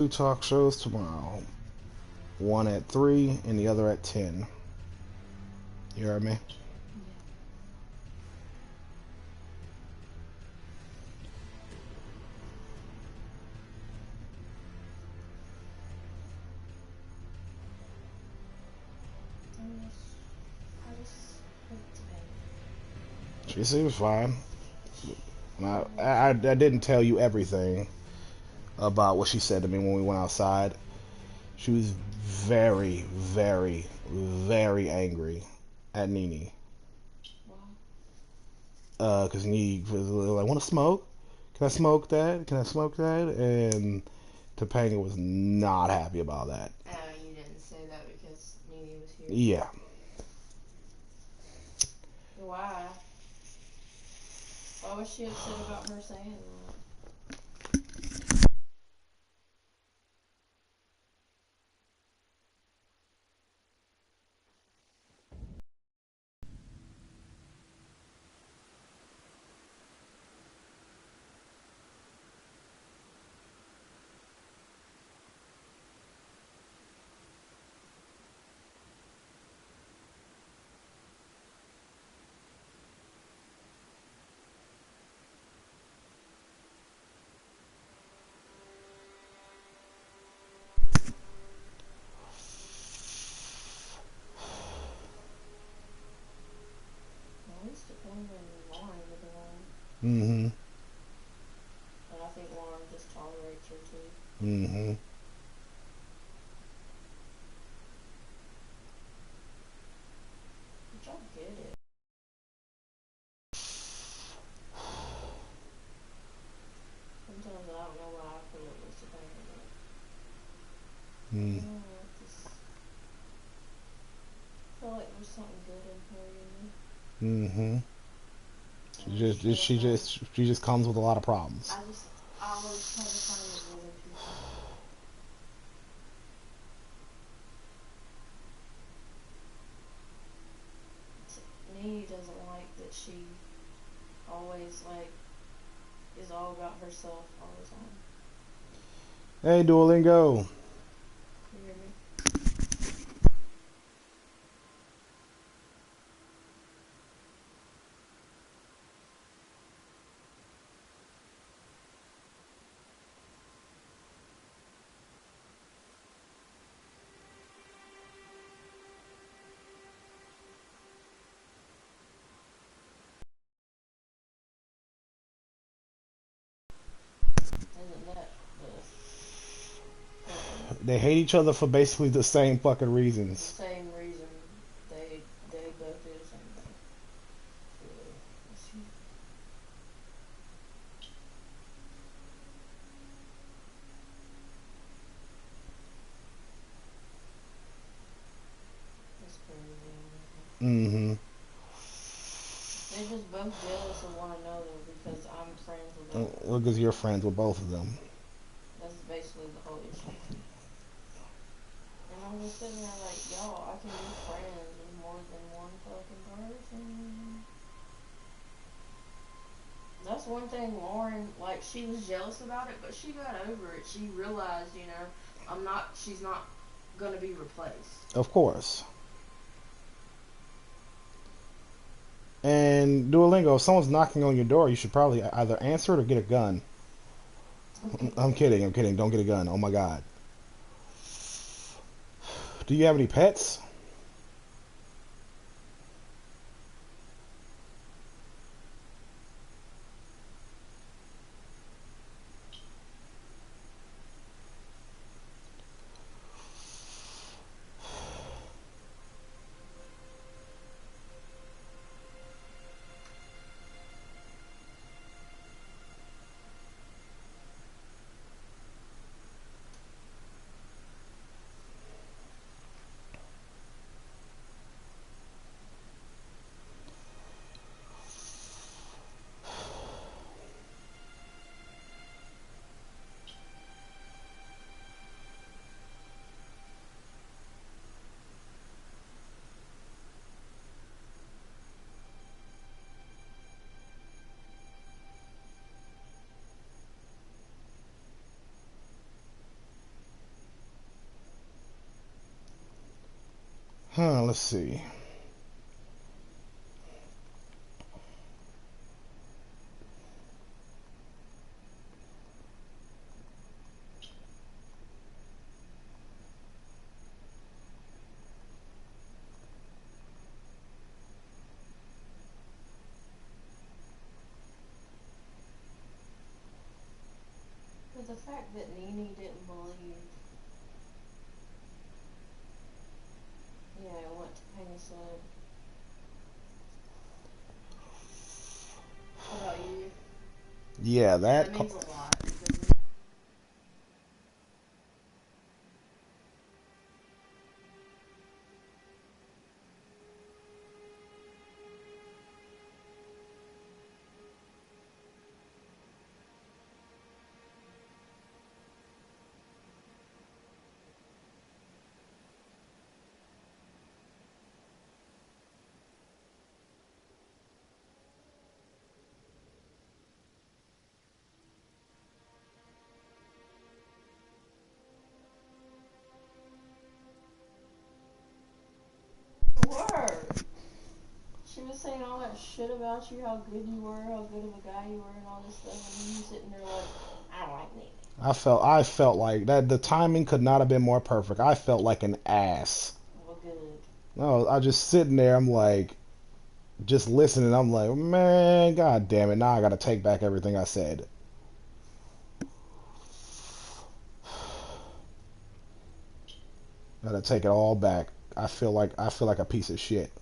Two talk shows tomorrow. One at 3 and the other at 10. You heard me? She seems fine. I didn't tell you everything about what she said to me when we went outside. She was very, very, very angry at Nene. Because Nene was like, want to smoke? Can I smoke that? Can I smoke that? And Topanga was not happy about that. You didn't say that because Nene was here? Yeah. Why? Why was she upset about her saying that? At least Topanga and Lauren get along. Mm-hmm. And I think Lauren just tolerates her too. Mm-hmm. But y'all get it. Sometimes I don't know why I put up with Topanga, but Mm-hmm. I don't know, I just feel like there's something good in her, you know? Mm-hmm. I She just comes with a lot of problems. I always try to find the good in people. Nene doesn't like that she always is all about herself all the time. Hey, Duolingo. You hear me? Isn't that They hate each other for basically the same fucking reasons. the same reason they both do the same thing? Let's see. That's crazy. Mm-hmm. They're just both jealous of one another because I'm friends with both of them. Because you're friends with both of them. That's basically the whole issue. And I'm just sitting there like, y'all, I can be friends with more than one fucking person. That's one thing Lauren, like, she was jealous about it, but she got over it. She realized, she's not gonna be replaced. Of course. And Duolingo, if someone's knocking on your door, you should probably either answer it or get a gun. I'm kidding. I'm kidding. Don't get a gun. Oh my god. Do you have any pets? Let's see. But the fact that Nene didn't believe, yeah, what Topanga said. What about you? Yeah, That that. means a lot because word. She was saying all that shit about you, how good you were, how good of a guy you were, and all this stuff, and you sitting there like, I don't like Nene. I felt like that the timing could not have been more perfect. I felt like an ass. Well, good. No, I just sitting there. I'm like, just listening. I'm like, man, god damn it! Now I gotta take back everything I said. Gotta take it all back. I feel like a piece of shit.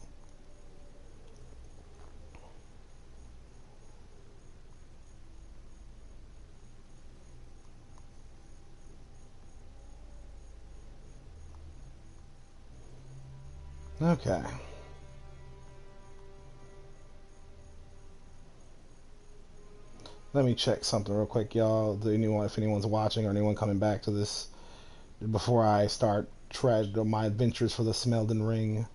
Okay. Let me check something real quick, y'all. If anyone's watching or anyone coming back to this before I start tread on my adventures for the Smeldon Ring.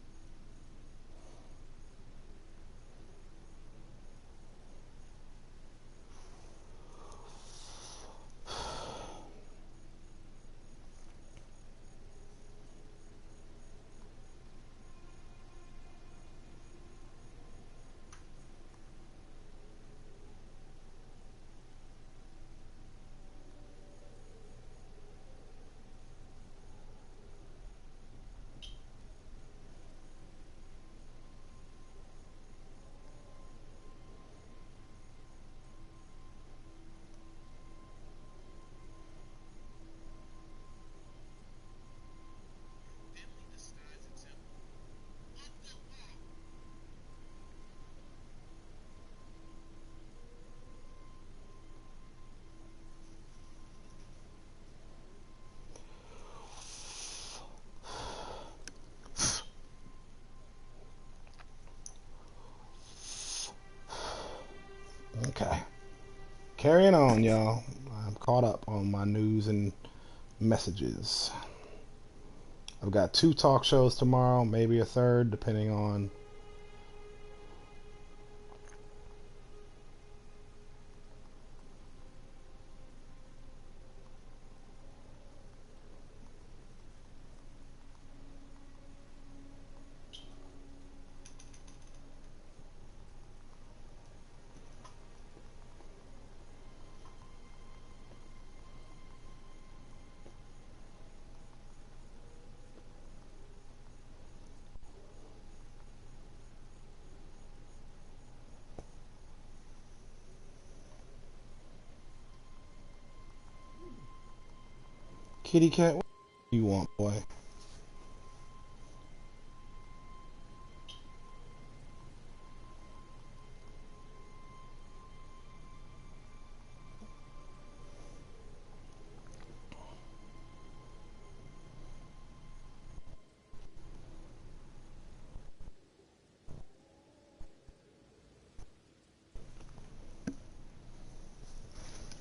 Okay. Carrying on, y'all. I'm caught up on my news and messages. I've got 2 talk shows tomorrow, maybe a third, depending on. Kitty cat, what do you want, boy?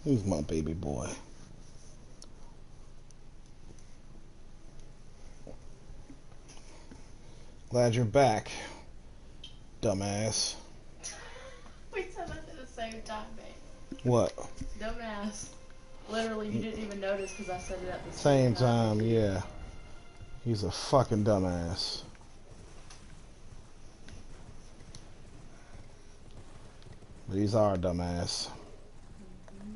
Who's my baby boy? Glad you're back, dumbass. We said that at the same time, babe. What? Dumbass. Literally, you didn't even notice because I said it at the Same same time. time, yeah. He's a fucking dumbass. These are dumbass. Mm-hmm.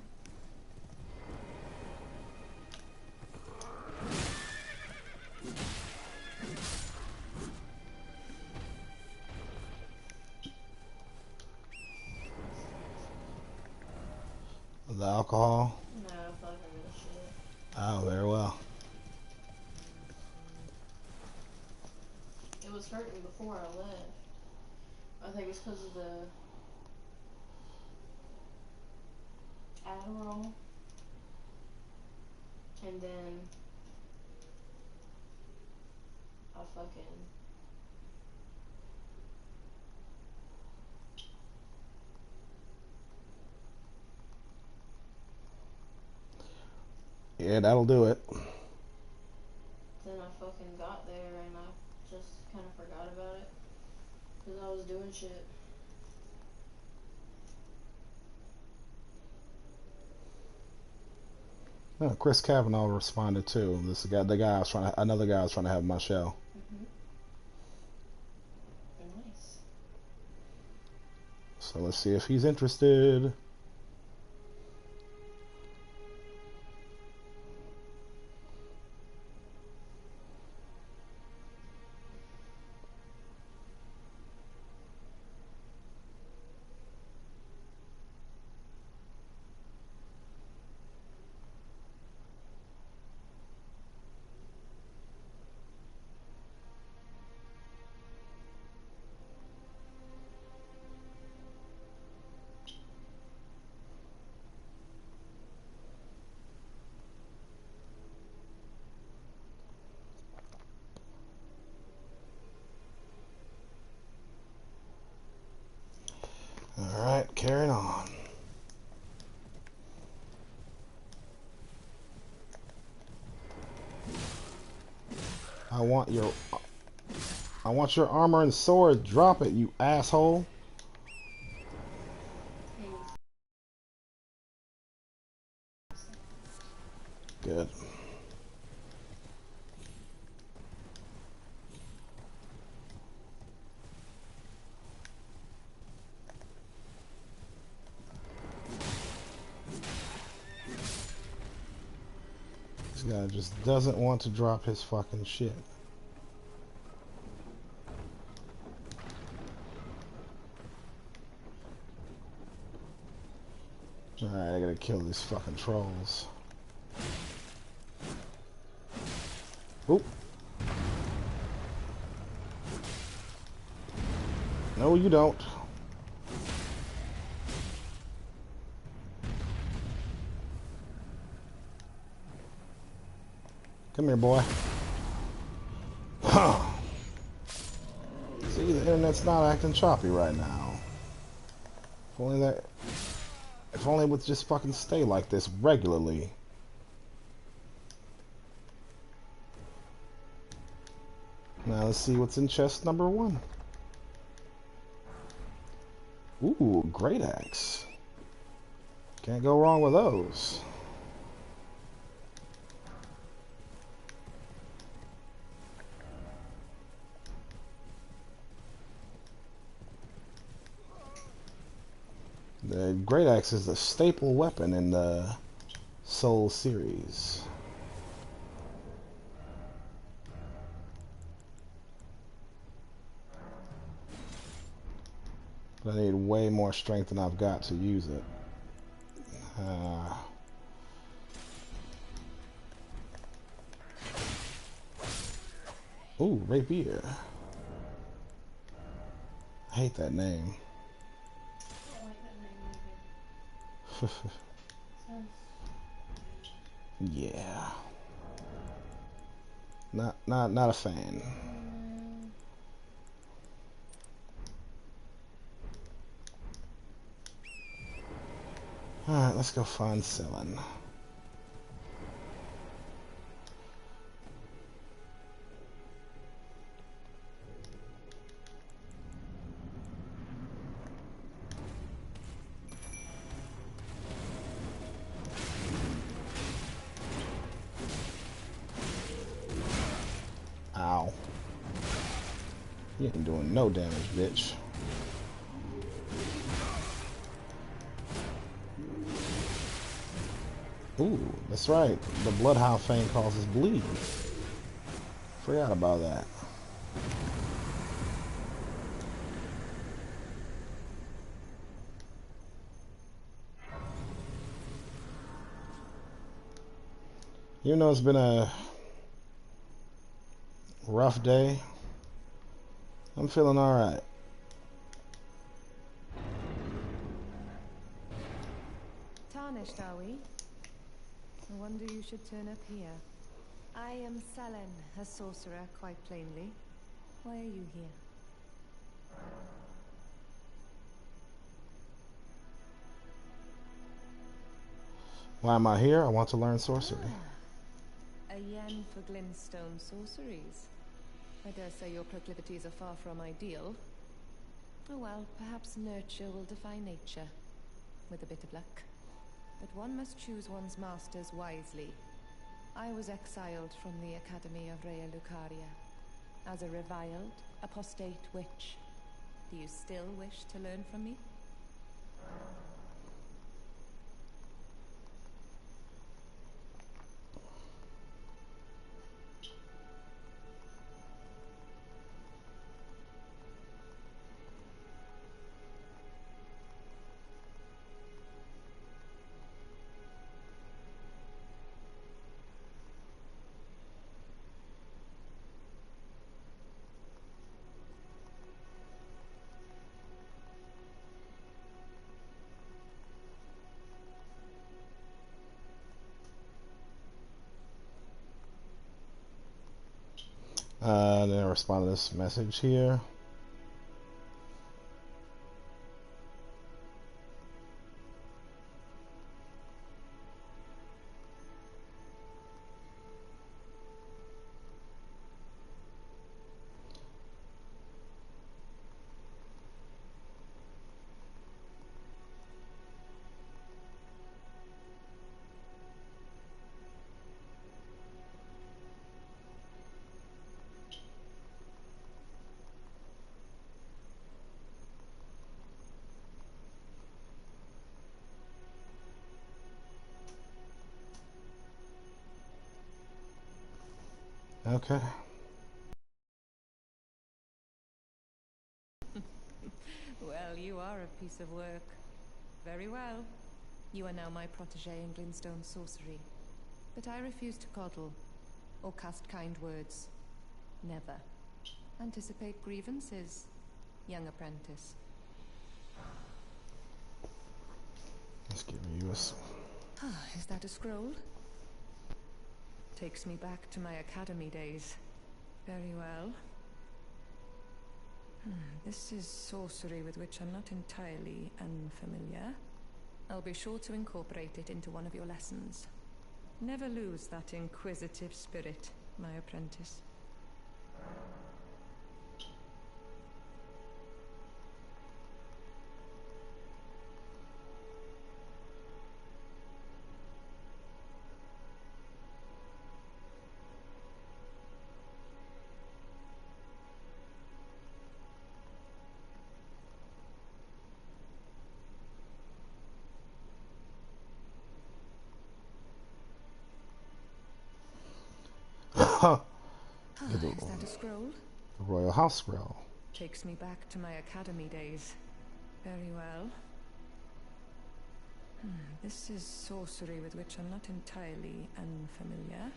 The alcohol. No, fucking this shit. Oh, very well. It was hurting before I left. I think it's because of the Adderall. And then I fucking. Yeah, that'll do it. Then I fucking got there and I just kind of forgot about it. Because I was doing shit. No, Chris Kavanaugh responded too. The guy I was another guy I was trying to have on my show. Mm-hmm. Nice. So let's see if he's interested. All right, carrying on. I want your armor and sword. Drop it, you asshole. Good. This guy just doesn't want to drop his fucking shit. Alright, I gotta kill these fucking trolls. Oop. No, you don't. Come here, boy. Huh. See, the internet's not acting choppy right now. If only it would just fucking stay like this regularly. Now let's see what's in chest number 1. Ooh, great axe. Can't go wrong with those. The great axe is the staple weapon in the Soul series. But I need way more strength than I've got to use it. Ooh, rapier. I hate that name. I like that name either. Yeah. Not a fan. Alright, let's go find selling. Ow. You ain't doing no damage, bitch. Ooh, that's right. The Bloodhound Fang causes bleed. Forgot about that. You know, it's been a rough day. I'm feeling alright. Tarnished, are we? No wonder you should turn up here. I am Selen, a sorcerer, quite plainly. Why are you here? Why am I here? I want to learn sorcery. A yen for glintstone sorceries. I dare say your proclivities are far from ideal. Oh well, perhaps nurture will defy nature, with a bit of luck. But one must choose one's masters wisely. I was exiled from the Academy of Rea Lucaria as a reviled, apostate witch. Do you still wish to learn from me? Then I respond to this message here. Okay. Well, you are a piece of work. Very well. You are now my protege in glintstone sorcery. But I refuse to coddle, or cast kind words. Never. Anticipate grievances, young apprentice. Let's give you a... Is that a scroll? Takes me back to my academy days. Very well. This is sorcery with which I'm not entirely unfamiliar. I'll be sure to incorporate it into one of your lessons. Never lose that inquisitive spirit, my apprentice. Is that a scroll? The Royal House Scroll. Takes me back to my academy days. Very well. This is sorcery with which I'm not entirely unfamiliar.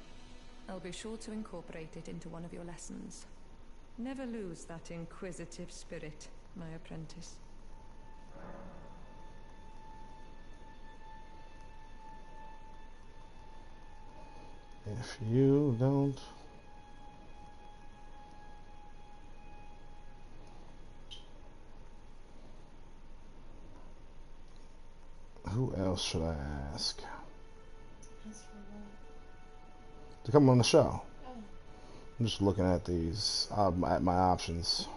I'll be sure to incorporate it into one of your lessons. Never lose that inquisitive spirit, my apprentice. If you don't... Who else should I ask? That's for what? To come on the show. Oh. I'm just looking at these, at my options.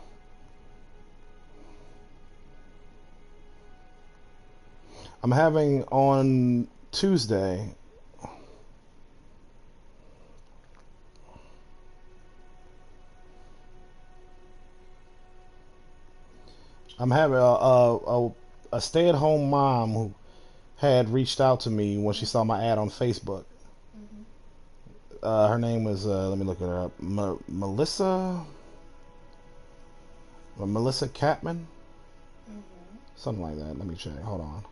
I'm having on Tuesday. I'm having a stay-at-home mom who had reached out to me when she saw my ad on Facebook. Mhm. Her name was let me look her up. Melissa Catman, Mhm. something like that. Let me check. Hold on.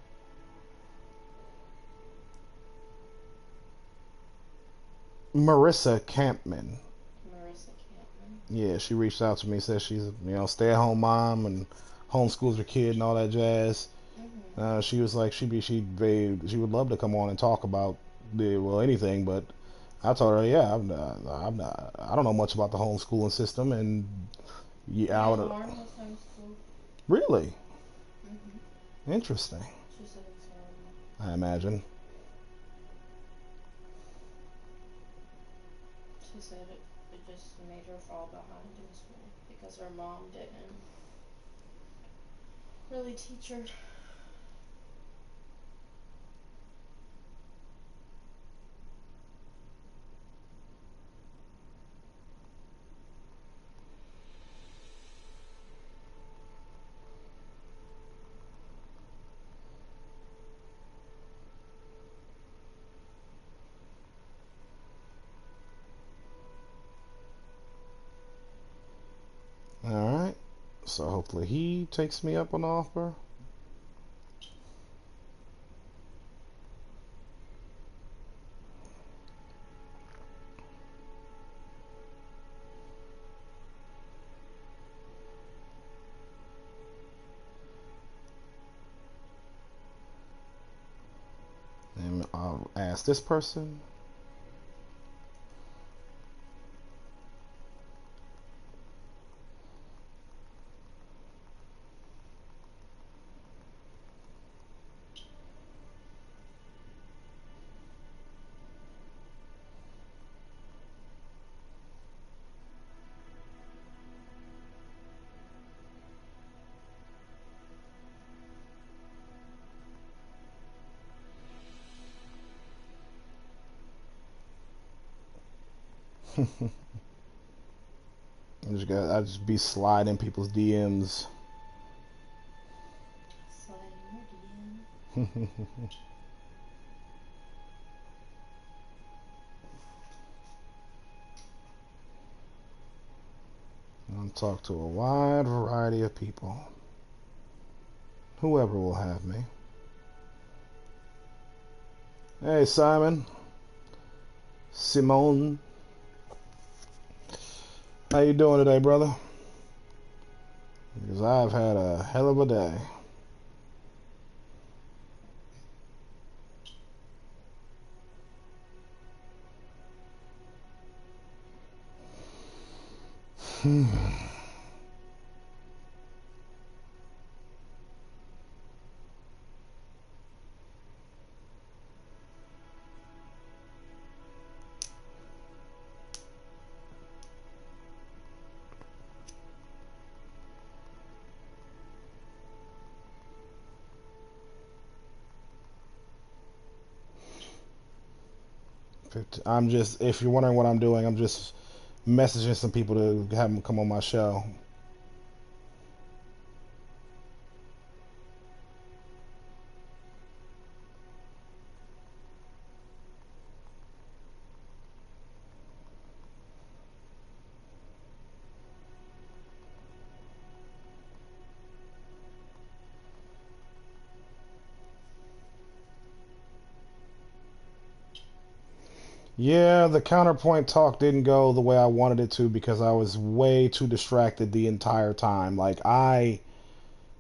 Marissa Campman. Marissa Campman. Yeah, she reached out to me. Said she's stay-at-home mom and homeschools her kid and all that jazz. Mhm. She was like she would love to come on and talk about anything, but I told her yeah I don't know much about the homeschooling system and yeah I Yeah, would Lauren was homeschooled. really Mhm. interesting. She said it was horrible. I imagine. She said it just made her fall behind in school because her mom didn't really teach her. All right, so hopefully he takes me up on the offer. And I'll ask this person. I just be sliding people's DMs. Sliding your DM. I'll talk to a wide variety of people. Whoever will have me. Hey, Simon. Simone. How you doing today, brother? Because I've had a hell of a day. I'm just, if you're wondering what I'm doing, I'm just messaging some people to have them come on my show. Yeah, the counterpoint talk didn't go the way I wanted it to because I was way too distracted the entire time.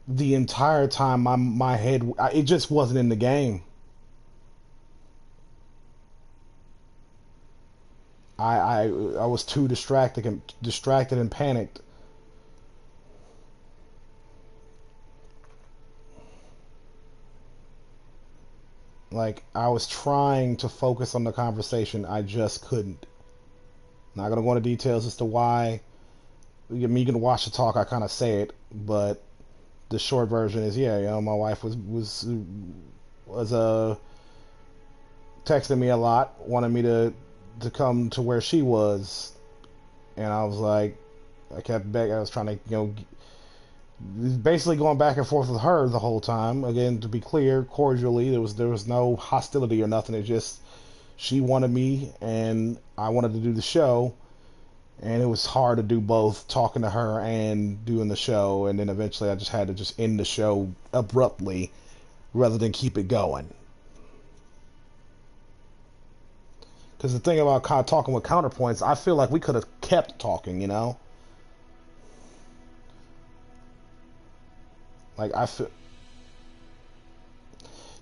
The entire time, my head, it just wasn't in the game. I was too distracted and panicked. Like I was trying to focus on the conversation, I just couldn't. Not gonna go into details as to why. I mean, you can watch the talk. I kind of say it, but the short version is, yeah, my wife was texting me a lot, wanted me to come to where she was, and I was like, I kept back. I was trying to basically going back and forth with her the whole time. Again, to be clear, cordially, there was no hostility or nothing. It just she wanted me and I wanted to do the show, and it was hard to do both, talking to her and doing the show. And then eventually, I just had to just end the show abruptly rather than keep it going. Because the thing about talking with counterpoints, I feel like we could have kept talking, you know? Like, I feel.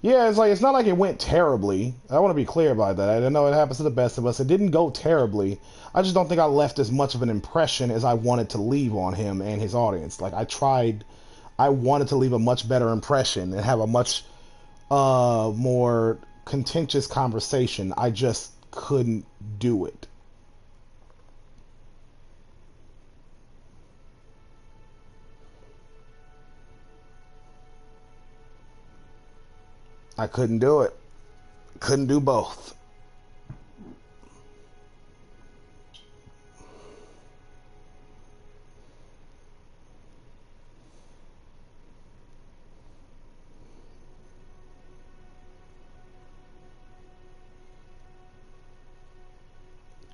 Yeah, it's like, it's not like it went terribly. I want to be clear about that. I know it happens to the best of us. It didn't go terribly. I just don't think I left as much of an impression as I wanted to leave on him and his audience. Like, I wanted to leave a much better impression and have a much more contentious conversation. I just couldn't do it. I couldn't do it. Couldn't do both.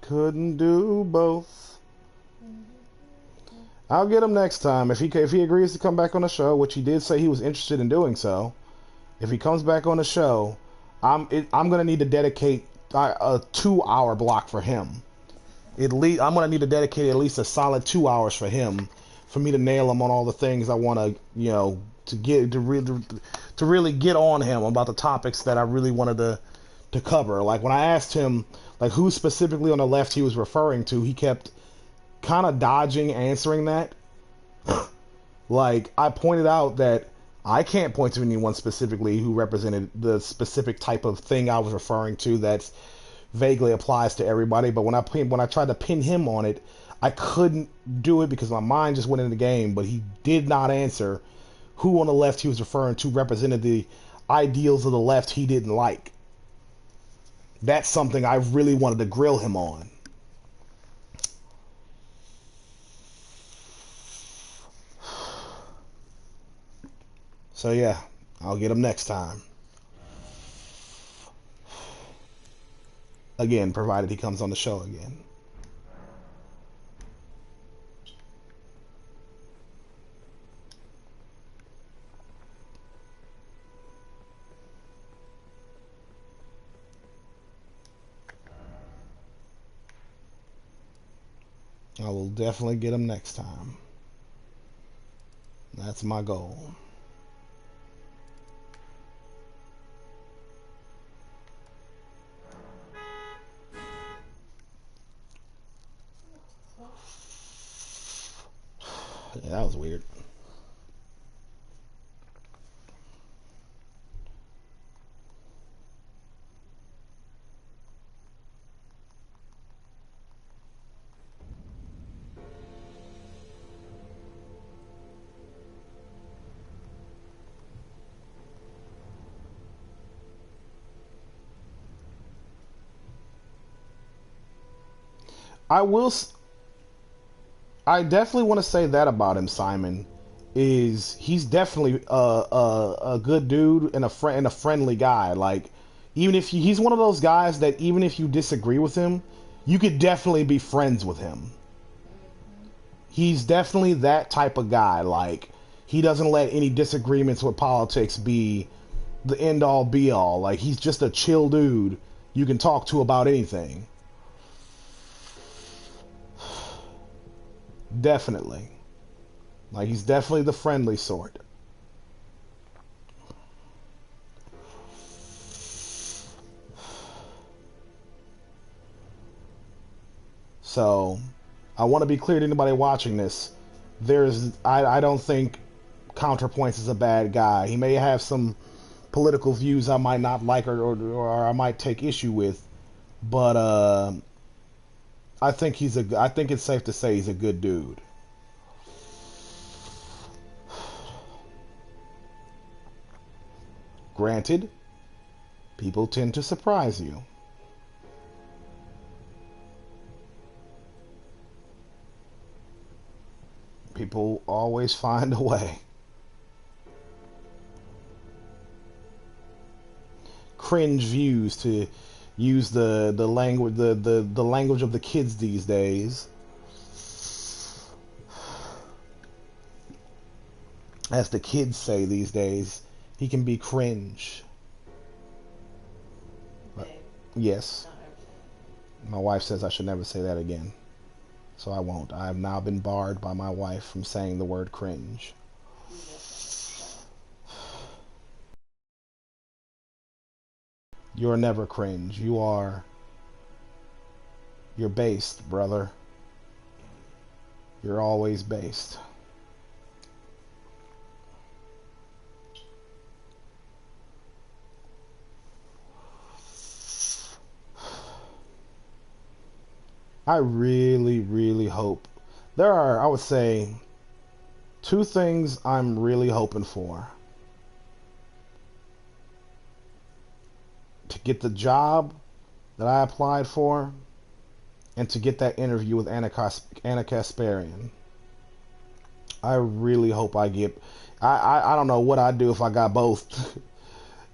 Couldn't do both. I'll get him next time if he agrees to come back on the show, which he did say he was interested in doing so. If he comes back on the show, I'm gonna need to dedicate a 2 hour block for him. At least I'm gonna need to dedicate at least a solid 2 hours for him, for me to nail him on all the things I want to, to really get on him about the topics that I really wanted to cover. Like when I asked him like who specifically on the left he was referring to, he kept kind of dodging answering that. Like I pointed out that I can't point to anyone specifically who represented the specific type of thing I was referring to that vaguely applies to everybody. But when I tried to pin him on it, I couldn't do it because my mind just went in the game. But he did not answer who on the left he was referring to represented the ideals of the left he didn't like. That's something I really wanted to grill him on. So yeah, I'll get him next time. Again, provided he comes on the show again. I will definitely get him next time. That's my goal. Yeah, that was weird. I will. I definitely want to say that about him, Simon. Is he's definitely a good dude and a friendly guy. Like even if he's one of those guys that even if you disagree with him, you could definitely be friends with him. He's definitely that type of guy. Like he doesn't let any disagreements with politics be the end all be all. Like he's just a chill dude you can talk to about anything. Definitely. Like he's definitely the friendly sort. So I want to be clear to anybody watching this. I don't think Counterpoints is a bad guy. He may have some political views I might not like or I might take issue with, but I think it's safe to say he's a good dude. Granted, people tend to surprise you. People always find a way. Cringe views, to use the language the language of the kids these days. As the kids say these days, he can be cringe. Babe, Yes. not everything. My wife says I should never say that again. So I won't. I have now been barred by my wife from saying the word cringe. You just You're never cringe. You're based, brother. You're always based. I really, really hope. There are, I would say, two things I'm really hoping for. To get the job that I applied for, and to get that interview with Anna Kasparian. I really hope I get... I don't know what I'd do if I got both.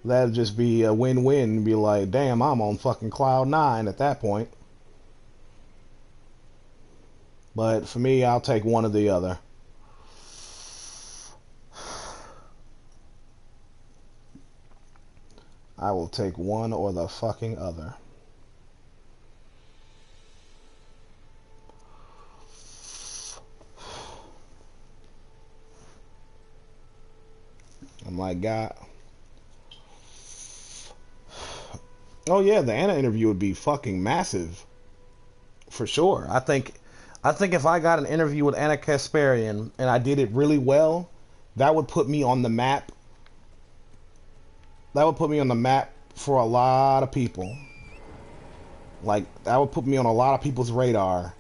That'd just be a win-win. Be like, damn, I'm on fucking cloud 9 at that point. But for me, I'll take one or the other. I will take one or the fucking other. I'm like, God. Oh yeah, the Anna interview would be fucking massive. For sure. I think if I got an interview with Anna Kasparian and I did it really well, that would put me on the map. That would put me on the map for a lot of people. Like, that would put me on a lot of people's radar.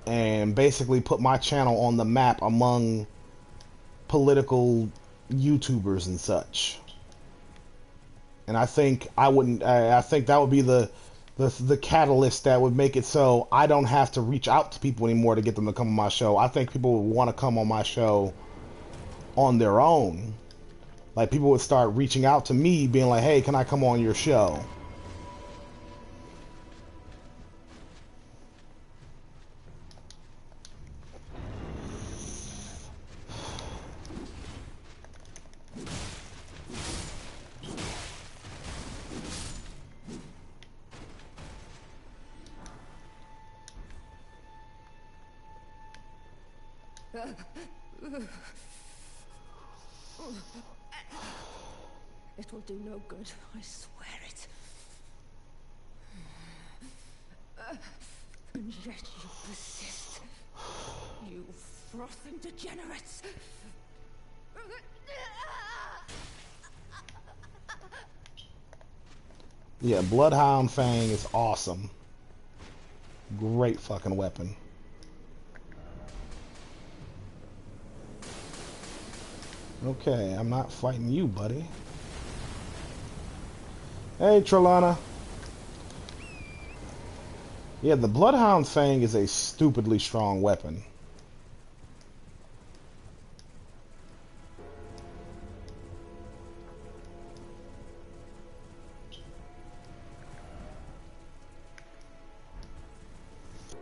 And basically put my channel on the map among political YouTubers and such. And I think I think that would be the catalyst that would make it so I don't have to reach out to people anymore to get them to come on my show. I think people would want to come on my show on their own. Like, people would start reaching out to me, being like, hey, can I come on your show? It will do no good, I swear it. And yet you persist. You frothing degenerates. Yeah, Bloodhound Fang is awesome. Great fucking weapon. Okay, I'm not fighting you, buddy. Hey, Trelana. Yeah, the Bloodhound Fang is a stupidly strong weapon.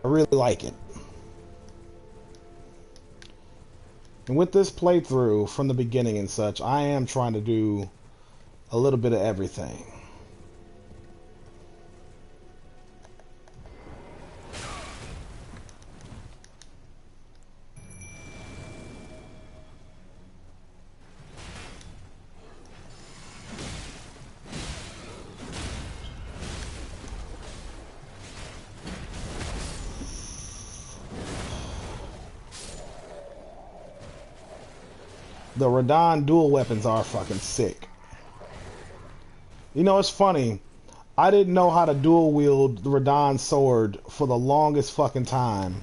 I really like it. And with this playthrough from the beginning and such, I am trying to do a little bit of everything. The Radon dual weapons are fucking sick. You know, it's funny. I didn't know how to dual wield the Radon sword for the longest fucking time.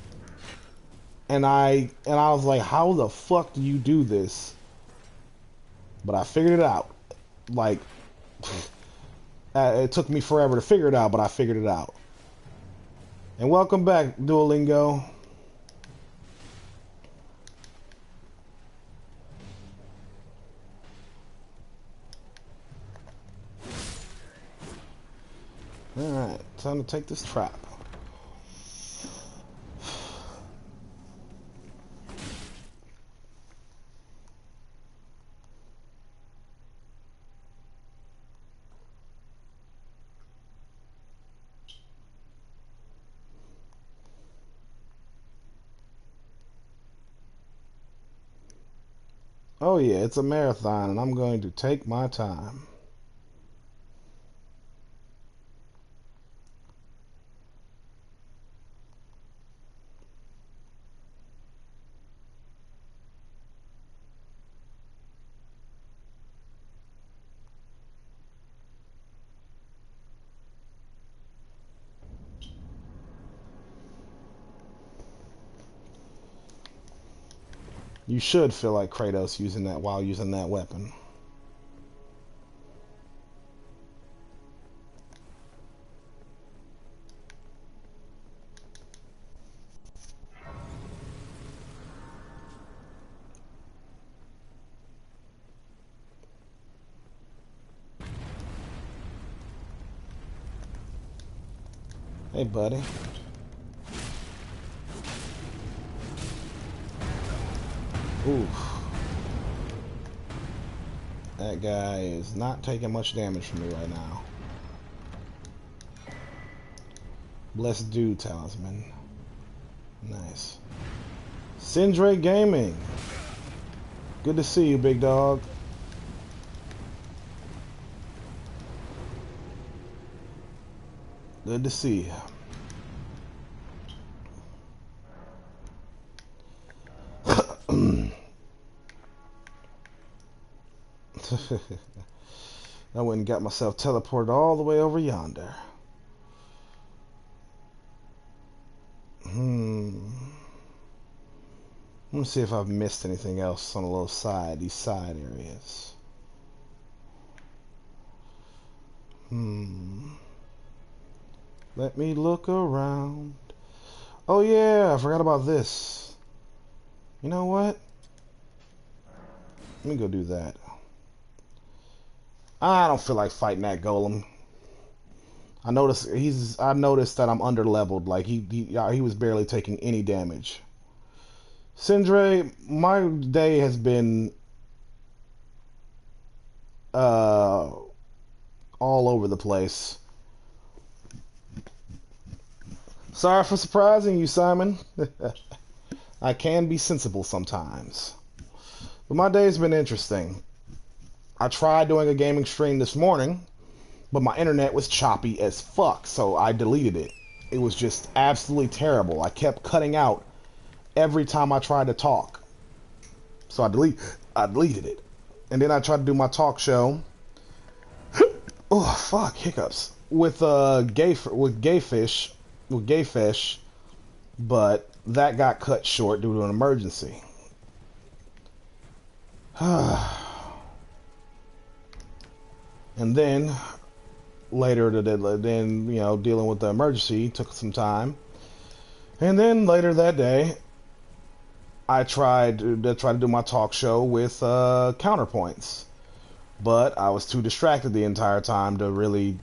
And I was like, how the fuck do you do this? But I figured it out. Like, it took me forever to figure it out, but I figured it out. And welcome back, Duolingo. time to take this trap. Oh yeah, it's a marathon and I'm going to take my time. You should feel like Kratos using that while using that weapon. Hey, buddy. Oof. That guy is not taking much damage from me right now. Blessed do, talisman. Nice. Sindre Gaming. Good to see you, big dog. Good to see you. I went and got myself teleported all the way over yonder. Let me see if I've missed anything else on the little side, these side areas. Let me look around. Oh yeah, I forgot about this. You know what? Let me go do that. I don't feel like fighting that golem. I noticed that I'm under leveled. Like he was barely taking any damage. Sindre, my day has been all over the place. Sorry for surprising you, Simon. I can be sensible sometimes. But my day's been interesting. I tried doing a gaming stream this morning, but my internet was choppy as fuck, so I deleted it. It was just absolutely terrible. I kept cutting out every time I tried to talk. So I deleted it. And then I tried to do my talk show. Oh fuck, hiccups. With Gayfish, but that got cut short due to an emergency. And then later, then you know, dealing with the emergency took some time. And then later that day, I tried to do my talk show with counterpoints, but I was too distracted the entire time to really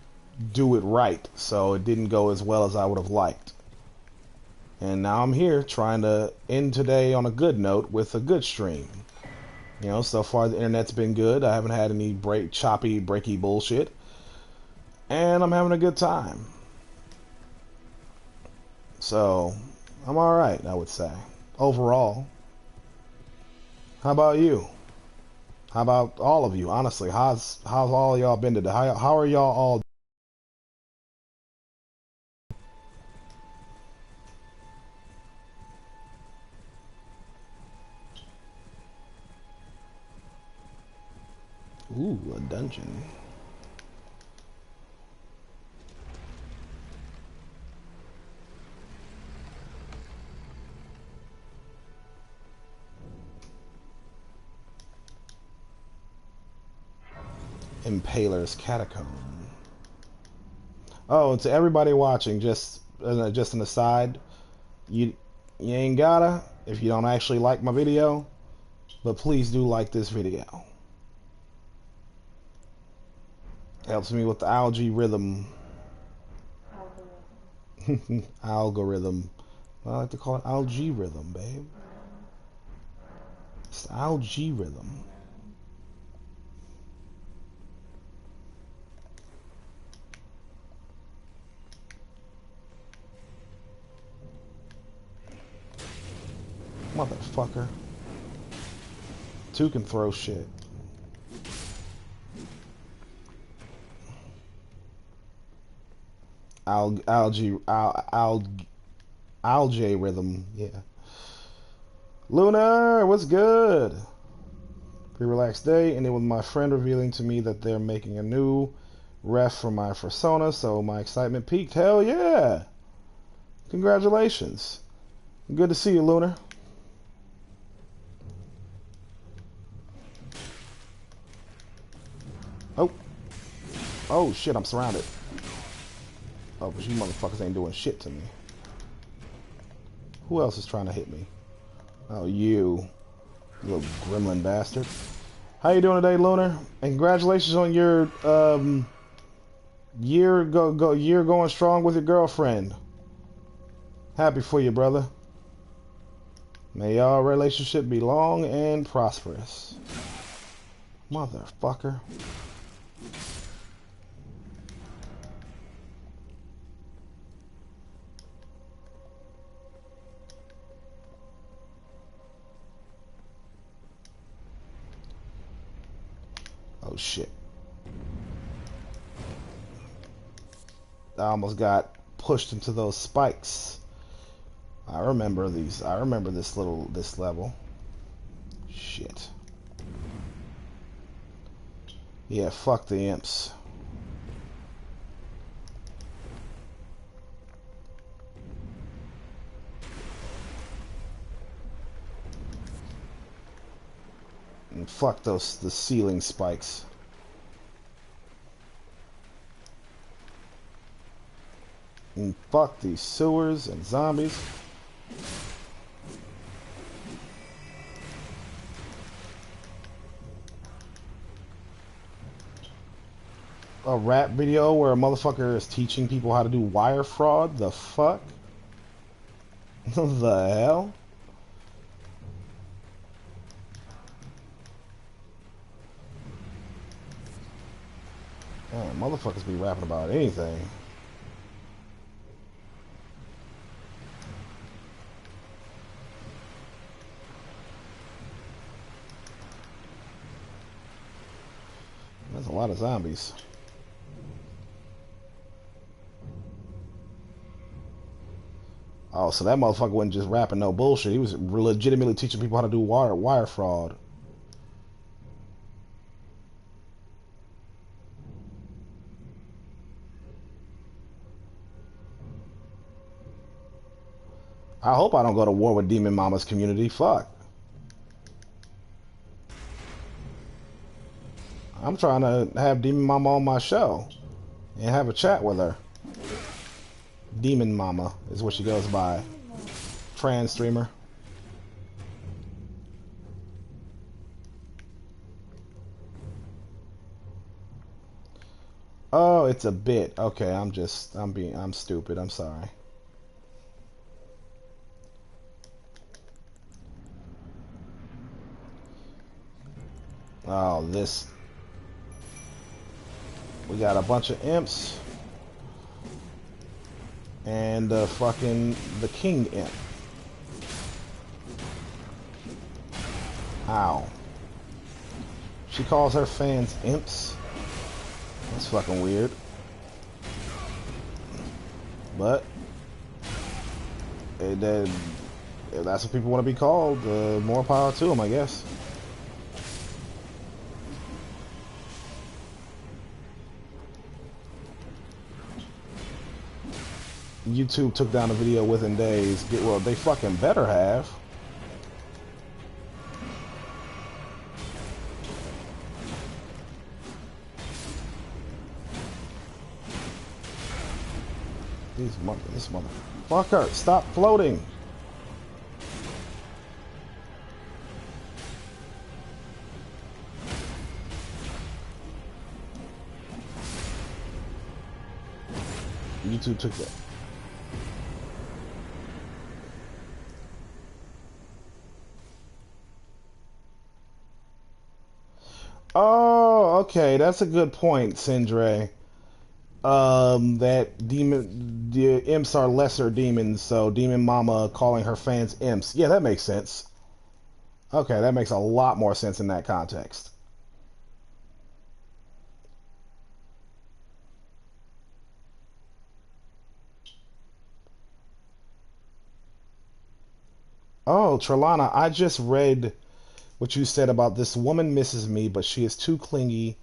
do it right, so it didn't go as well as I would have liked. And now I'm here trying to end today on a good note with a good stream. You know, so far the internet's been good. I haven't had any choppy, breaky bullshit. And I'm having a good time. So, I'm alright, I would say. Overall. How about you? How about all of you? Honestly, how's all y'all been today? How are y'all all? Ooh, a dungeon. Impaler's Catacomb. Oh, to everybody watching, just an aside, you ain't gotta if you don't actually like my video, but please do like this video. Helps me with the algae rhythm. I'll do it. Algorithm. I like to call it algorithm, babe. It's algorithm. Motherfucker. Two can throw shit. Algae rhythm, yeah. Lunar, what's good? Pretty relaxed day, and it was my friend revealing to me that they're making a new ref for my persona, so my excitement peaked. Hell yeah! Congratulations. Good to see you, Lunar. Oh. Oh shit, I'm surrounded. Oh, but you motherfuckers ain't doing shit to me. Who else is trying to hit me? Oh, you little gremlin bastard. How you doing today, Lunar? And congratulations on your year going strong with your girlfriend. Happy for you, brother. May y'all relationship be long and prosperous. Motherfucker. Oh shit. I almost got pushed into those spikes. I remember these. I remember this level. Shit. Yeah, fuck the imps. And fuck the ceiling spikes. And fuck these sewers and zombies. A rap video where a motherfucker is teaching people how to do wire fraud? The fuck? The hell? Man, motherfuckers be rapping about anything. There's a lot of zombies. Oh, so that motherfucker wasn't just rapping no bullshit. He was legitimately teaching people how to do wire fraud. I hope I don't go to war with Demon Mama's community. Fuck. I'm trying to have Demon Mama on my show and have a chat with her. Demon Mama is what she goes by. Trans streamer. Oh, it's a bit. Okay, I'm stupid. I'm sorry. Oh, this. We got a bunch of imps. And the king imp. Ow. She calls her fans imps. That's fucking weird. But if that's what people want to be called, more power to them, I guess. YouTube took down the video within days. Well, they fucking better have. This motherfucker, stop floating. YouTube took that. Oh, okay, that's a good point, Sindre. That the imps are lesser demons, so Demon Mama calling her fans imps. Yeah, that makes sense. Okay, that makes a lot more sense in that context. Oh, Trelana, I just read what you said about this woman misses me, but she is too clingy,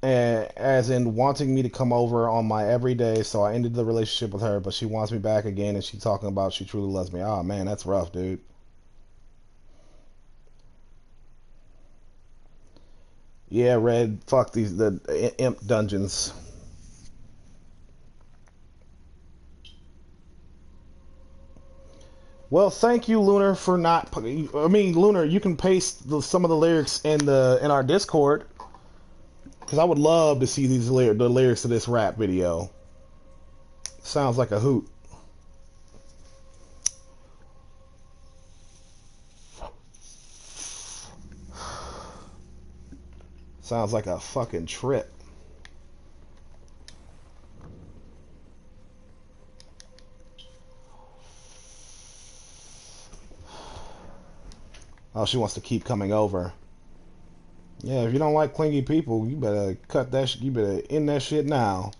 as in wanting me to come over on my everyday, so I ended the relationship with her, but she wants me back again, and she's talking about she truly loves me. Oh man, that's rough, dude. Yeah, Red, fuck the imp dungeons. Well, thank you, Lunar, for not. I mean, Lunar, you can paste some of the lyrics in our Discord because I would love to see the lyrics to this rap video. Sounds like a hoot. Sounds like a fucking trip. Oh, she wants to keep coming over. Yeah, if you don't like clingy people, you better cut that. You better end that shit now,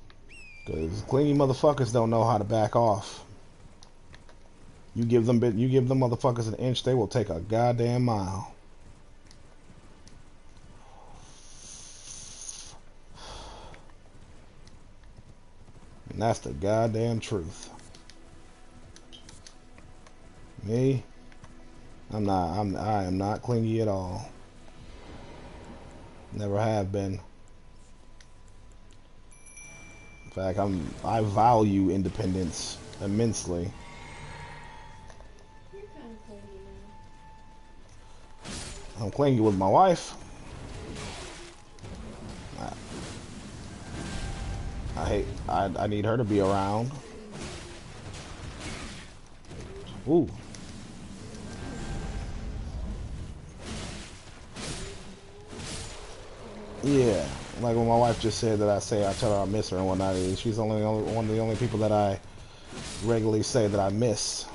because clingy motherfuckers don't know how to back off. You give them motherfuckers an inch, they will take a goddamn mile. And that's the goddamn truth. Me, I am not clingy at all. Never have been. In fact, I value independence immensely. You're kind of clingy I'm clingy with my wife. I need her to be around. Ooh. Yeah, like when my wife just said that I tell her I miss her and whatnot. She's only one of the only people that I regularly say that I miss.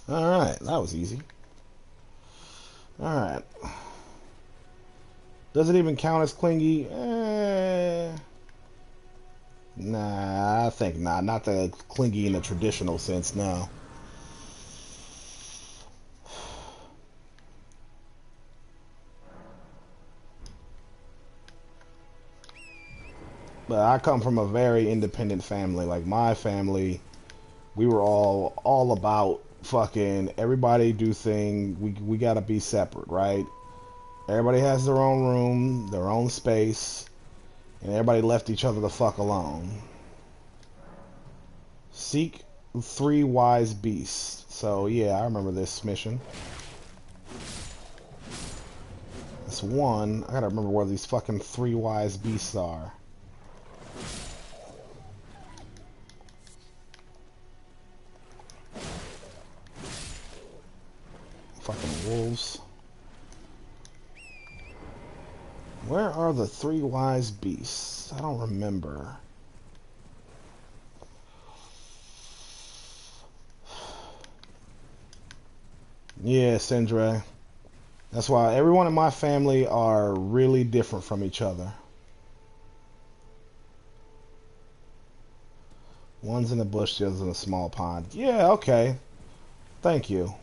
All right, that was easy. All right. Does it even count as clingy? Nah, I think not. Not the clingy in the traditional sense, no. But I come from a very independent family. Like my family, we were all about fucking everybody do thing. We gotta be separate, right? Everybody has their own room, their own space, and everybody left each other the fuck alone. Seek three wise beasts. So yeah, I remember this mission. This one, I gotta remember where these fucking three wise beasts are. Fucking wolves. Where are the three wise beasts? I don't remember. Yeah, Sindre. That's why everyone in my family are really different from each other. One's in the bush, the other's in a small pond. Yeah, okay. Thank you.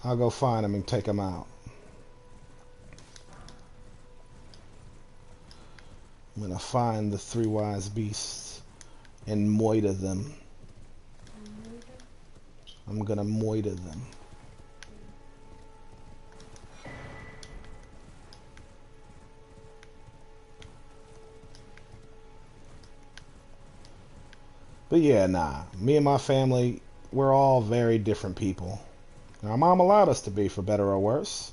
I'll go find them and take them out. I'm gonna find the three wise beasts and moiter them. I'm gonna moiter them. But yeah, nah. Me and my family, we're all very different people. Our mom allowed us to be, for better or worse.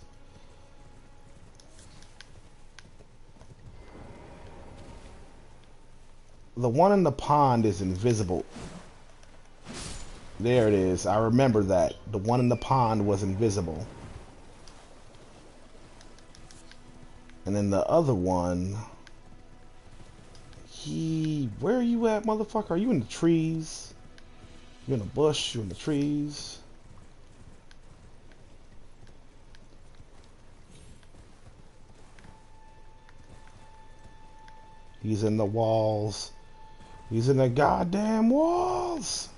The one in the pond is invisible. There it is. I remember that. The one in the pond was invisible. And then the other one, where are you at, motherfucker? Are you in the trees? You in the bush? You in the trees? He's in the walls. He's in the goddamn walls.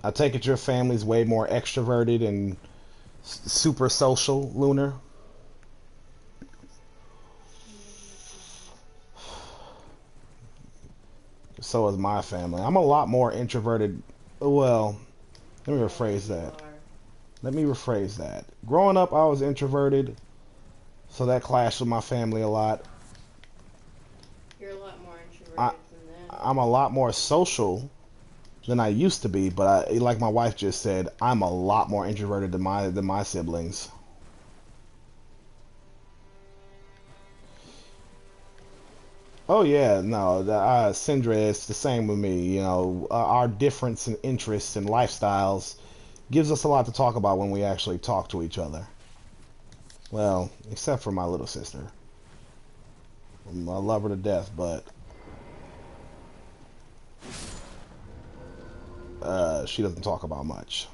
I take it your family's way more extroverted and super social, Lunar. So is my family. I'm a lot more introverted. Well, let me rephrase that. Growing up, I was introverted, so that clashed with my family a lot. You're a lot more introverted I, than them. I'm a lot more social than I used to be, but like my wife just said, I'm a lot more introverted than my siblings. Oh yeah, no, Sindra is the same with me. You know, our difference in interests and lifestyles gives us a lot to talk about when we actually talk to each other. Well, except for my little sister. I love her to death, but she doesn't talk about much.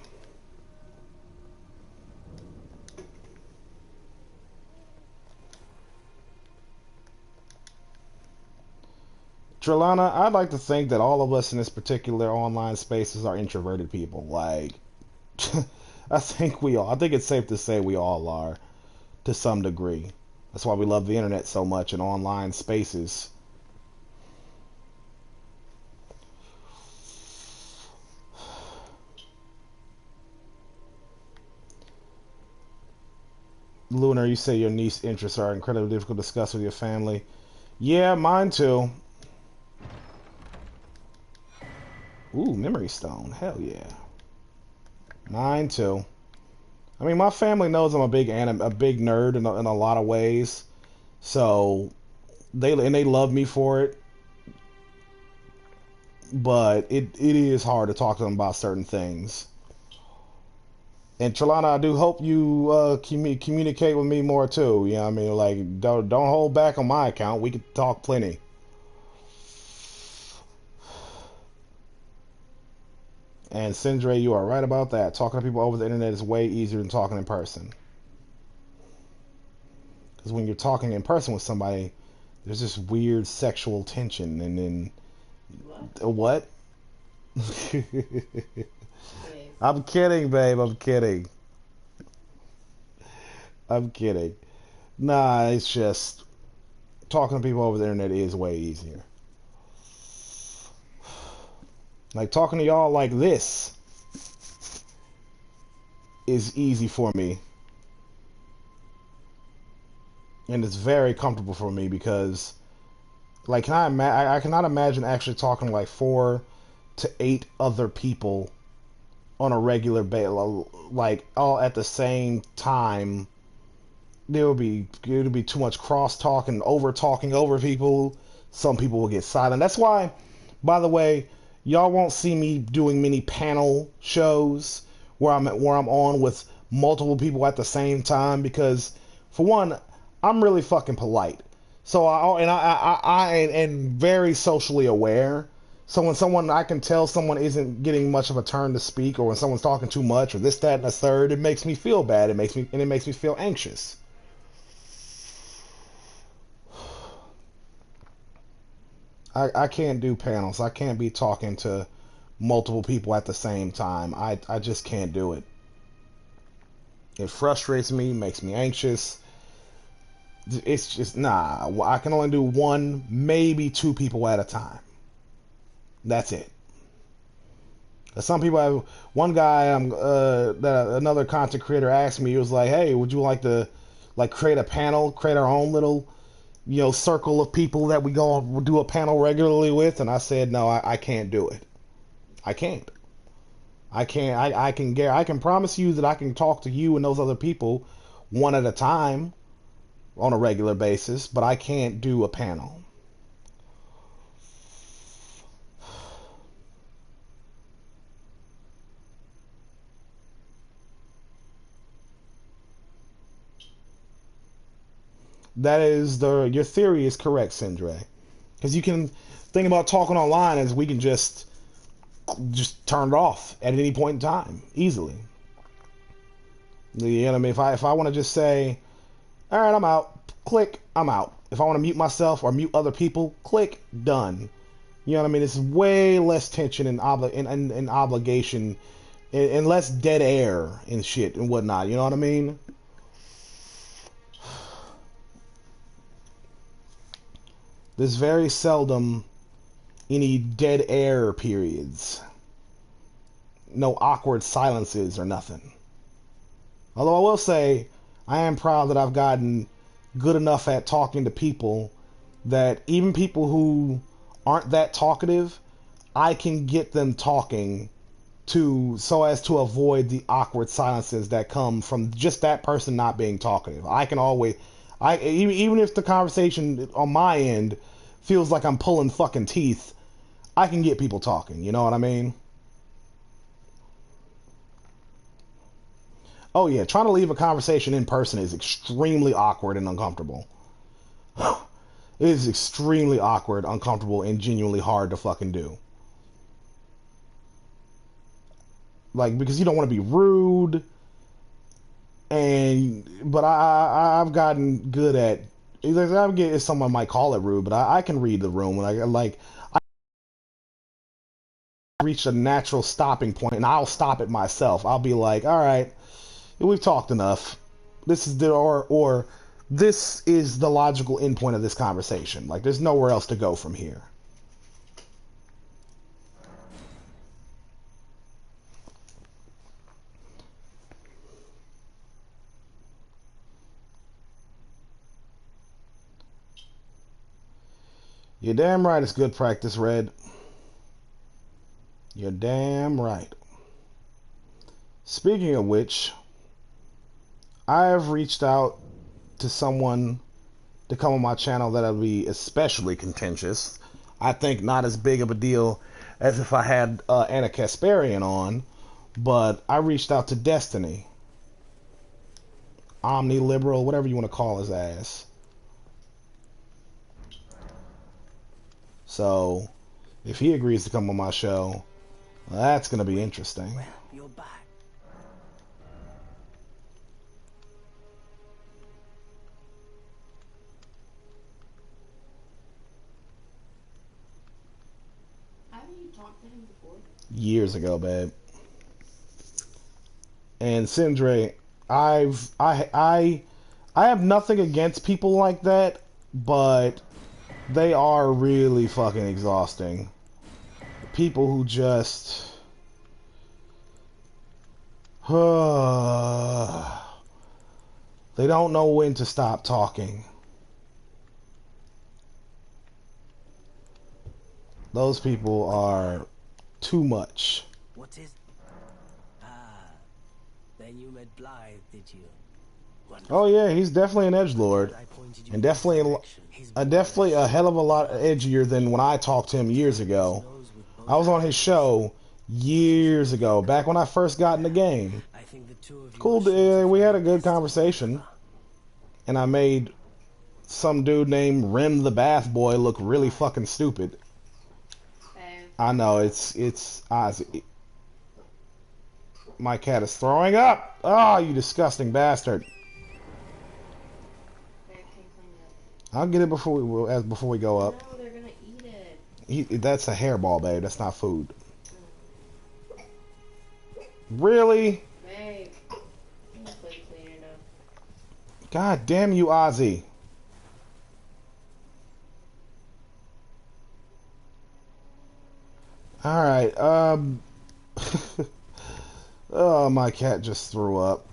Trelana, I'd like to think that all of us in this particular online spaces are introverted people. Like, I think we all. I think it's safe to say we all are, to some degree. That's why we love the internet so much and online spaces. Lunar, you say your niece's interests are incredibly difficult to discuss with your family. Yeah, mine too. Ooh, memory stone. Hell yeah. Mine too. I mean, my family knows I'm a big nerd in a lot of ways. So they love me for it. But it is hard to talk to them about certain things. And Trelana, I do hope you communicate with me more too. You know what I mean? Like, don't hold back on my account. We could talk plenty. And Sindre, you are right about that. Talking to people over the internet is way easier than talking in person. Because when you're talking in person with somebody, there's this weird sexual tension. And then, what? I'm kidding, babe. I'm kidding. I'm kidding. Nah, it's just talking to people over the internet is way easier. Like talking to y'all like this is easy for me. And it's very comfortable for me because, like, I cannot imagine actually talking to like 4 to 8 other people on a regular basis, like all at the same time. It would be too much cross talk and over talking over people. Some people will get silent. That's why, by the way, y'all won't see me doing many panel shows where I'm on with multiple people at the same time because, for one, I'm really fucking polite. So I am very socially aware. So when I can tell someone isn't getting much of a turn to speak, or when someone's talking too much, or this, that, and the third, it makes me feel bad. It makes me feel anxious. I can't do panels. I can't be talking to multiple people at the same time. I just can't do it. It frustrates me, makes me anxious. It's just, nah. I can only do 1, maybe 2 people at a time. That's it. Some people have, one guy, that another content creator asked me, he was like, hey, would you like to like create a panel, create our own little, you know, circle of people that we go do a panel regularly with? And I said, no, I can't do it. I can't. I can't. I can promise you that I can talk to you and those other people one at a time on a regular basis, but I can't do a panel. That is your theory is correct, Sindre. Because you can think about talking online as we can just turn it off at any point in time easily. You know what I mean? If I want to just say, all right, I'm out, click, I'm out. If I want to mute myself or mute other people, click, done. You know what I mean? It's way less tension and obligation and less dead air and shit and whatnot. You know what I mean? There's very seldom any dead air periods. No awkward silences or nothing. Although I will say, I am proud that I've gotten good enough at talking to people that even people who aren't that talkative, I can get them talking so as to avoid the awkward silences that come from just that person not being talkative. I can always, even if the conversation on my end feels like I'm pulling fucking teeth, I can get people talking. You know what I mean? Oh yeah, trying to leave a conversation in person is extremely awkward and uncomfortable. It is extremely awkward, uncomfortable, and genuinely hard to fucking do. Like, because you don't want to be rude, but I've gotten good at. I get someone might call it rude, but I can read the room when I reach a natural stopping point, and I'll stop it myself. I'll be like, all right, we've talked enough. This is or this is the logical endpoint of this conversation. Like, there's nowhere else to go from here. You're damn right it's good practice, Red. You're damn right. Speaking of which, I have reached out to someone to come on my channel that'll be especially contentious. I think not as big of a deal as if I had Anna Kasparian on, but I reached out to Destiny. Omni-liberal, whatever you want to call his ass. So, if he agrees to come on my show, that's going to be interesting. Well, you're back. Haven't you talked to him before? Years ago, babe. And Sindre, I have nothing against people like that, but they are really fucking exhausting. People who just they don't know when to stop talking. Those people are too much. What is... Ah, then you met Blythe, did you? Wonderful. Oh yeah, he's definitely an edgelord, I pointed you and in his direction. definitely a hell of a lot edgier than when I talked to him years ago. I was on his show years ago, back when I first got in the game. I think the two of you Cool, we had a good conversation, and I made some dude named Rem the Bath Boy look really fucking stupid. I know, it's Ozzy. My cat is throwing up! Oh, you disgusting bastard. I'll get it before we go up. No, they're gonna eat it. That's a hairball, babe. That's not food. Really? Babe. I'm just clean it up. God damn you, Ozzy. Alright, oh, my cat just threw up.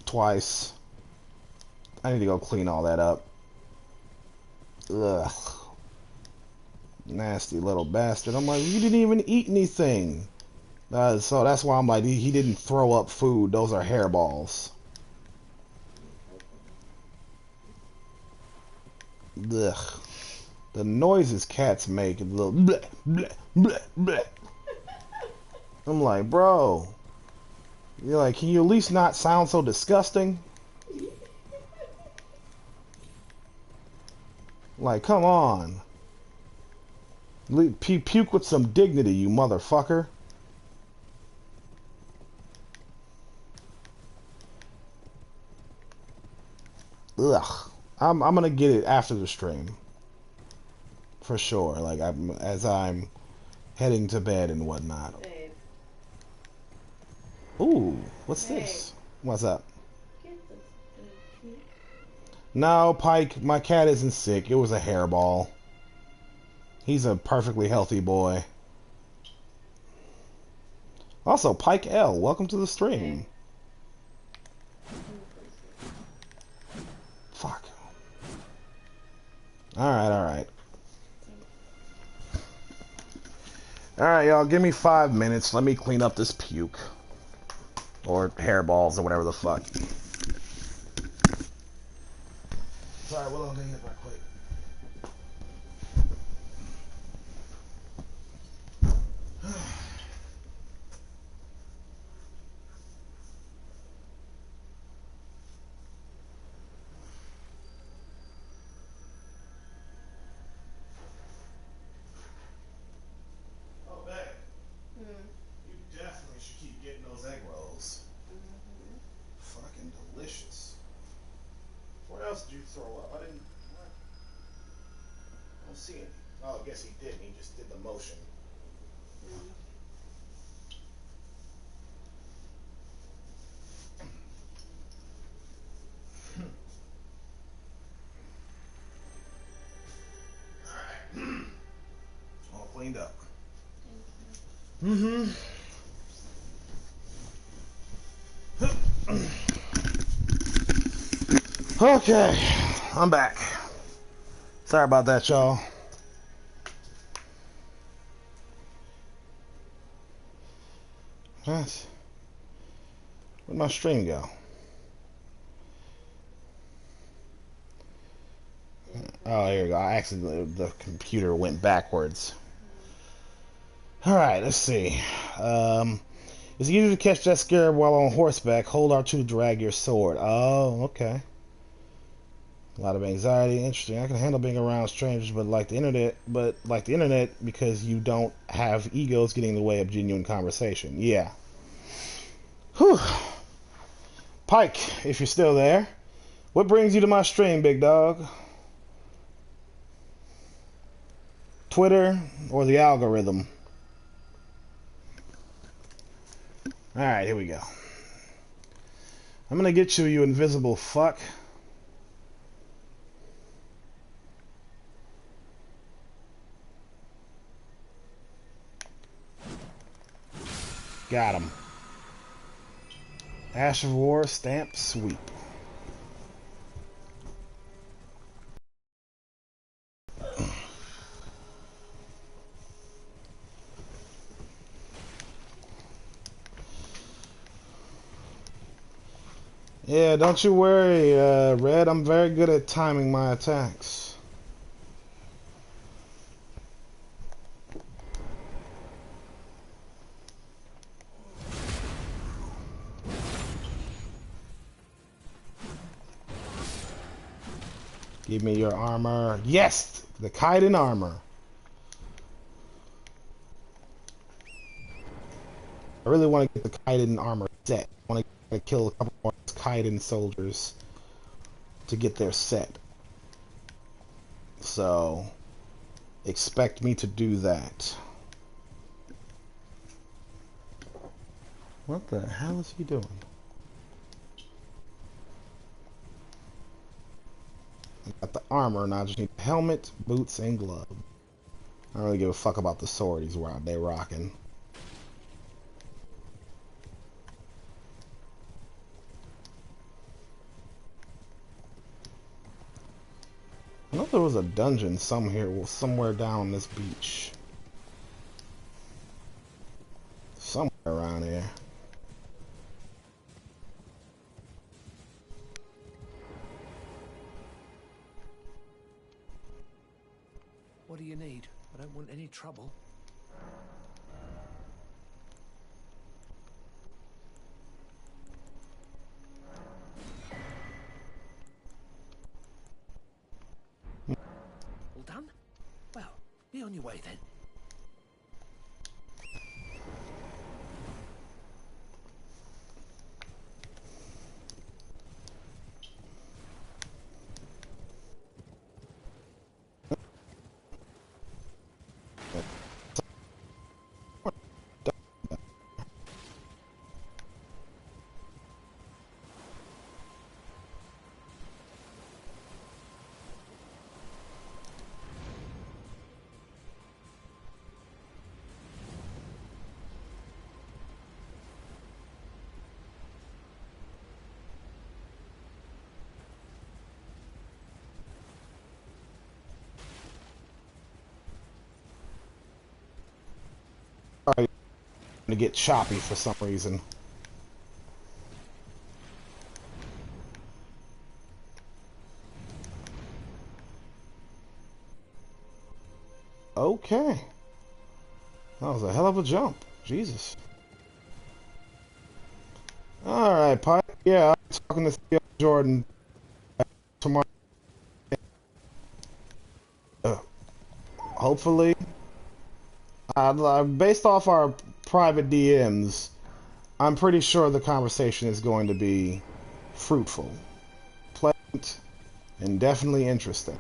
Twice. I need to go clean all that up. Ugh. Nasty little bastard. I'm like, you didn't even eat anything. So that's why I'm like, he didn't throw up food. Those are hairballs. Ugh. The noises cats make, a little bleh, bleh, bleh, bleh. I'm like, bro. You're like, can you at least not sound so disgusting? Like, come on. Puke with some dignity, you motherfucker. Ugh. I'm gonna get it after the stream. For sure. Like, as I'm heading to bed and whatnot. Babe. Ooh, what's Hey. this? What's up? Get the puke. No, Pike, my cat isn't sick. It was a hairball. He's a perfectly healthy boy. Also, Pike L, welcome to the stream. Fuck. Alright, alright. Alright, y'all, give me 5 minutes. Let me clean up this puke. Or hairballs, or whatever the fuck. Sorry, well, I'm gonna get right quick. Oh, babe. You definitely should keep getting those egg rolls. Fucking delicious. What else did you throw up? I don't see any. Oh, I guess he didn't. He just did the motion. Alright. All cleaned up. Mm-hmm. Okay, I'm back. Sorry about that, y'all. Where'd my stream go? Oh, here we go. I accidentally, the computer went backwards. Alright, let's see. It's easier to catch that scarab while on horseback. Hold R2 to drag your sword. Oh, okay. A lot of anxiety. Interesting. I can handle being around strangers, but like the internet, because you don't have egos getting in the way of genuine conversation. Yeah. Whew. Pike, if you're still there, what brings you to my stream, big dog? Twitter or the algorithm? Alright, here we go. I'm gonna get you, you invisible fuck. Got him. Ash of War, stamp, sweep. Yeah, don't you worry, Red. I'm very good at timing my attacks. Give me your armor. Yes! The Kaiden armor. I really want to get the Kaiden armor set. I want to kill a couple more Kaiden soldiers to get their set. So, expect me to do that. What the hell is he doing? I got the armor, now I just need helmet, boots, and glove. I don't really give a fuck about the sword they're rocking. I know there was a dungeon somewhere down this beach. Somewhere around here. What do you need? I don't want any trouble. be on your way then. Sorry to get choppy for some reason. Okay. That was a hell of a jump. Jesus. Alright, Pike. Yeah, I'm talking to Theo Jordan tomorrow. Hopefully. Based off our private DMs, I'm pretty sure the conversation is going to be fruitful, pleasant, and definitely interesting.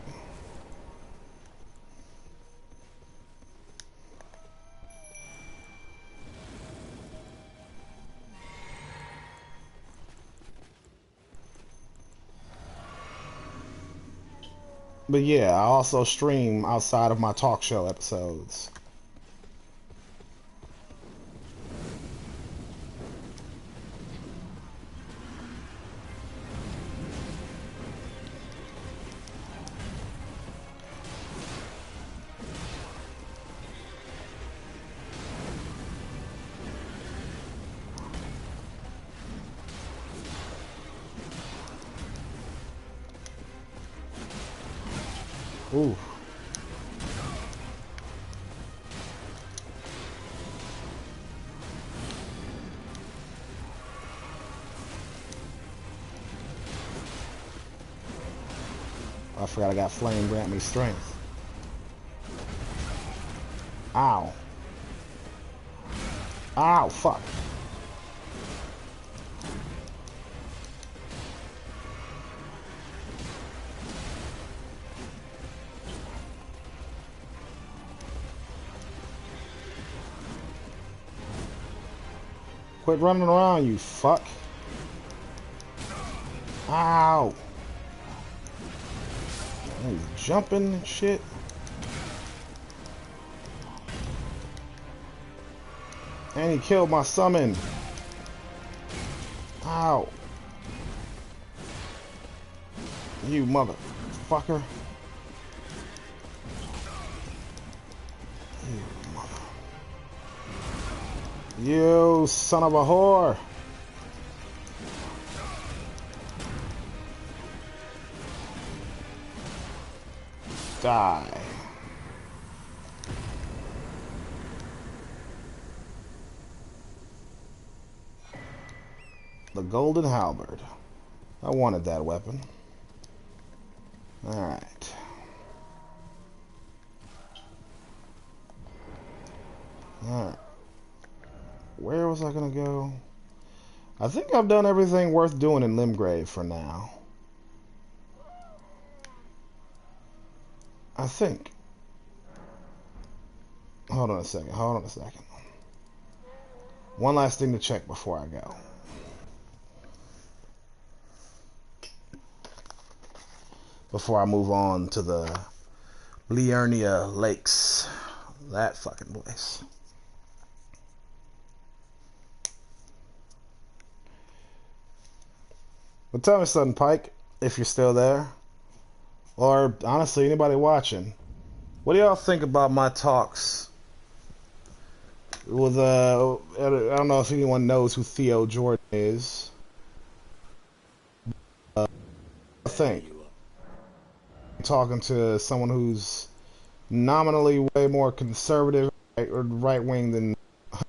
But yeah, I also stream outside of my talk show episodes. Ooh. I forgot I got flame grant me strength. Ow. Ow, fuck. Quit running around, you fuck. Ow. He's jumping and shit. And he killed my summon. Ow. You motherfucker. You mother. You son of a whore. Die. The golden halberd. I wanted that weapon. Alright. Alright. Where was I gonna go? I think I've done everything worth doing in Limgrave for now. I think. Hold on a second. Hold on a second. One last thing to check before I go. Before I move on to the Liurnia Lakes. That fucking place. But tell me something, Pike, if you're still there. Or, honestly, anybody watching. What do y'all think about my talks with, I don't know if anyone knows who Theo Jordan is. I think. Talking to someone who's nominally way more conservative or right-wing than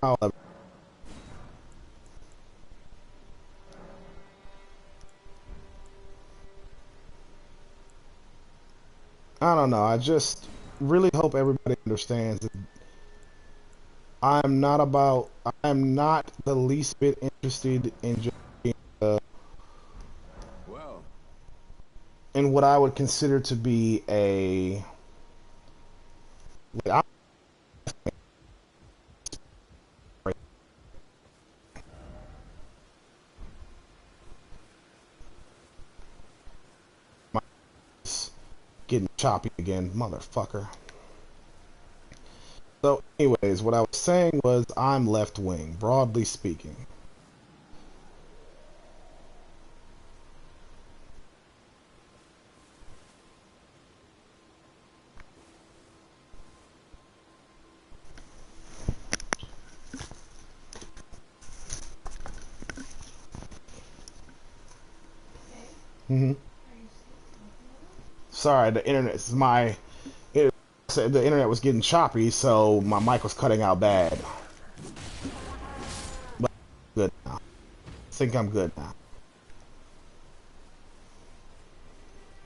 however. I don't know. I just really hope everybody understands that I am not the least bit interested in just being, Well, in what I would consider to be a, like, I'm getting choppy again, motherfucker. So, anyways, what I was saying was I'm left wing, broadly speaking. hmm Sorry, the internet is my. It, the internet was getting choppy, so my mic was cutting out bad. But I'm good now. I think I'm good now.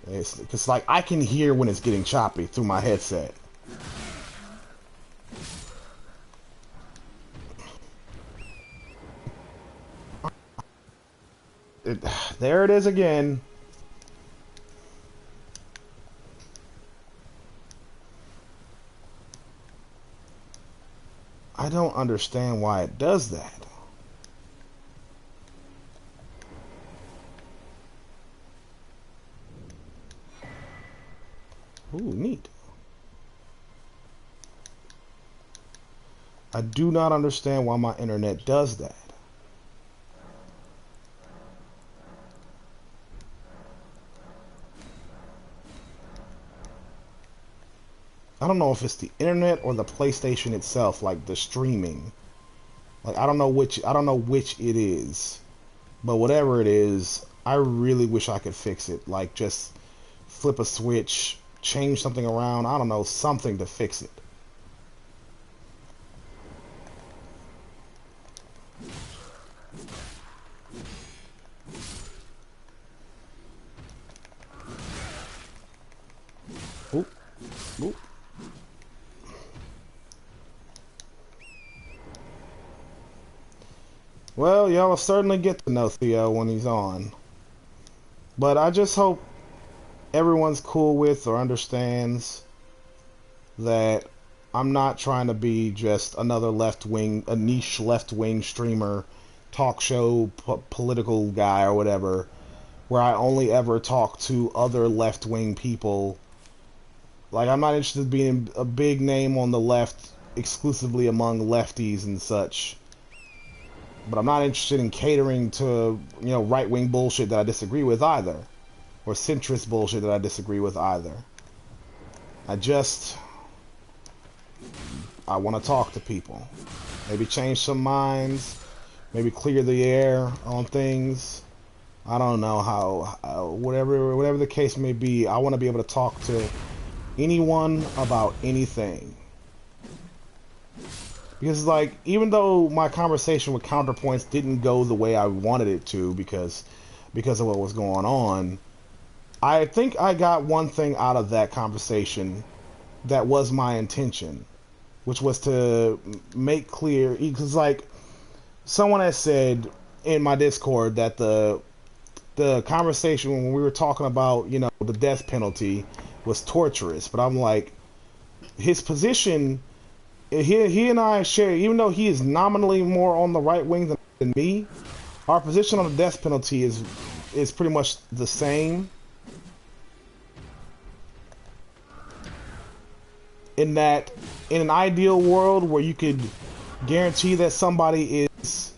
It's like I can hear when it's getting choppy through my headset. It, there it is again. I don't understand why it does that. Ooh, neat. I do not understand why my internet does that. I don't know if it's the internet or the PlayStation itself, like the streaming. Like I don't know which it is. But whatever it is, I really wish I could fix it. Like just flip a switch, change something around, I don't know, something to fix it. Oop, oop. Well, y'all will certainly get to know Theo when he's on. But I just hope everyone's cool with or understands that I'm not trying to be just another left wing, a niche left wing streamer, talk show, political guy or whatever, where I only ever talk to other left wing people. Like, I'm not interested in being a big name on the left exclusively among lefties and such. But I'm not interested in catering to, right wing bullshit that I disagree with either. Or centrist bullshit that I disagree with either. I want to talk to people. Maybe change some minds. Maybe clear the air on things. I don't know whatever the case may be, I want to be able to talk to anyone about anything. Because, like, even though my conversation with Counterpoints didn't go the way I wanted it to because of what was going on, I think I got one thing out of that conversation that was my intention, which was to make clear, because, like, someone has said in my Discord that the conversation when we were talking about, the death penalty was torturous, but I'm like, his position, he and I share, even though he is nominally more on the right wing than me, our position on the death penalty is pretty much the same. In that, in an ideal world where you could guarantee that somebody is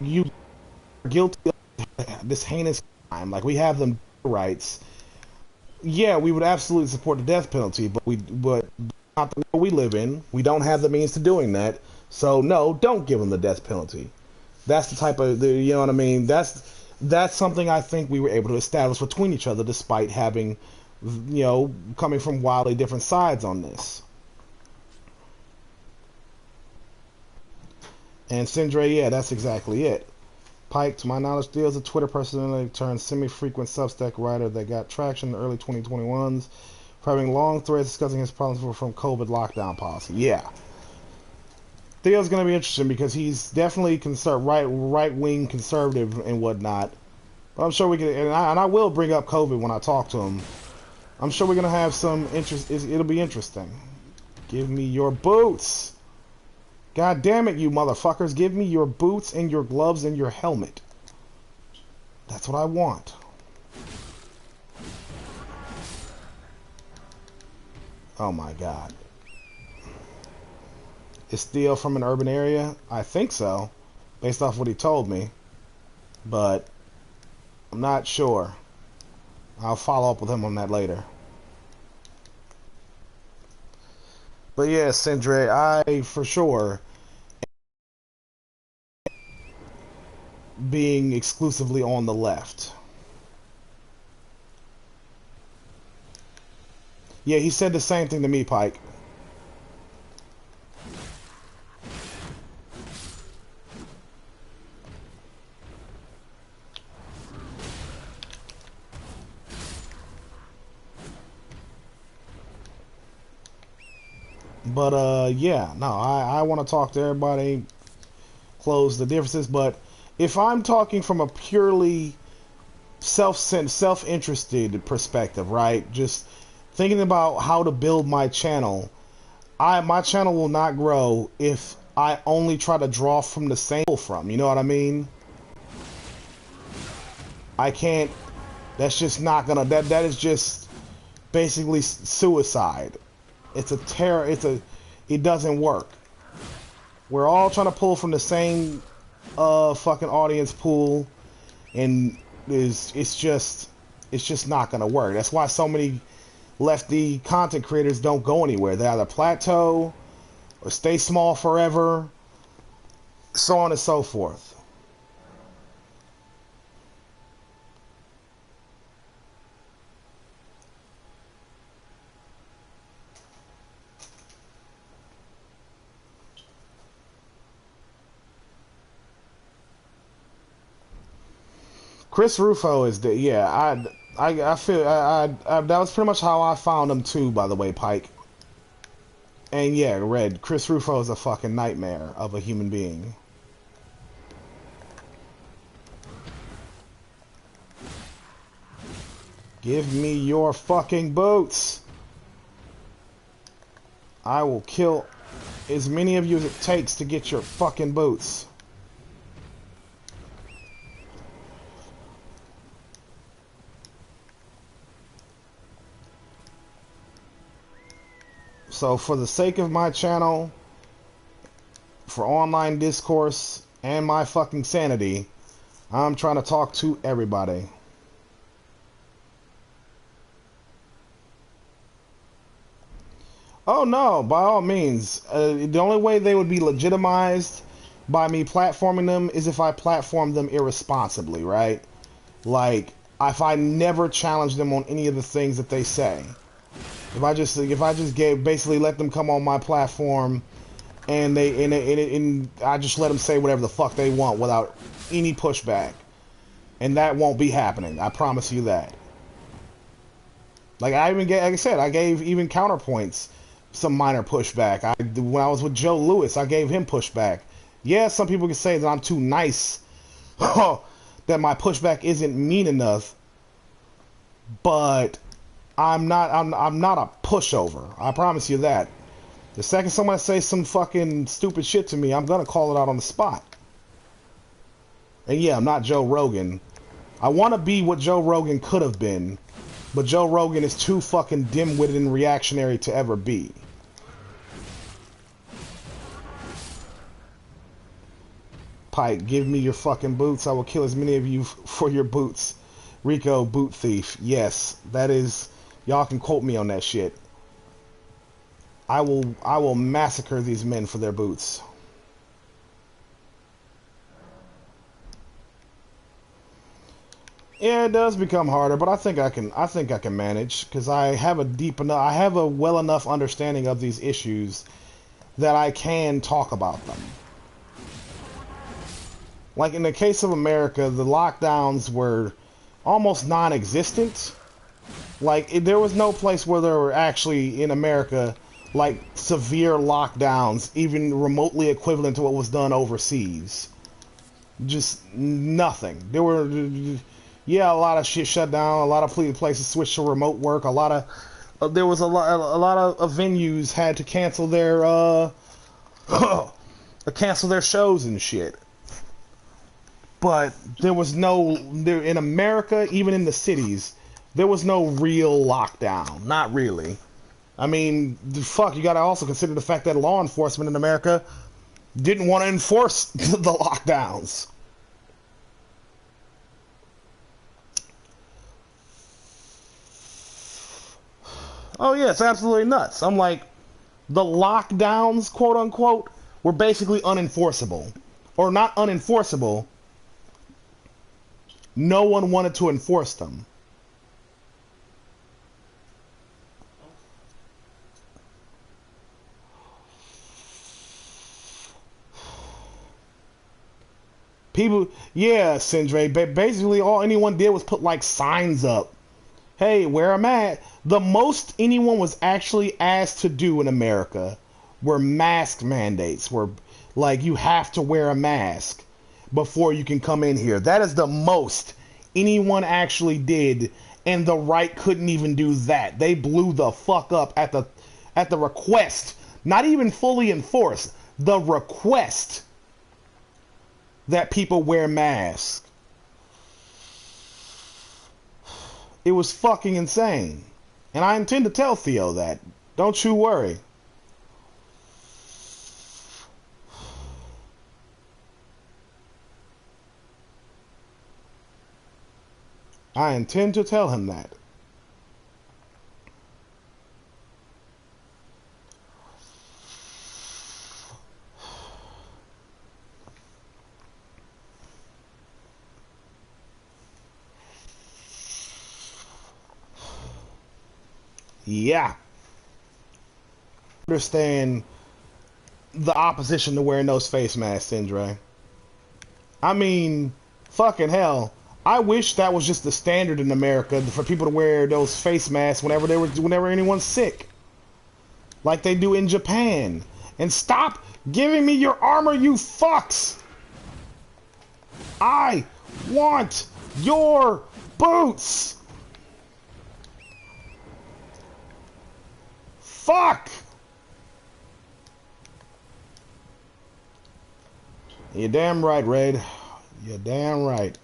you guilty of this heinous crime, like we have them rights, yeah, we would absolutely support the death penalty, but not the world we live in. We don't have the means to doing that. So no, don't give them the death penalty. That's the type of, you know what I mean? That's something I think we were able to establish between each other, despite having, coming from wildly different sides on this. And Sindre, yeah, that's exactly it. Pike, to my knowledge, Theo is a Twitter personality turned semi-frequent Substack writer that got traction in the early 2021s, having long threads discussing his problems from COVID lockdown policy. Yeah. Theo's going to be interesting because he's definitely right-wing conservative and whatnot. But I'm sure we can, and I will bring up COVID when I talk to him. I'm sure we're going to have some interest. It'll be interesting. Give me your boots. God damn it, you motherfuckers. Give me your boots and your gloves and your helmet. That's what I want. Oh my god. Is Theo from an urban area? I think so, based off what he told me. But I'm not sure. I'll follow up with him on that later. But yeah, Sindre, I for sure being exclusively on the left. Yeah, he said the same thing to me, Pike. But yeah, no, I want to talk to everybody, close the differences. But if I'm talking from a purely self-interested perspective, right? Just thinking about how to build my channel, my channel will not grow if I only try to draw from the same from. You know what I mean? I can't. That's just not gonna. That is just basically suicide. It's a terror. It doesn't work. We're all trying to pull from the same fucking audience pool, and it's just not gonna work. That's why so many lefty content creators don't go anywhere. They either plateau or stay small forever, so on and so forth. Chris Rufo is the I feel that was pretty much how I found him too, by the way, Pike. And yeah, Red, Chris Rufo is a fucking nightmare of a human being. Give me your fucking boots. I will kill as many of you as it takes to get your fucking boots. So for the sake of my channel, for online discourse, and my fucking sanity, I'm trying to talk to everybody. Oh no, by all means. The only way they would be legitimized by me platforming them is if I platform them irresponsibly, right? Like, if I never challenge them on any of the things that they say. If I just basically let them come on my platform and I just let them say whatever the fuck they want without any pushback, and that won't be happening. I promise you that. Like like I said, I gave even Counterpoints some minor pushback. When I was with Joe Lewis, I gave him pushback. Yeah, some people can say that I'm too nice, that my pushback isn't mean enough, but I'm not a pushover. I promise you that. The second someone says some fucking stupid shit to me, I'm gonna call it out on the spot. And yeah, I'm not Joe Rogan. I want to be what Joe Rogan could have been, but Joe Rogan is too fucking dim-witted and reactionary to ever be. Pike, give me your fucking boots. I will kill as many of you for your boots. Rico, boot thief. Yes, that is... Y'all can quote me on that shit. I will massacre these men for their boots. Yeah, it does become harder, but I think I can manage, because I have a well enough understanding of these issues that I can talk about them. Like in the case of America, the lockdowns were almost non-existent. Like there was no place where there were actually in America like severe lockdowns, even remotely equivalent to what was done overseas. Just nothing. There were, yeah, a lot of shit shut down. A lot of places switched to remote work. A lot of there was a lot of venues had to cancel their cancel their shows and shit. But there was no there in America, even in the cities, there was no real lockdown. Not really. I mean, fuck, you gotta also consider the fact that law enforcement in America didn't want to enforce the lockdowns. Oh yeah, it's absolutely nuts. I'm like, the lockdowns, quote unquote, were basically unenforceable. Or not unenforceable. No one wanted to enforce them. People, yeah, Sindre, basically all anyone did was put like signs up. Hey, wear a mask. The most anyone was actually asked to do in America were mask mandates, where like you have to wear a mask before you can come in here. That is the most anyone actually did, and the right couldn't even do that. They blew the fuck up at the request, not even fully enforced, the request that people wear masks. It was fucking insane. And I intend to tell Theo that. Don't you worry. I intend to tell him that. Yeah. Understand the opposition to wearing those face masks, Sindre. I mean, fucking hell. I wish that was just the standard in America for people to wear those face masks whenever anyone's sick. Like they do in Japan. And stop giving me your armor, you fucks! I want your boots! Fuck! You're damn right, Raid. You're damn right.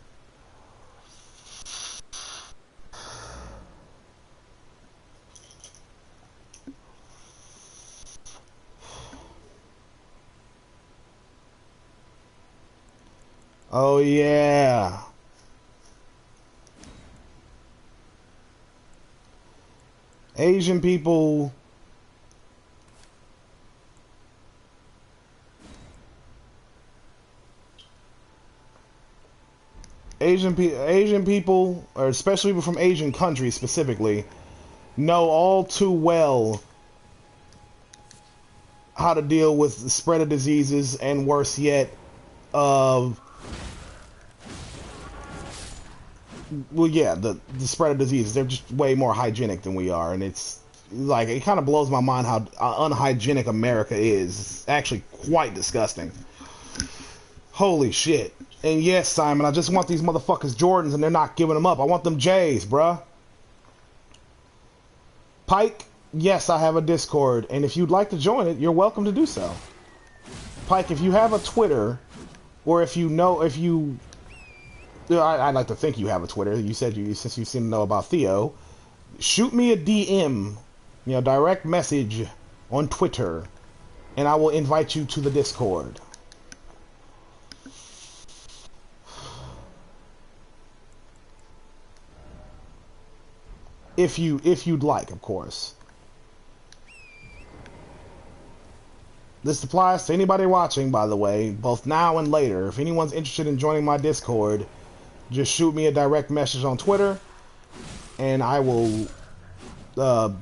Oh yeah. Asian people Asian people, or especially people from Asian countries specifically, know all too well how to deal with the spread of diseases, and worse yet, of well, yeah, the spread of diseases. They're just way more hygienic than we are, and it's like it kind of blows my mind how unhygienic America is. It's actually quite disgusting. Holy shit. And yes, Simon, I just want these motherfuckers Jordans, and they're not giving them up. I want them J's, bruh. Pike, yes, I have a Discord, and if you'd like to join it, you're welcome to do so. Pike, if you have a Twitter, or if you know, I'd like to think you have a Twitter. You said since you seem to know about Theo, shoot me a DM, direct message on Twitter, and I will invite you to the Discord. If you'd like, of course. This applies to anybody watching, by the way, both now and later. If anyone's interested in joining my Discord, just shoot me a direct message on Twitter, and I will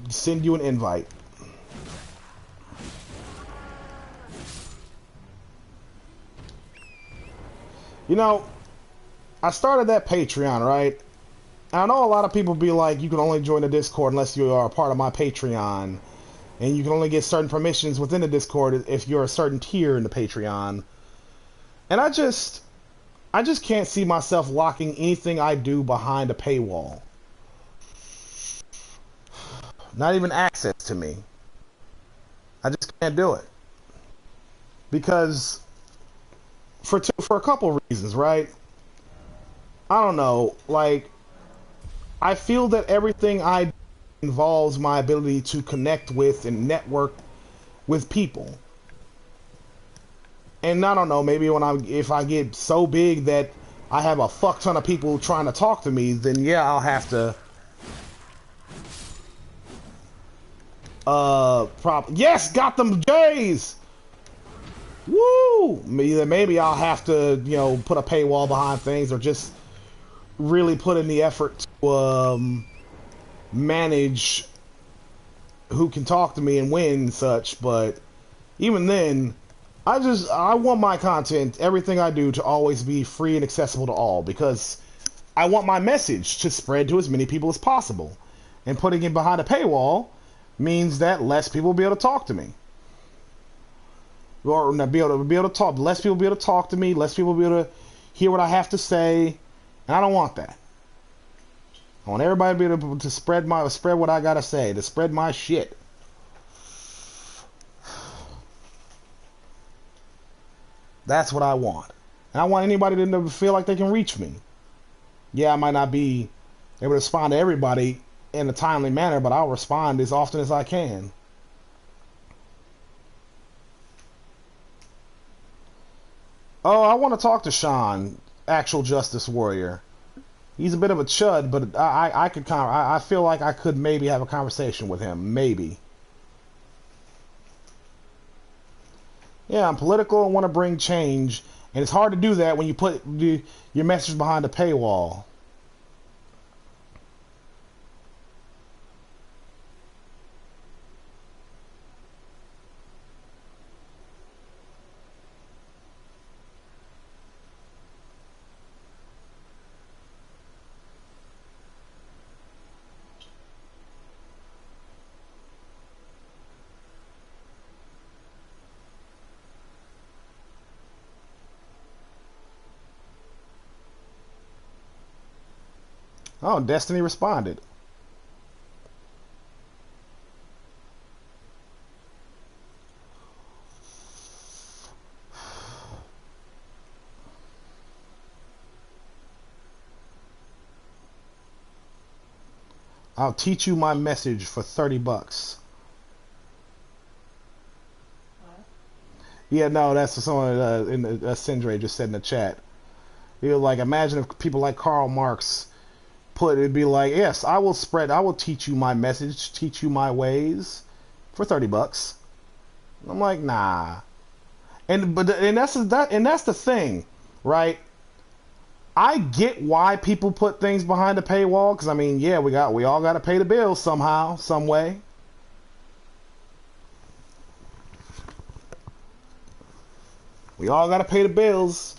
send you an invite. You know, I started that Patreon, right? And I know a lot of people be like, you can only join the Discord unless you are a part of my Patreon. And you can only get certain permissions within the Discord if you're a certain tier in the Patreon. And I just can't see myself locking anything I do behind a paywall. Not even access to me. I just can't do it. Because for a couple reasons, right? I don't know, like I feel that everything I do involves my ability to connect with and network with people. And I don't know, maybe if I get so big that I have a fuck ton of people trying to talk to me, then yeah, I'll have to yes, got them J's. Woo! Maybe I'll have to, put a paywall behind things or just really put in the effort to manage who can talk to me and when and such, but even then, I want my content, everything I do, to always be free and accessible to all, because I want my message to spread to as many people as possible. And putting it behind a paywall means that less people will be able to talk to me. Or not be able to talk. Less people will be able to talk to me, less people will be able to hear what I have to say. And I don't want that. I want everybody to be able to spread what I gotta say, to spread my shit. That's what I want. And I want anybody to never feel like they can reach me. Yeah, I might not be able to respond to everybody in a timely manner, but I'll respond as often as I can. Oh, I want to talk to Sean, actual Justice Warrior. He's a bit of a chud, but I feel like I could maybe have a conversation with him. Maybe. Yeah, I'm political and want to bring change, and it's hard to do that when you put your message behind a paywall. Oh, Destiny responded. I'll teach you my message for $30. What? Yeah, no, that's someone Sindre just said in the chat. He was like, imagine if people like Karl Marx it'd be like, yes, I will teach you my message, teach you my ways for $30. I'm like, nah. And that's the thing, right? I get why people put things behind a paywall, because I mean, yeah, we all got to pay the bills somehow, some way. We all got to pay the bills.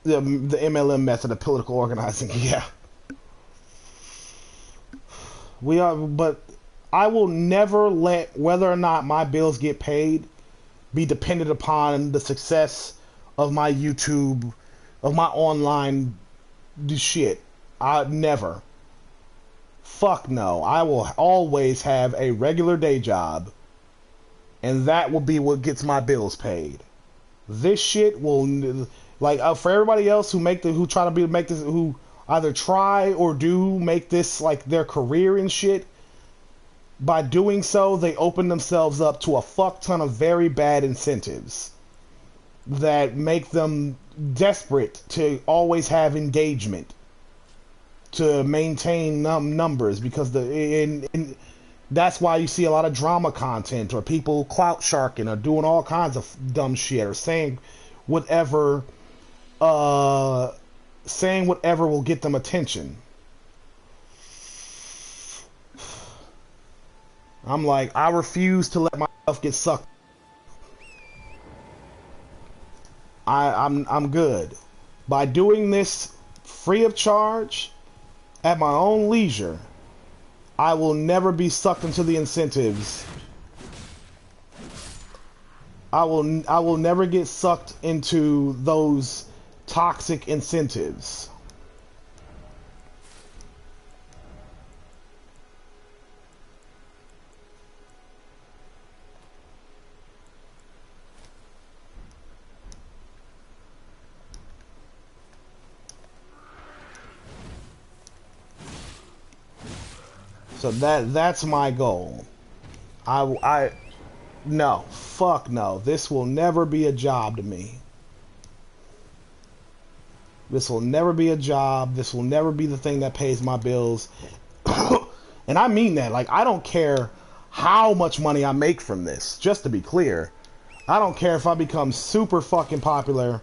The MLM method of political organizing, yeah. But I will never let whether or not my bills get paid be dependent upon the success of my YouTube, of my online shit. I never. Fuck no. I will always have a regular day job, and that will be what gets my bills paid. This shit will, like, for everybody else who who either try or do make this like their career and shit. By doing so, they open themselves up to a fuck ton of very bad incentives that make them desperate to always have engagement, to maintain numbers, because that's why you see a lot of drama content or people clout sharking or doing all kinds of dumb shit or saying whatever will get them attention. I'm like, I refuse to let myself get sucked. I'm good. By doing this free of charge, at my own leisure, I will never be sucked into the incentives. I will never get sucked into those toxic incentives. So that's my goal. No, fuck no. This will never be a job to me. This will never be a job. This will never be the thing that pays my bills. And I mean that. Like, I don't care how much money I make from this. Just to be clear, I don't care if I become super fucking popular.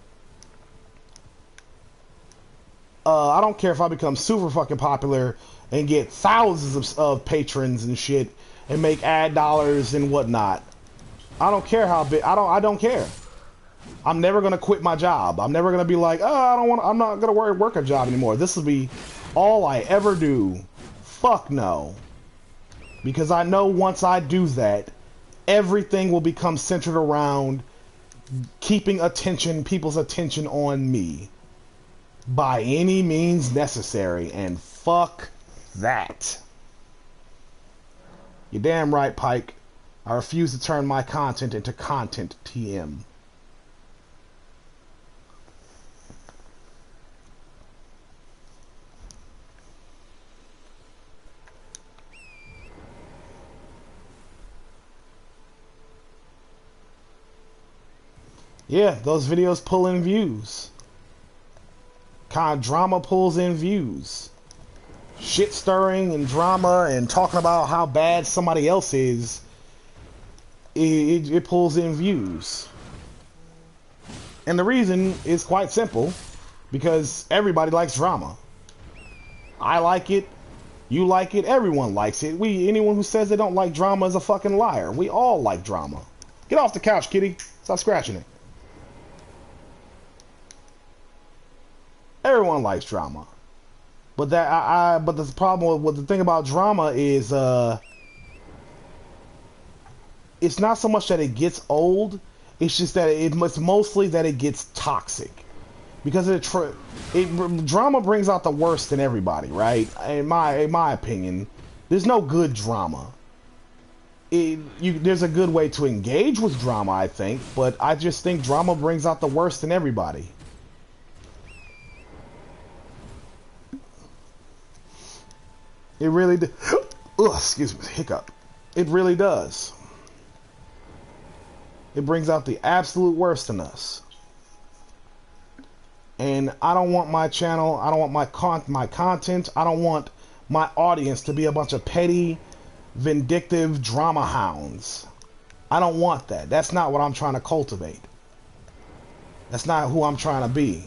I don't care if I become super fucking popular and get thousands of patrons and shit and make ad dollars and whatnot. I don't care how big. I don't care. I'm never gonna quit my job. I'm never gonna be like, oh, I'm not gonna work a job anymore. This will be all I ever do. Fuck no. Because I know once I do that, everything will become centered around keeping people's attention on me. By any means necessary, and fuck that. You're damn right, Pike. I refuse to turn my content into content TM. Yeah, those videos pull in views. Kind of drama pulls in views. Shit stirring and drama and talking about how bad somebody else is, it pulls in views. And the reason is quite simple, because everybody likes drama. I like it, you like it, everyone likes it. Anyone who says they don't like drama is a fucking liar. We all like drama. Get off the couch, kitty. Stop scratching it. Everyone likes drama. But but the problem with the thing about drama is it's not so much that it gets old, it's just that it's mostly that it gets toxic. Because drama brings out the worst in everybody, right? In my opinion, there's no good drama. There's a good way to engage with drama, I think, but I just think drama brings out the worst in everybody. It really excuse me, hiccup. It really does. It brings out the absolute worst in us. And I don't want my channel, I don't want my content, I don't want my audience to be a bunch of petty, vindictive drama hounds. I don't want that. That's not what I'm trying to cultivate. That's not who I'm trying to be.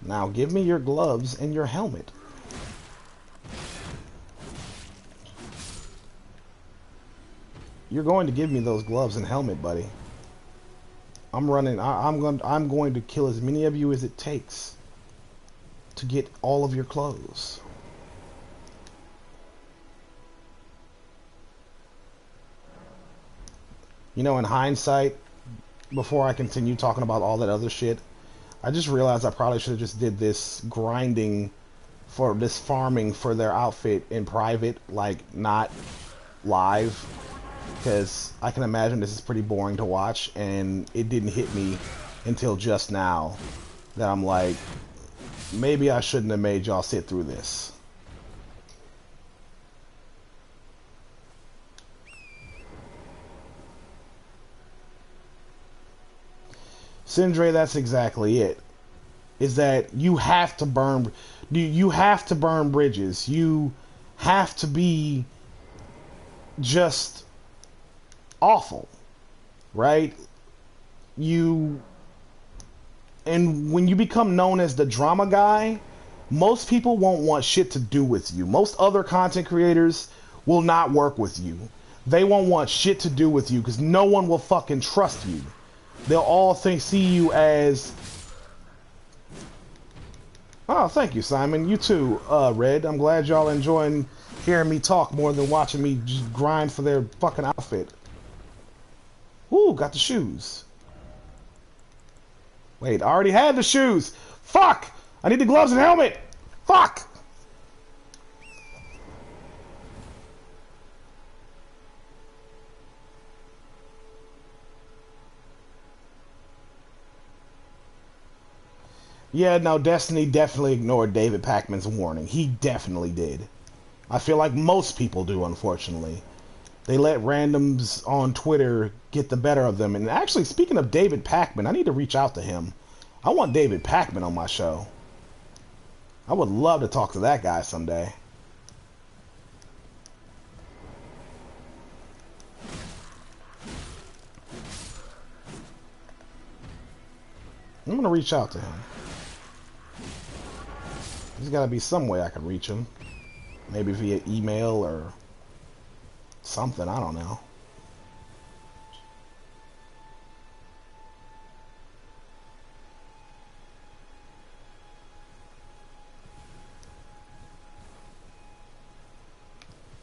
Now give me your gloves and your helmet. You're going to give me those gloves and helmet, buddy. I'm going to kill as many of you as it takes to get all of your clothes. You know, in hindsight, before I continue talking about all that other shit, I just realized I probably should have just did this grinding for this farming for their outfit in private, like not live, because I can imagine this is pretty boring to watch, and it didn't hit me until just now that I'm like, maybe I shouldn't have made y'all sit through this. Sindre, that's exactly it. Is that you have to burn bridges. You have to be just awful, right? And when you become known as the drama guy, Most people won't want shit to do with you. Most other content creators will not work with you. They won't want shit to do with you because no one will fucking trust you. They'll all see you as... Oh, thank you, Simon. You too, Red. I'm glad y'all enjoying hearing me talk more than watching me just grind for their fucking outfit. Ooh, got the shoes. Wait, I already had the shoes. Fuck! I need the gloves and helmet. Fuck! Yeah, no, Destiny definitely ignored David Pakman's warning. He definitely did. I feel like most people do, unfortunately. They let randoms on Twitter get the better of them. And actually, speaking of David Pakman, I need to reach out to him. I want David Pakman on my show. I would love to talk to that guy someday. I'm gonna reach out to him. There's gotta be some way I can reach him. Maybe via email or something, I don't know.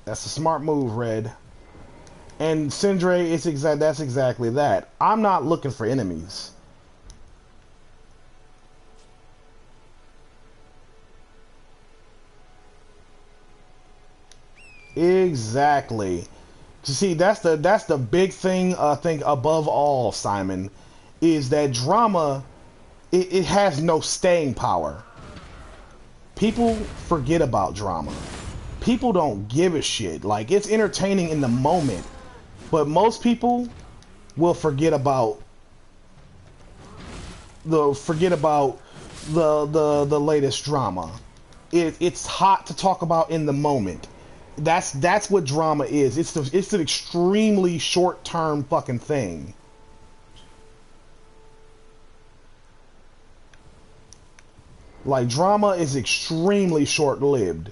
That's a smart move, Red. And Sindre, that's exactly that. I'm not looking for enemies. Exactly. You see, that's the big thing. I think above all, Simon, is that drama. It has no staying power. People forget about drama. People don't give a shit. Like, it's entertaining in the moment, but most people will forget about the latest drama. It's hot to talk about in the moment. That's what drama is. It's an extremely short-term fucking thing. Like, drama is extremely short-lived.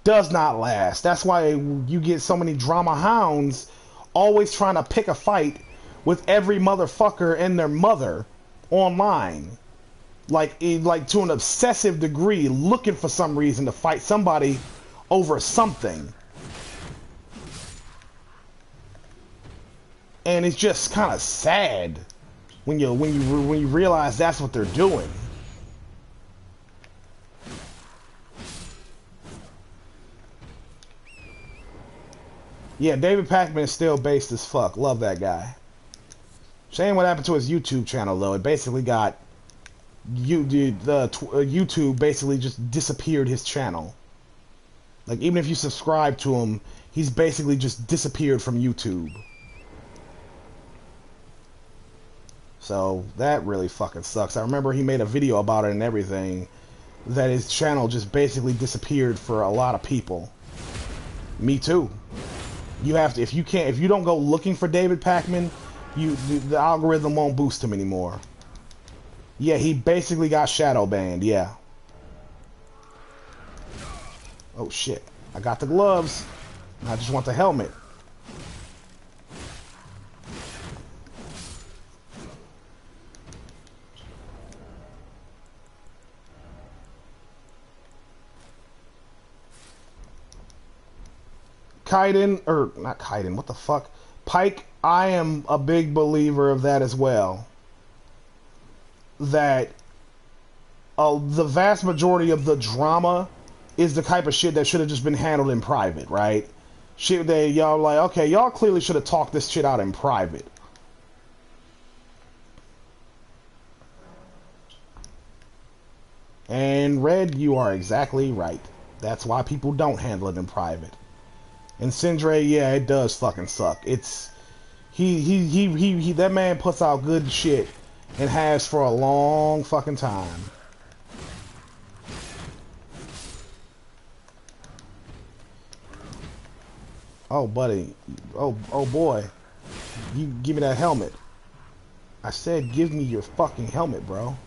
Does not last. That's why you get so many drama hounds always trying to pick a fight with every motherfucker and their mother online. Like to an obsessive degree, looking for some reason to fight somebody over something. And it's just kind of sad when you realize that's what they're doing. Yeah, David Pakman is still based as fuck. Love that guy. Shame what happened to his YouTube channel though. It basically got YouTube basically just disappeared his channel. Like, even if you subscribe to him, he's basically just disappeared from YouTube. So that really fucking sucks. I remember he made a video about it and everything, that his channel just basically disappeared for a lot of people. Me too. You have to, if you don't go looking for David Pakman, the algorithm won't boost him anymore. Yeah, he basically got shadow banned, yeah. Oh shit. I got the gloves. I just want the helmet. Kaiden, or not Kaiden, what the fuck? Pike, I am a big believer of that as well. That the vast majority of the drama is the type of shit that should have just been handled in private, right? Shit that y'all like, okay, y'all clearly should have talked this shit out in private. And Red, you are exactly right. That's why people don't handle it in private. And Sindre, yeah, it does fucking suck. It's he that man puts out good shit and has for a long fucking time. Oh, buddy. Oh boy. You give me that helmet. I said give me your fucking helmet, bro.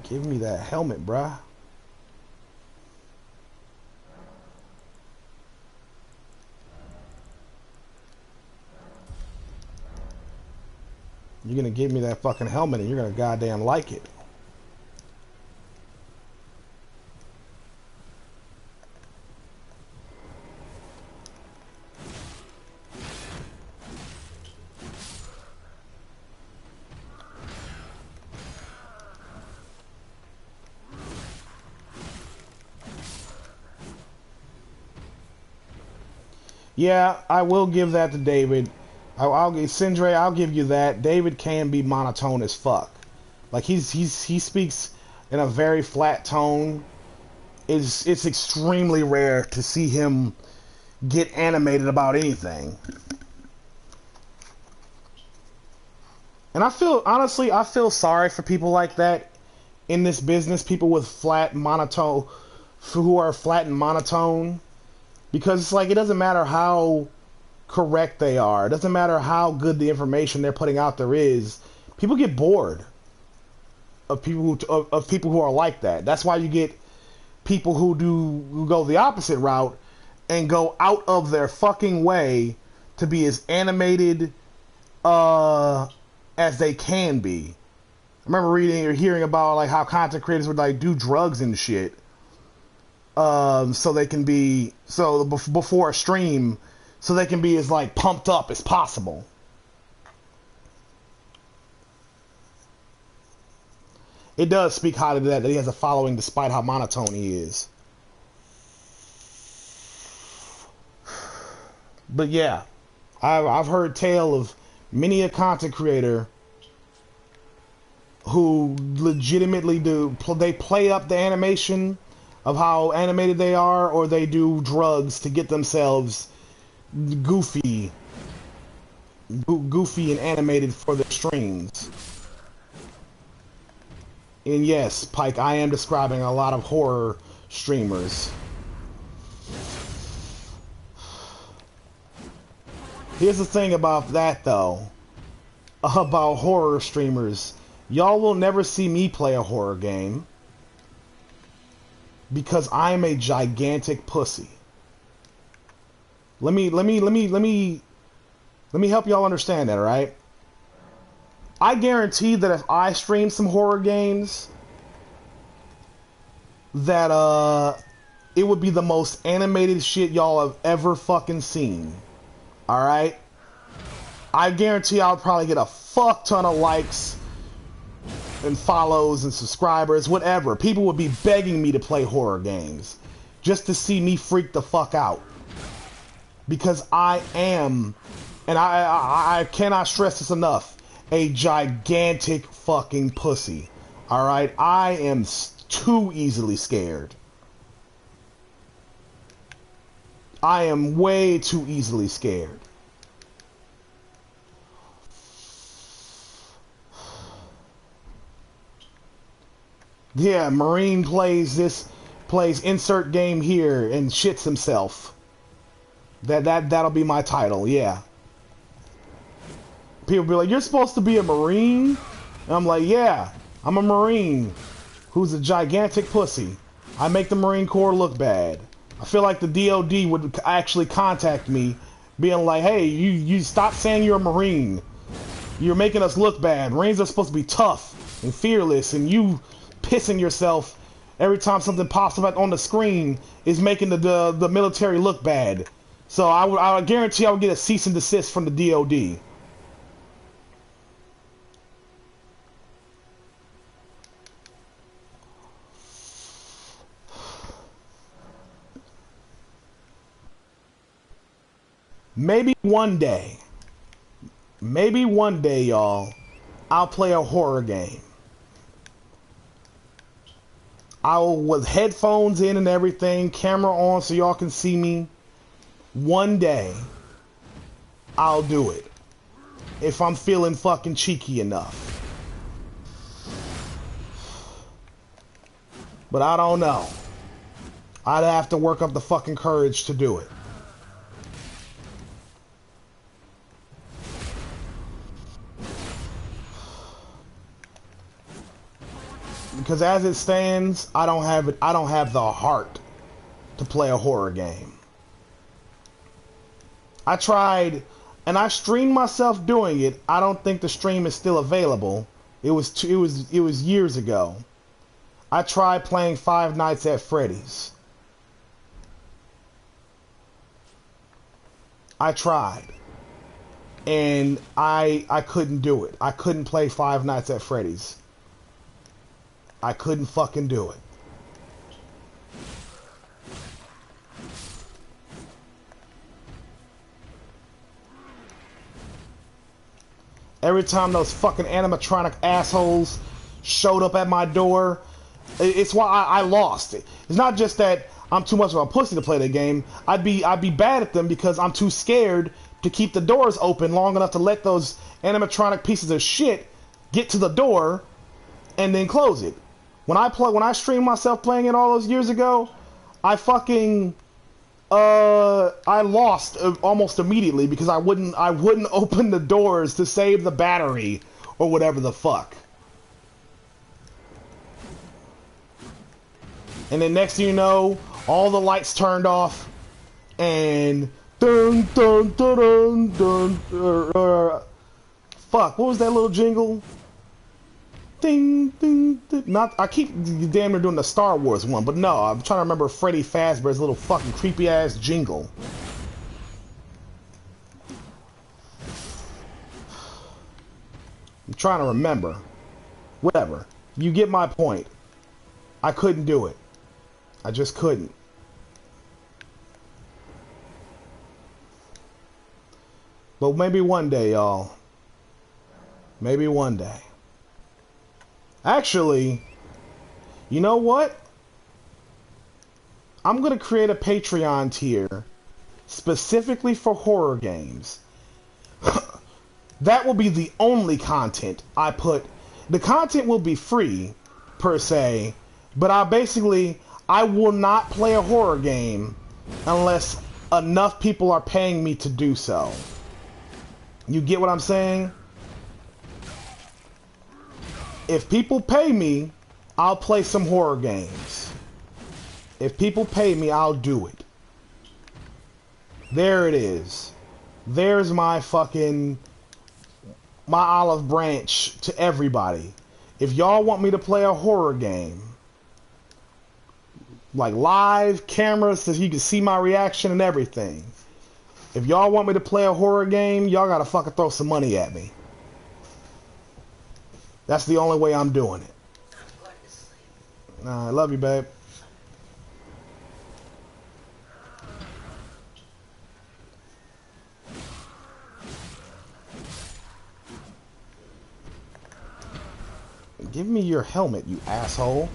Give me that helmet, bruh. You're gonna give me that fucking helmet and you're gonna goddamn like it. Yeah, I will give that to David. I'll give Sindre. I'll give you that. David can be monotone as fuck. Like he speaks in a very flat tone. It's extremely rare to see him get animated about anything. And I feel sorry for people like that in this business. People with flat monotone, who are flat and monotone. Because it's like, it doesn't matter how correct they are. It doesn't matter how good the information they're putting out there is. People get bored of people who are like that. That's why you get people who go the opposite route and go out of their fucking way to be as animated as they can be. I remember reading or hearing about like how content creators would like do drugs and shit. So they can be before a stream, so they can be as like pumped up as possible. It does speak highly to that he has a following despite how monotone he is. But yeah, I've heard tale of many a content creator who legitimately they play up the animation of how animated they are, or they do drugs to get themselves goofy and animated for their streams. And yes, Pike, I am describing a lot of horror streamers. Here's the thing about that, though, about horror streamers. Y'all will never see me play a horror game. Because I am a gigantic pussy. Let me help y'all understand that, alright? I guarantee that if I stream some horror games, that it would be the most animated shit y'all have ever fucking seen. Alright? I guarantee I'll probably get a fuck ton of likes and follows and subscribers, whatever. People would be begging me to play horror games just to see me freak the fuck out. Because I am, and I cannot stress this enough, a gigantic fucking pussy. Alright? I am too easily scared. I am way too easily scared. Yeah, Marine plays insert game here and shits himself. That'll be my title, yeah. People be like, you're supposed to be a Marine? And I'm like, yeah, I'm a Marine who's a gigantic pussy. I make the Marine Corps look bad. I feel like the DOD would actually contact me being like, hey, you stop saying you're a Marine. You're making us look bad. Marines are supposed to be tough and fearless, and you pissing yourself every time something pops up on the screen is making the military look bad. So I would guarantee I would get a cease and desist from the DOD. Maybe one day, y'all, I'll play a horror game. With headphones in and everything, camera on so y'all can see me. One day, I'll do it. If I'm feeling fucking cheeky enough. But I don't know. I'd have to work up the fucking courage to do it. because as it stands, I don't have it. I don't have the heart to play a horror game. I tried, and I streamed myself doing it. I don't think the stream is still available. It was years ago. I tried playing Five Nights at Freddy's. I tried, and I couldn't do it. I couldn't play Five Nights at Freddy's. I couldn't fucking do it. Every time those fucking animatronic assholes showed up at my door, it's why I lost. It's not just that I'm too much of a pussy to play the game. I'd be bad at them because I'm too scared to keep the doors open long enough to let those animatronic pieces of shit get to the door and then close it. When I streamed myself playing it all those years ago, I fucking I lost almost immediately because I wouldn't open the doors to save the battery or whatever the fuck. And then next thing you know, all the lights turned off and dun dun dun dun dun. Fuck, what was that little jingle? Ding, ding, ding. Not, I keep damn near doing the Star Wars one, but no, I'm trying to remember Freddy Fazbear's little fucking creepy ass jingle. I'm trying to remember. Whatever. You get my point. I couldn't do it. I just couldn't. But maybe one day, y'all. Maybe one day. Actually, you know what? I'm going to create a Patreon tier specifically for horror games. That will be the only content I put. The content will be free, per se, but I will not play a horror game unless enough people are paying me to do so. You get what I'm saying? If people pay me, I'll play some horror games. If people pay me, I'll do it. There it is. There's my olive branch to everybody. If y'all want me to play a horror game, like live cameras so you can see my reaction and everything. If y'all want me to play a horror game, y'all gotta fucking throw some money at me. That's the only way I'm doing it. I love you, babe. Give me your helmet, you asshole.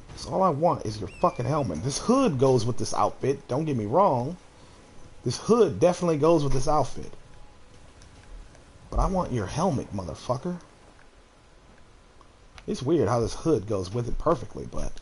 That's all I want is your fucking helmet. This hood goes with this outfit, don't get me wrong. This hood definitely goes with this outfit. But I want your helmet, motherfucker. It's weird how this hood goes with it perfectly, but...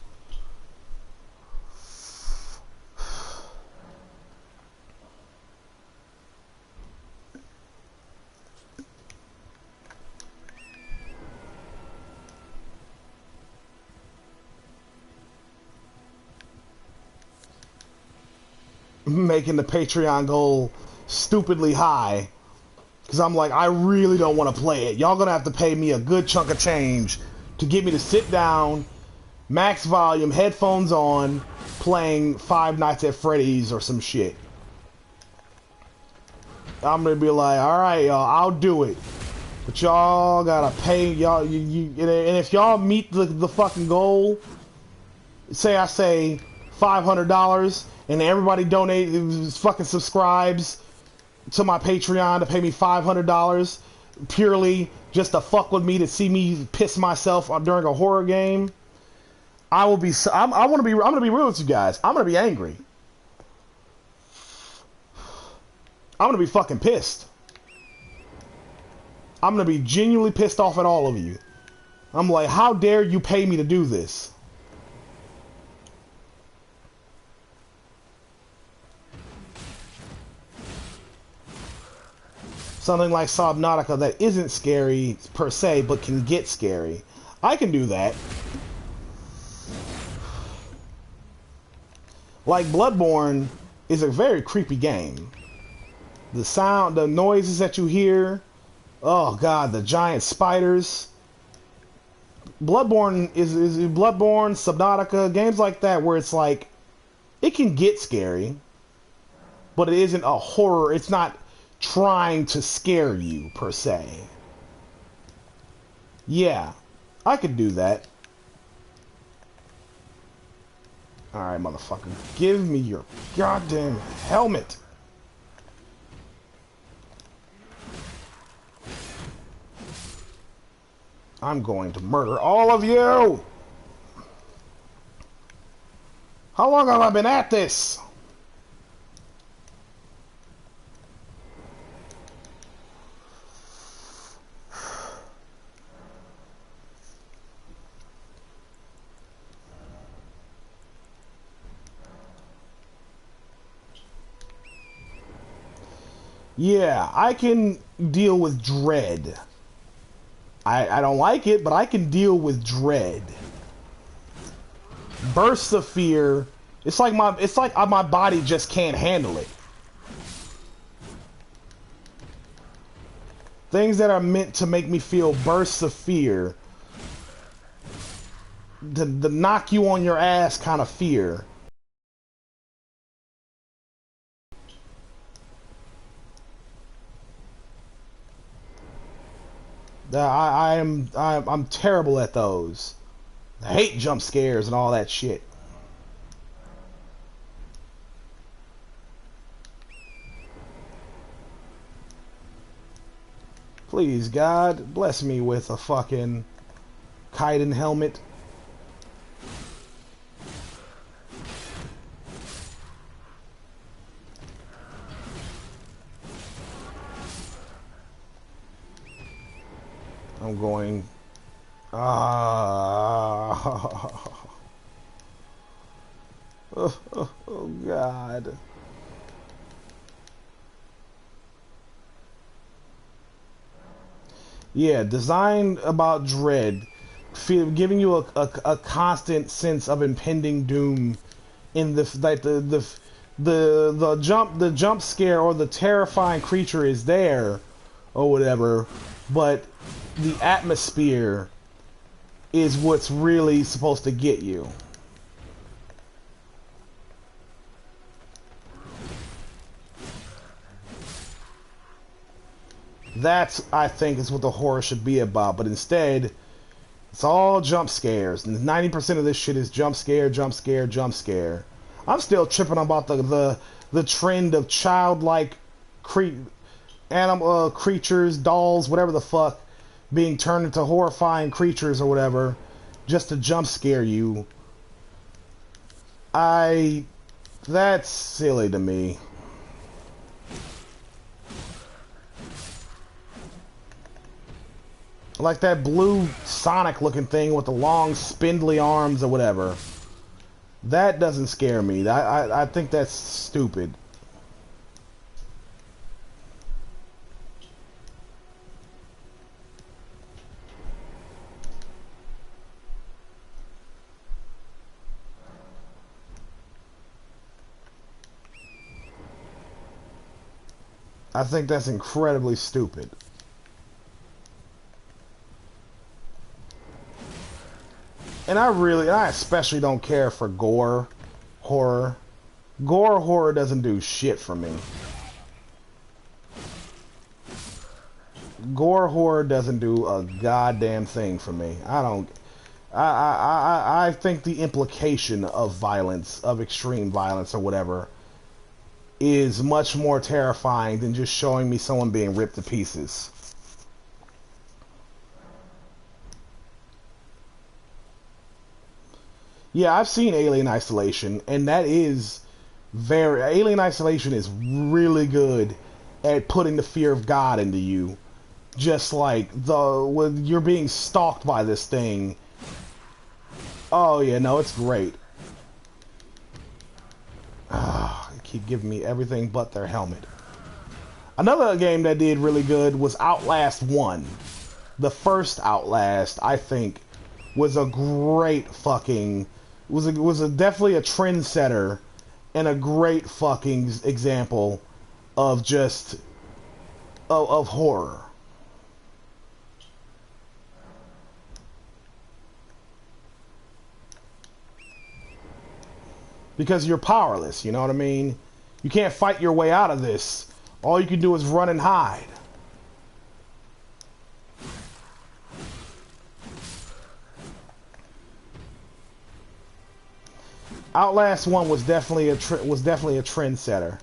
making the Patreon goal stupidly high because I'm like, I really don't want to play it. Y'all gonna have to pay me a good chunk of change to get me to sit down, max volume, headphones on, playing Five Nights at Freddy's or some shit. I'm gonna be like, all right, y'all, I'll do it, but y'all gotta pay y'all. And if y'all meet the fucking goal, say I say $500. And everybody fucking subscribes to my Patreon to pay me $500 purely just to fuck with me, to see me piss myself during a horror game. I'm gonna be real with you guys. I'm gonna be angry. I'm gonna be fucking pissed. I'm gonna be genuinely pissed off at all of you. I'm like, how dare you pay me to do this? something like Subnautica that isn't scary per se, but can get scary. I can do that. Like Bloodborne is a very creepy game. The sound, the noises that you hear, oh god, the giant spiders. Bloodborne is Bloodborne, Subnautica, games like that where it's like it can get scary, but it isn't a horror. It's not trying to scare you per se. Yeah, I could do that. Alright, motherfucker. Give me your goddamn helmet. I'm going to murder all of you! How long have I been at this? Yeah, I can deal with dread. I don't like it, but I can deal with dread. Bursts of fear. It's like my body just can't handle it. Things that are meant to make me feel bursts of fear. The knock you on your ass kind of fear. I'm terrible at those. I hate jump scares and all that shit. Please, God, bless me with a fucking chitin helmet. I'm going... Oh, God. Yeah, design about dread, giving you a constant sense of impending doom in the jump scare or the terrifying creature is there or whatever, but the atmosphere is what's really supposed to get you. That's, I think, is what the horror should be about, but instead, it's all jump scares, and 90% of this shit is jump scare, jump scare, jump scare. I'm still tripping about the trend of childlike animal creatures, dolls, whatever the fuck, being turned into horrifying creatures or whatever, just to jump scare you. That's silly to me. Like that blue Sonic looking thing with the long spindly arms or whatever. That doesn't scare me. I think that's stupid. I think that's incredibly stupid. And I especially don't care for gore horror. Gore horror doesn't do shit for me. Gore horror doesn't do a goddamn thing for me. I think the implication of violence, of extreme violence or whatever, is much more terrifying than just showing me someone being ripped to pieces. Yeah, I've seen Alien Isolation, and Alien Isolation is really good at putting the fear of God into you. Just like when you're being stalked by this thing. Oh yeah, no, it's great. They keep giving me everything but their helmet. Another game that did really good was Outlast 1. The first Outlast, I think, was a great fucking definitely a trendsetter and a great fucking example of just of horror. Because you're powerless, you know what I mean? You can't fight your way out of this. All you can do is run and hide. Outlast 1 was definitely a trendsetter.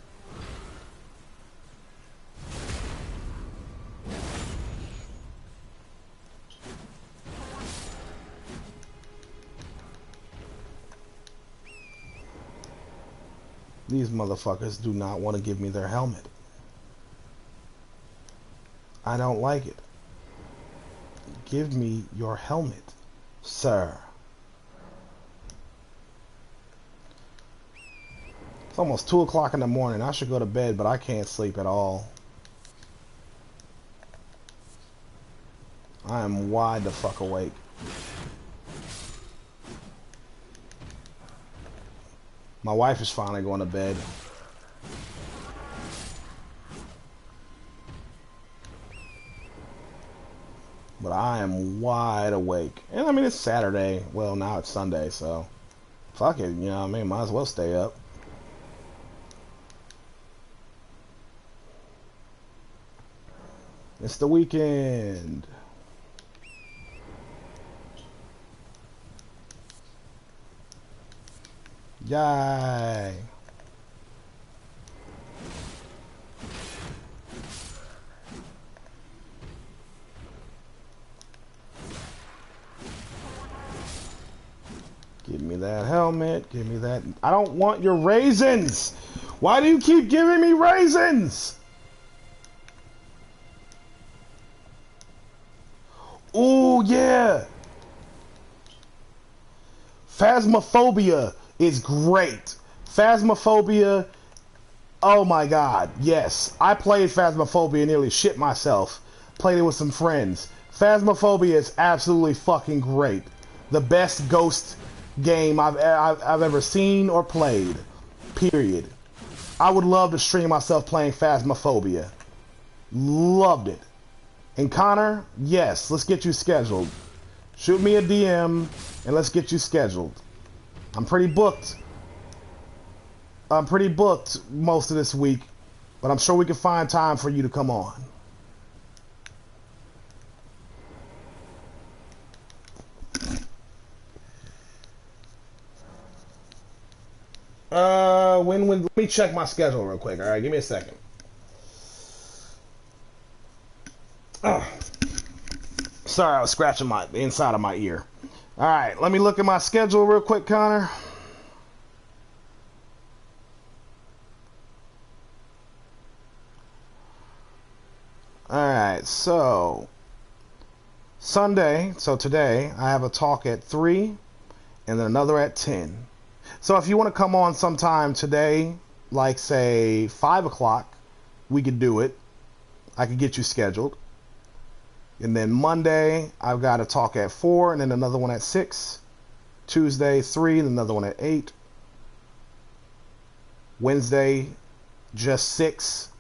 These motherfuckers do not want to give me their helmet. I don't like it. Give me your helmet, sir. It's almost 2 o'clock in the morning. I should go to bed, but I can't sleep at all. I am wide the fuck awake. My wife is finally going to bed. But I am wide awake. And I mean, it's Saturday. Well, now it's Sunday, so fuck it, you know what I mean? Might as well stay up. It's the weekend. Yay. Give me that helmet. Give me that. I don't want your raisins. Why do you keep giving me raisins? Ooh, yeah. Phasmophobia is great. Phasmophobia, oh my god, yes. I played Phasmophobia and nearly shit myself. Played it with some friends. Phasmophobia is absolutely fucking great. The best ghost game I've ever seen or played. Period. I would love to stream myself playing Phasmophobia. Loved it. And Connor, yes, let's get you scheduled. Shoot me a DM and let's get you scheduled. I'm pretty booked. I'm pretty booked most of this week, but I'm sure we can find time for you to come on. Let me check my schedule real quick. All right, give me a second. Oh. Sorry, I was scratching the inside of my ear. All right, let me look at my schedule real quick, Connor. All right, so Sunday, so today, I have a talk at 3 and then another at 10. So if you want to come on sometime today, like say 5 o'clock, we could do it. I could get you scheduled. And then Monday, I've got a talk at 4 and then another one at 6. Tuesday, 3 and another one at 8. Wednesday, just 6.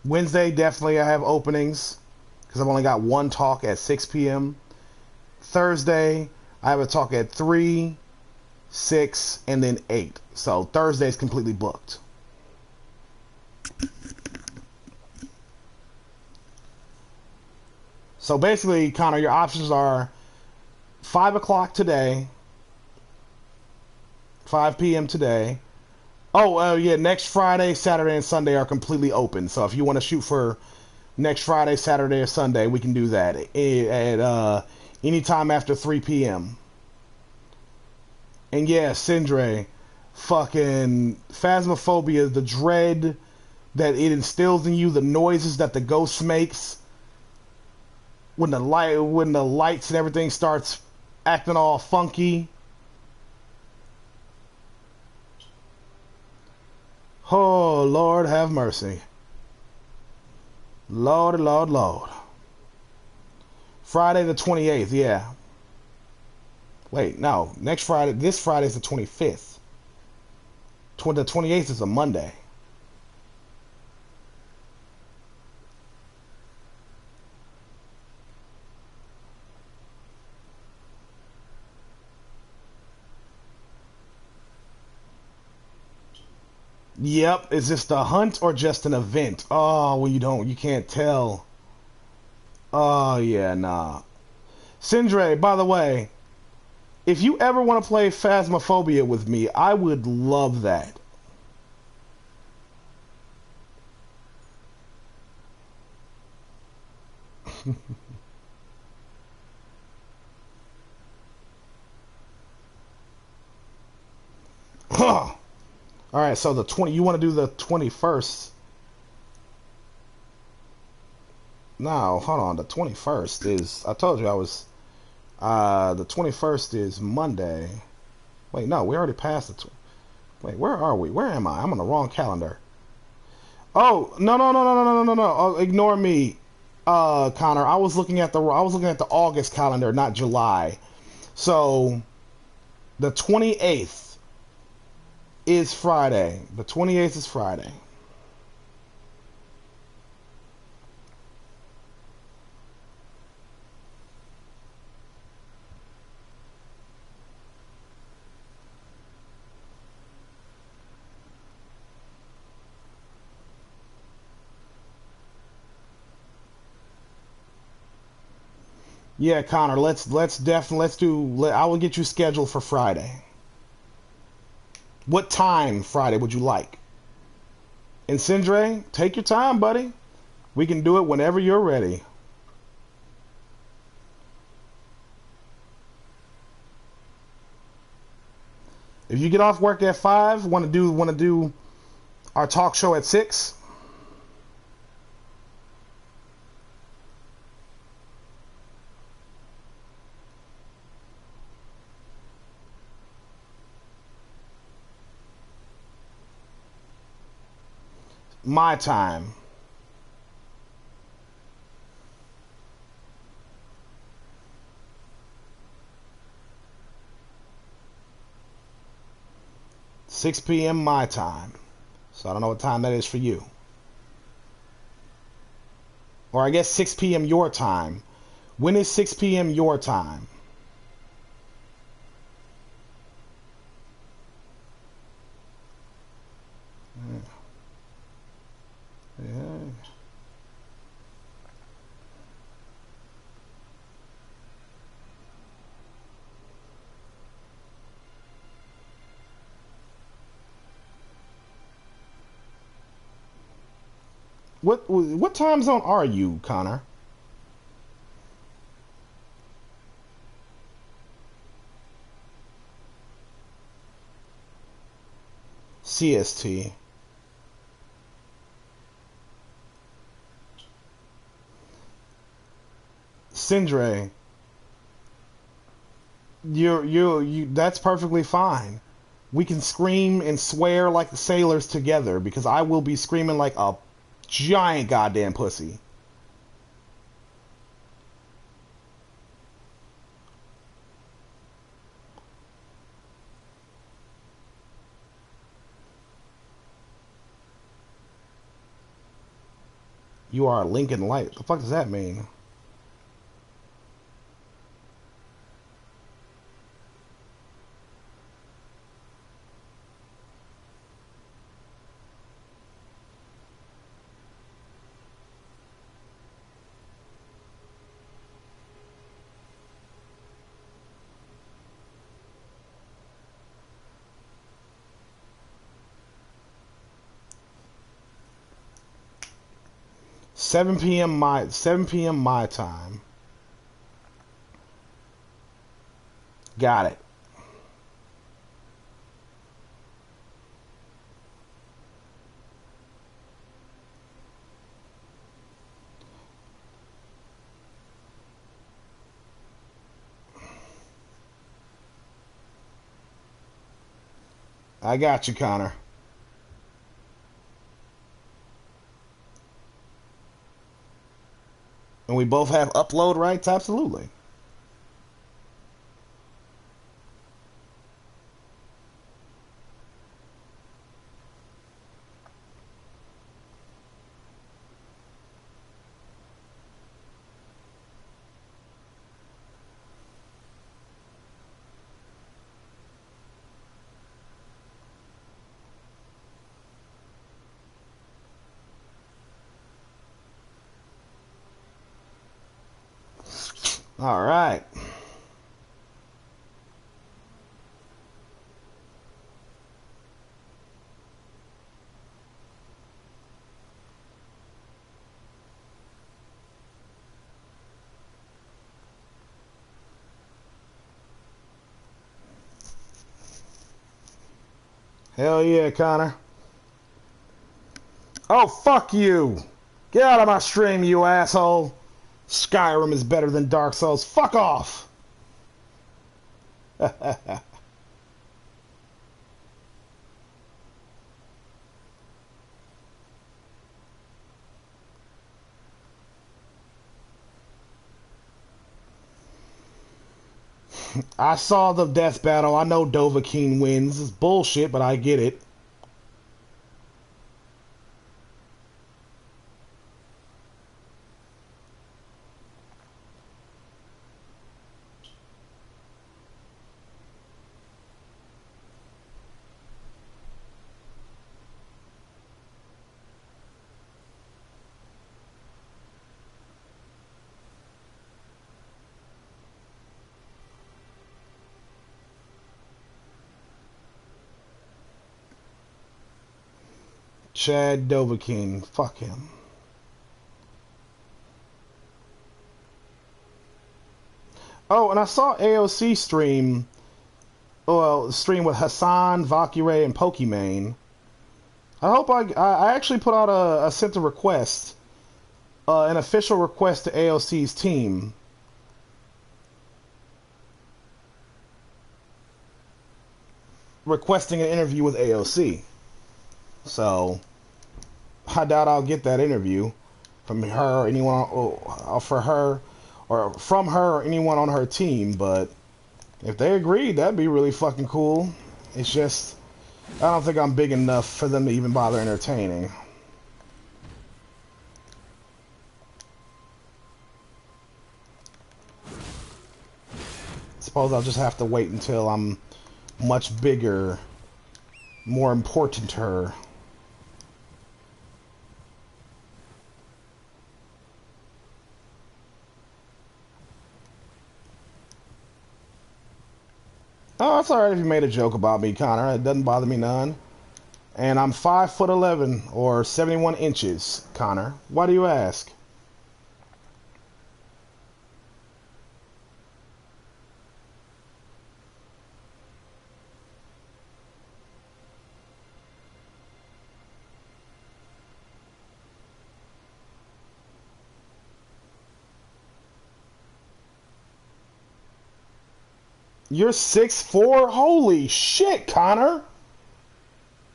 Wednesday, definitely I have openings because I've only got one talk at 6 p.m. Thursday, I have a talk at 3, 6, and then 8. So Thursday is completely booked. So basically, Connor, your options are 5 o'clock today, 5 p.m. today. Oh, yeah, next Friday, Saturday, and Sunday are completely open. So if you want to shoot for next Friday, Saturday, or Sunday, we can do that at any time after 3 p.m. And yeah, Sindre, fucking Phasmophobia, the dread that it instills in you, the noises that the ghost makes when the lights and everything starts acting all funky. Oh, Lord have mercy. Lord, Lord, Lord. Friday the 28th, yeah. Wait, no. Next Friday, this Friday is the 25th. The 28th is a Monday. Yep, is this the hunt or just an event? Oh, well, you can't tell. Oh, yeah, nah. Sindre, by the way, if you ever want to play Phasmophobia with me, I would love that. All right, so the 20, you want to do the 21st? No, hold on. The 21st is, I told you I was, the 21st is Monday. Wait, no, we already passed wait, where are we? Where am I? I'm on the wrong calendar. Oh, no, no, no, no, no, no, no, no. Oh, ignore me, Connor. I was looking at the August calendar, not July. So, the 28th is Friday. The 28th is Friday. Yeah, Connor, I will get you scheduled for Friday. What time Friday would you like? And Sindre, take your time, buddy. We can do it whenever you're ready. If you get off work at 5, want to do our talk show at 6? My time. Six p.m. my time. So I don't know what time that is for you. Or I guess 6 p.m. your time. When is 6 p.m. your time? Yeah. What time zone are you, Connor? CST. Sindre, you that's perfectly fine. We can scream and swear like the sailors together because I will be screaming like a giant goddamn pussy. You are a Lincoln Light. The fuck does that mean? Seven p.m. my time. Got it. I got you, Connor. And we both have upload rights? Absolutely. All right. Hell yeah, Connor. Oh, fuck you. Get out of my stream, you asshole. Skyrim is better than Dark Souls. Fuck off. I saw the death battle. I know Dovahkiin wins. It's bullshit, but I get it. Chad Dovahkiin. Fuck him. Oh, and I saw AOC stream. Well, stream with Hassan, Valkyrie, and Pokimane. I hope I actually put out a sent a request, an official request to AOC's team. Requesting an interview with AOC. So, I doubt I'll get that interview from her or anyone, for her, or from her or anyone on her team, but if they agree, that'd be really fucking cool. It's just, I don't think I'm big enough for them to even bother entertaining. Suppose I'll just have to wait until I'm much bigger, more important to her. Oh, it's alright if you made a joke about me, Connor. It doesn't bother me none. And I'm 5'11" or 71 inches, Connor. Why do you ask? You're 6'4"? Holy shit, Connor!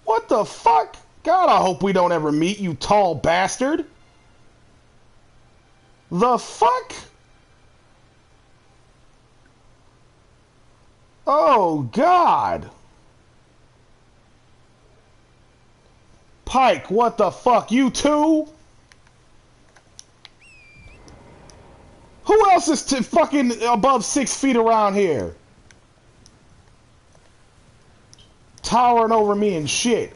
What the fuck? God, I hope we don't ever meet, you tall bastard! The fuck? Oh, God! Pike, what the fuck? You too? Who else is fucking above 6 feet around here? Towering over me and shit.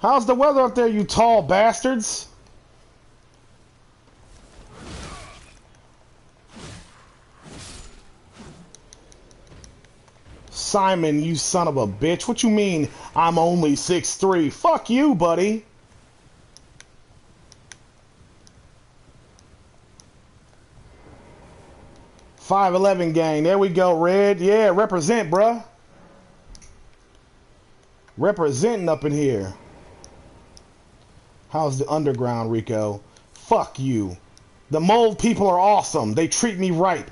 How's the weather up there, you tall bastards? Simon, you son of a bitch. What you mean I'm only 6'3"? Fuck you, buddy. .511 gang. There we go, Red. Yeah, represent, bruh. Representing up in here. How's the underground, Rico? Fuck you. The mold people are awesome. They treat me right.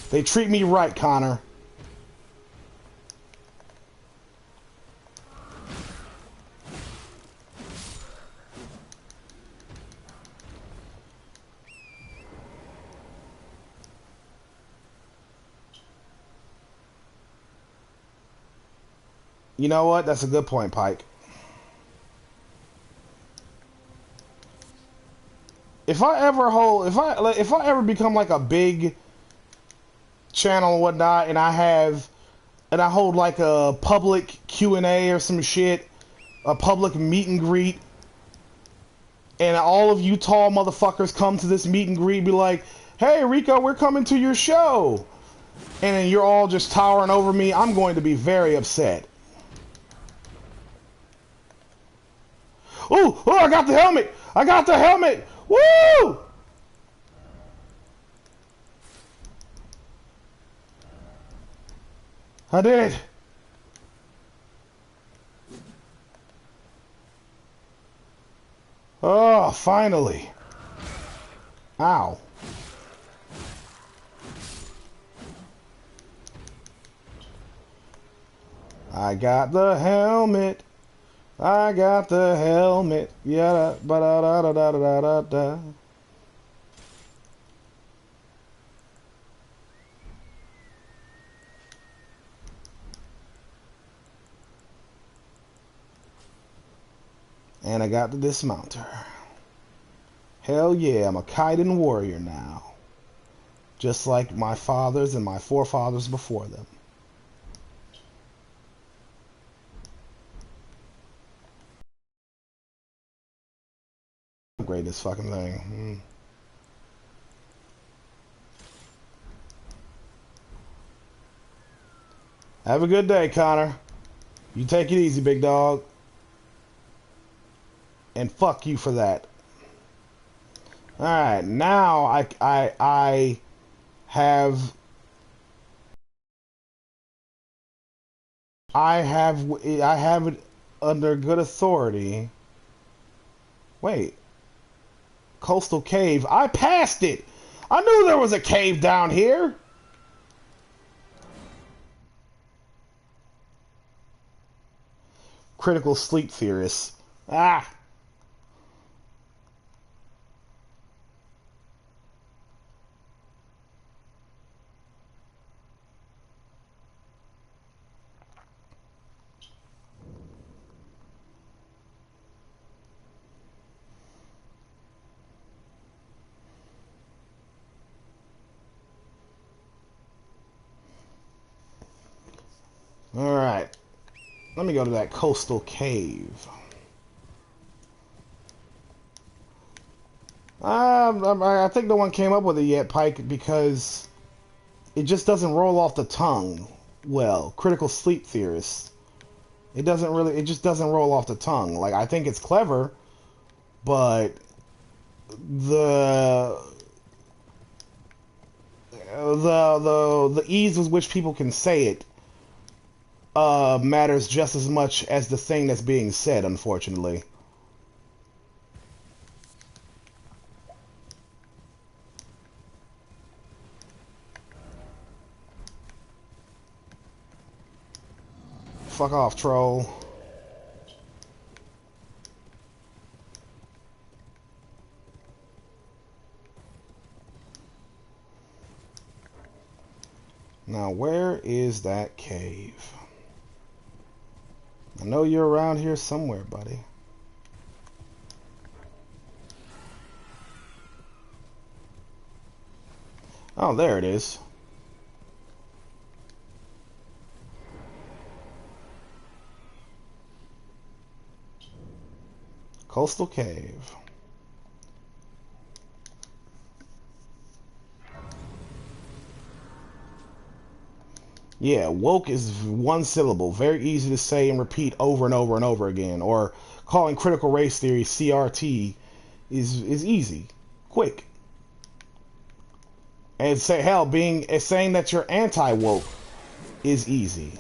They treat me right, Connor. You know what? That's a good point, Pike. If I ever become like a big channel and whatnot, and I hold like a public Q&A or some shit, a public meet and greet, and all of you tall motherfuckers come to this meet and greet, be like, "Hey, Rico, we're coming to your show," and then you're all just towering over me, I'm going to be very upset. Ooh, I got the helmet! I got the helmet! Woo! I did. Oh, finally. Ow. I got the helmet. I got the helmet. Yeah, ba da da da da da da da. And I got the dismounter. Hell yeah, I'm a Kaiden warrior now. Just like my fathers and my forefathers before them. Great this fucking thing. Have a good day, Connor. You take it easy, big dog. And fuck you for that. Alright, now I have it under good authority. Wait. Coastal cave. I passed it. I knew there was a cave down here. Critical sleep theorists. Ah. Alright. Let me go to that coastal cave. I think no one came up with it yet, Pike, because it just doesn't roll off the tongue well. Critical sleep theorists. It just doesn't roll off the tongue. Like, I think it's clever, but the ease with which people can say it matters just as much as the thing that's being said, unfortunately. Fuck off, troll. Now, where is that cave? I know you're around here somewhere, buddy. Oh, there it is. Coastal cave. Yeah, woke is one syllable, very easy to say and repeat over and over and over again. Or calling critical race theory CRT is easy, quick. And say hell, saying that you're anti-woke is easy.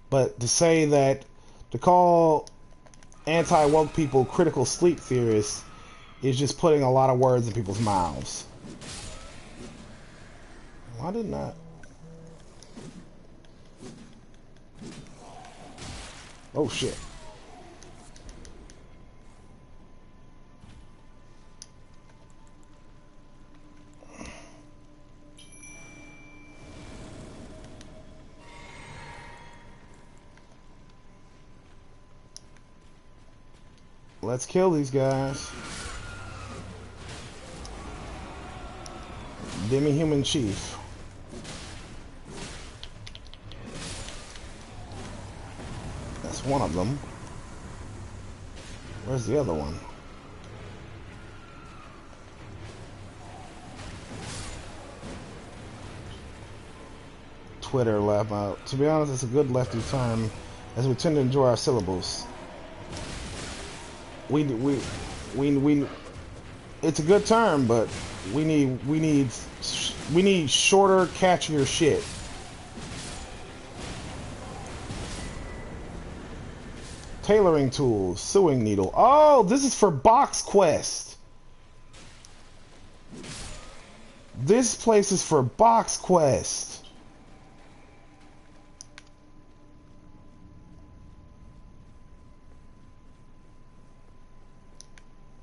But to call anti-woke people critical sleep theorists is just putting a lot of words in people's mouths. Why didn't I? Oh shit. Let's kill these guys. Demi-human chief. That's one of them. Where's the other one? Twitter left out. To be honest, it's a good lefty term, as we tend to enjoy our syllables. We it's a good term, but we need shorter, catchier shit. Tailoring tools, sewing needle. Oh, this is for Box Quest. This place is for Box Quest.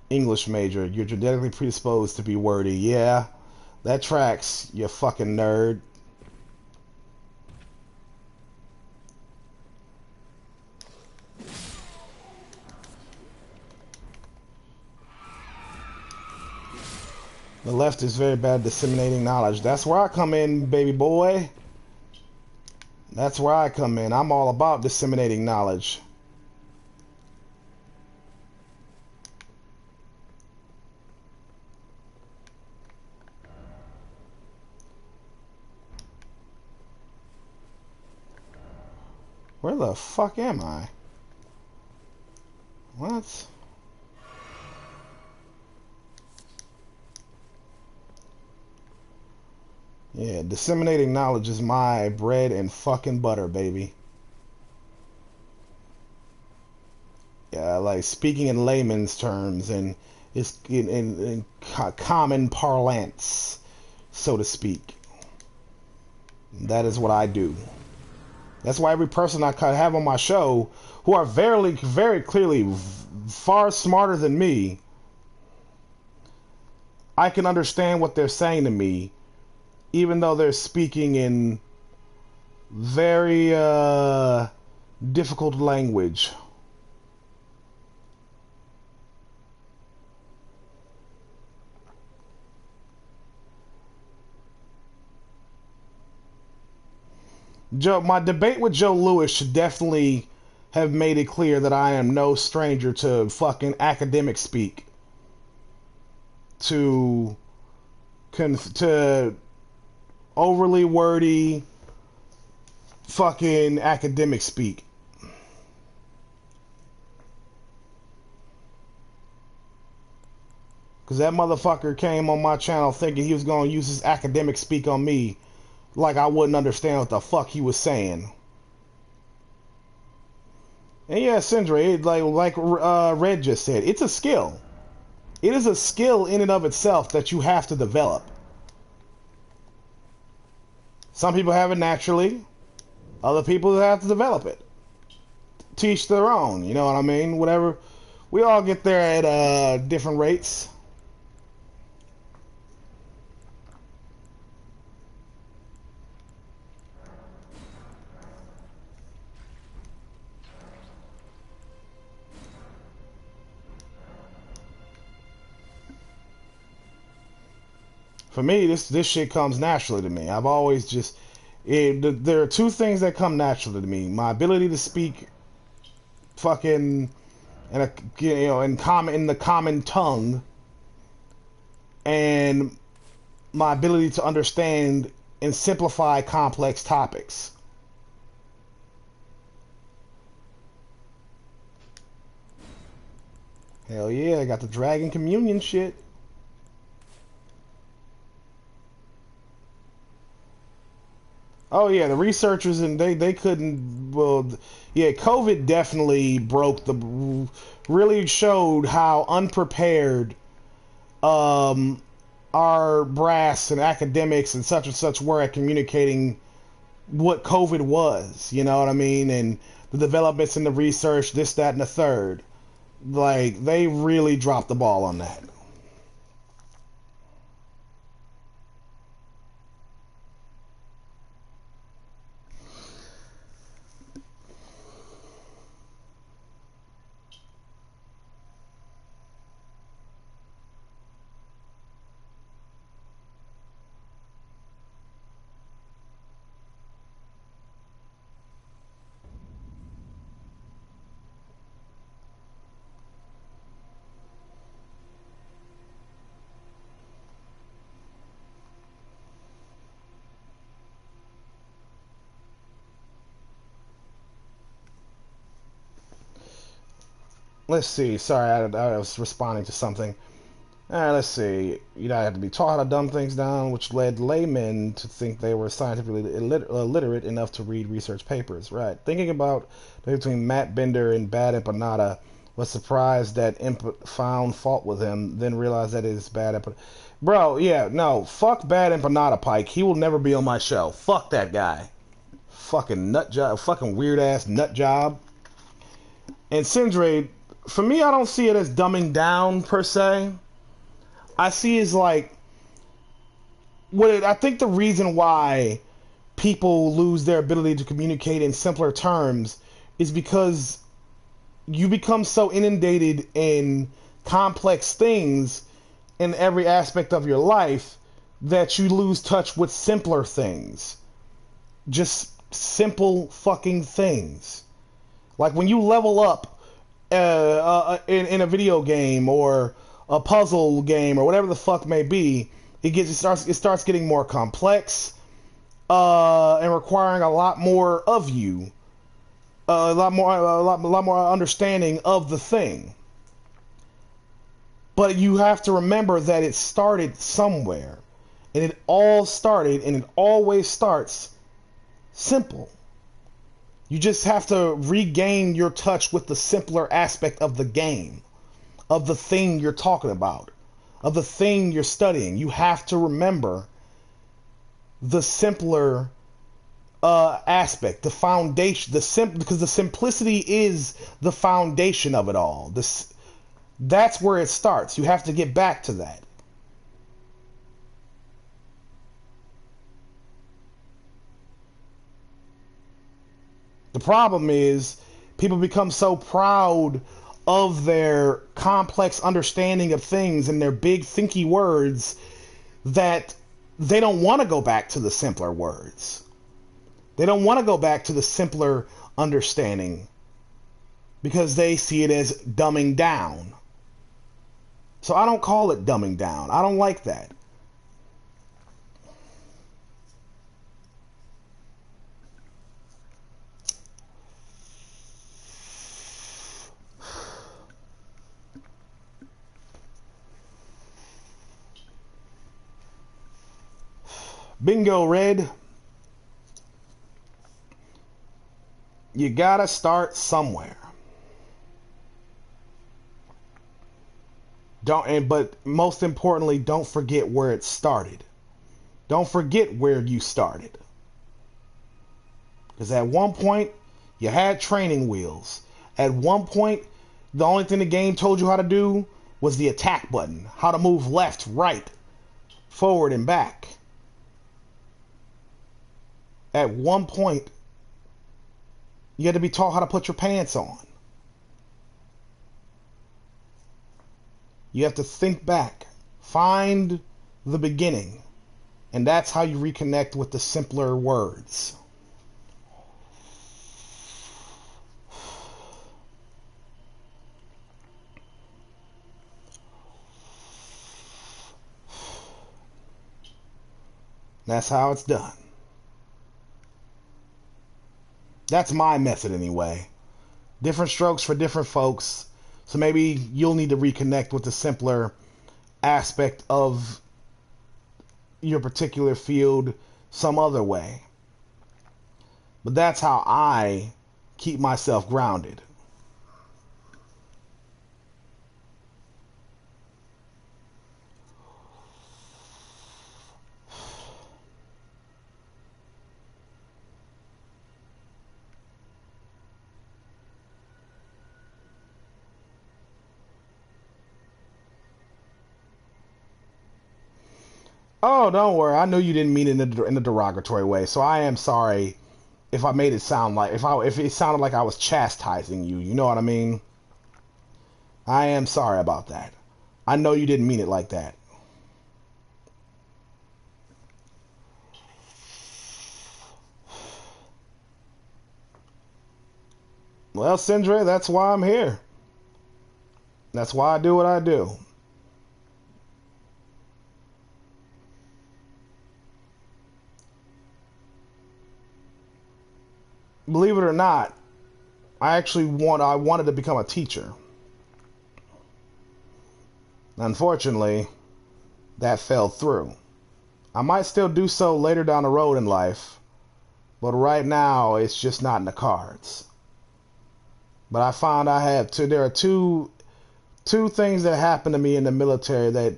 English major, you're genetically predisposed to be wordy. Yeah, that tracks, you fucking nerd. The left is very bad at disseminating knowledge. That's where I come in, baby boy. That's where I come in. I'm all about disseminating knowledge. Where the fuck am I? What? Yeah, disseminating knowledge is my bread and fucking butter, baby. Yeah, like speaking in layman's terms and it's in common parlance, so to speak. That is what I do. That's why every person I have on my show, who are very clearly far smarter than me, I can understand what they're saying to me, even though they're speaking in very difficult language. My debate with Joe Lewis should definitely have made it clear that I am no stranger to fucking academic speak. To overly wordy fucking academic speak. Because that motherfucker came on my channel thinking he was going to use his academic speak on me like I wouldn't understand what the fuck he was saying. And yeah, Sindri, like Red just said, it's a skill. It is a skill in and of itself that you have to develop. Some people have it naturally. Other people have to develop it. Teach their own, you know what I mean? Whatever. We all get there at different rates. For me, this shit comes naturally to me. I've always just there are two things that come naturally to me: my ability to speak fucking in the common tongue, and my ability to understand and simplify complex topics. Hell yeah, I got the Dragon Communion shit. Oh yeah, the researchers and they couldn't. Well, yeah, COVID definitely really showed how unprepared our brass and academics and such were at communicating what COVID was. You know what I mean? And the developments in the research, this, that, and the third. Like they really dropped the ball on that. let's see. Sorry, I was responding to something. Let's see. You have to be taught how to dumb things down, which led laymen to think they were scientifically illiterate enough to read research papers. Right. Thinking about between Matt Bender and Bad Empanada, was surprised that Imp found fault with him, then realized that it is Bad Empanada. Bro, yeah, no. Fuck Bad Empanada Pike. He will never be on my show. Fuck that guy. Fucking nut job. Fucking weird ass nut job. And Sindre, for me, I don't see it as dumbing down per se. I see is like I think the reason why people lose their ability to communicate in simpler terms is because you become so inundated in complex things in every aspect of your life that you lose touch with simpler things. Just simple fucking things. Like when you level up in a video game or a puzzle game or whatever the fuck may be, it starts getting more complex and requiring a lot more of you, a lot more understanding of the thing. But you have to remember that it started somewhere, and it all started, and it always starts simple. You just have to regain your touch with the simpler aspect of the game, of the thing you're talking about, of the thing you're studying. You have to remember the simpler aspect, the foundation, because the simplicity is the foundation of it all. That's where it starts. You have to get back to that. The problem is people become so proud of their complex understanding of things and their big thinky words that they don't want to go back to the simpler words. They don't want to go back to the simpler understanding because they see it as dumbing down. So I don't call it dumbing down. I don't like that. Bingo, Red. You gotta start somewhere. But most importantly, don't forget where it started. Don't forget where you started. Because at one point, you had training wheels. At one point, the only thing the game told you how to do was the attack button. How to move left, right, forward, and back. At one point, you had to be taught how to put your pants on. You have to think back. Find the beginning. And that's how you reconnect with the simpler words. That's how it's done. That's my method anyway. Different strokes for different folks. So maybe you'll need to reconnect with the simpler aspect of your particular field some other way. But that's how I keep myself grounded. Oh, don't worry. I know you didn't mean it in a derogatory way, so I am sorry if I made it sound like if it sounded like I was chastising you. You know what I mean? I am sorry about that. I know you didn't mean it like that. Well, Sindre, that's why I'm here. That's why I do what I do. Believe it or not, I wanted to become a teacher. Unfortunately, that fell through. I might still do so later down the road in life, but right now it's just not in the cards. But I found there are two things that happened to me in the military that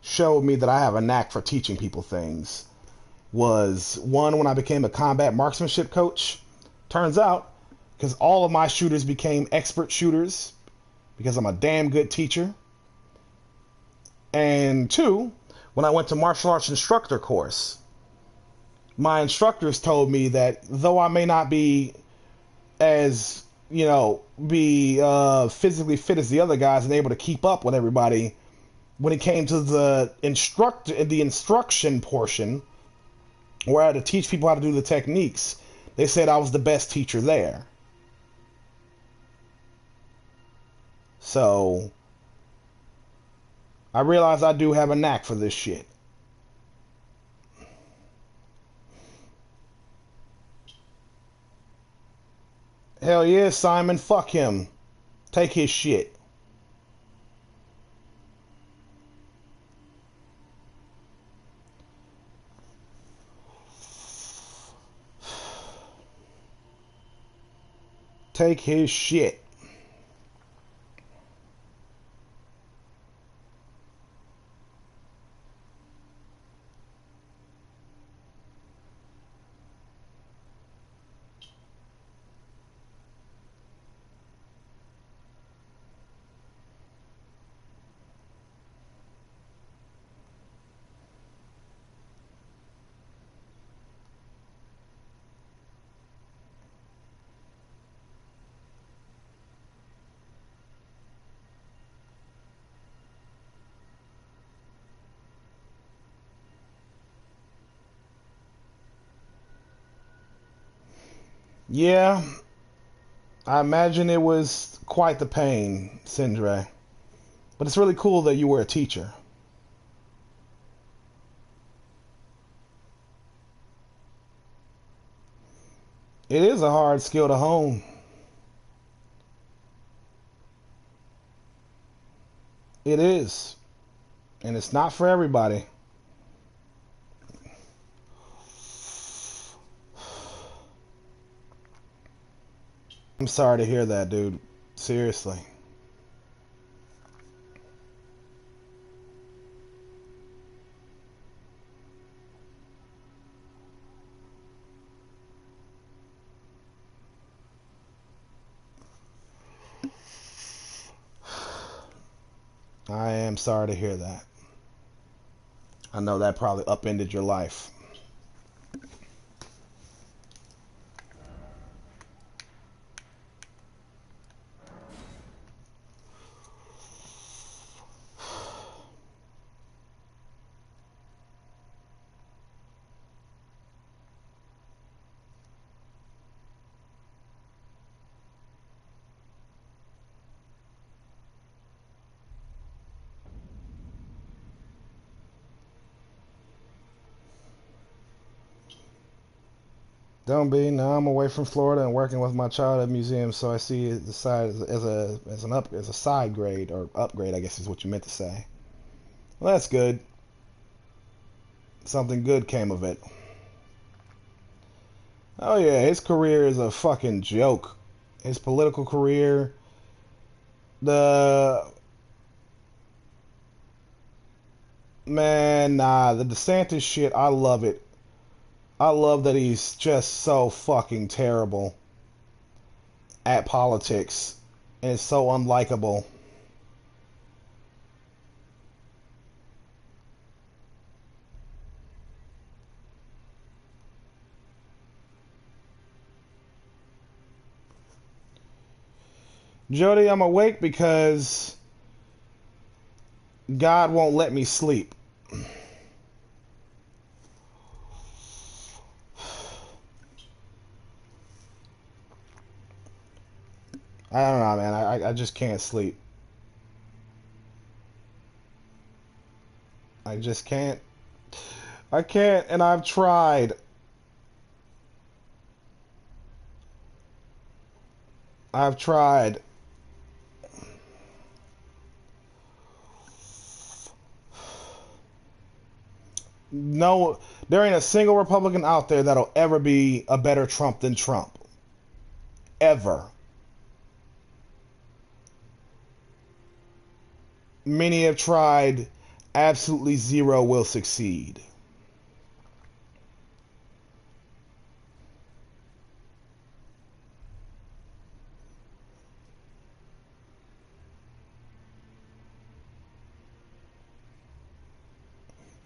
showed me that I have a knack for teaching people things. Was one, when I became a combat marksmanship coach. Turns out, because all of my shooters became expert shooters, because I'm a damn good teacher. And two, when I went to martial arts instructor course, my instructors told me that though I may not be as, physically fit as the other guys and able to keep up with everybody, when it came to the instruction portion, where I had to teach people how to do the techniques, they said I was the best teacher there. So I realized I do have a knack for this shit. Hell yeah, Simon, fuck him. Take his shit. Take his shit. Yeah, I imagine it was quite the pain, Sindre. But it's really cool that you were a teacher. It is a hard skill to hone. It is. And it's not for everybody. I'm sorry to hear that, dude. Seriously. I am sorry to hear that. I know that probably upended your life. Don't be. Now I'm away from Florida and working with my child at museum, so I see the side as a side grade or upgrade, I guess is what you meant to say. Well, that's good. Something good came of it. Oh yeah, his career is a fucking joke. His political career, the the DeSantis shit, I love it. I love that he's just so fucking terrible at politics and it's so unlikable. Jody, I'm awake because God won't let me sleep. I don't know, man. I just can't sleep. I just can't. I can't, and I've tried. I've tried. No, there ain't a single Republican out there that'll ever be a better Trump than Trump. Ever. Many have tried. Absolutely zero will succeed.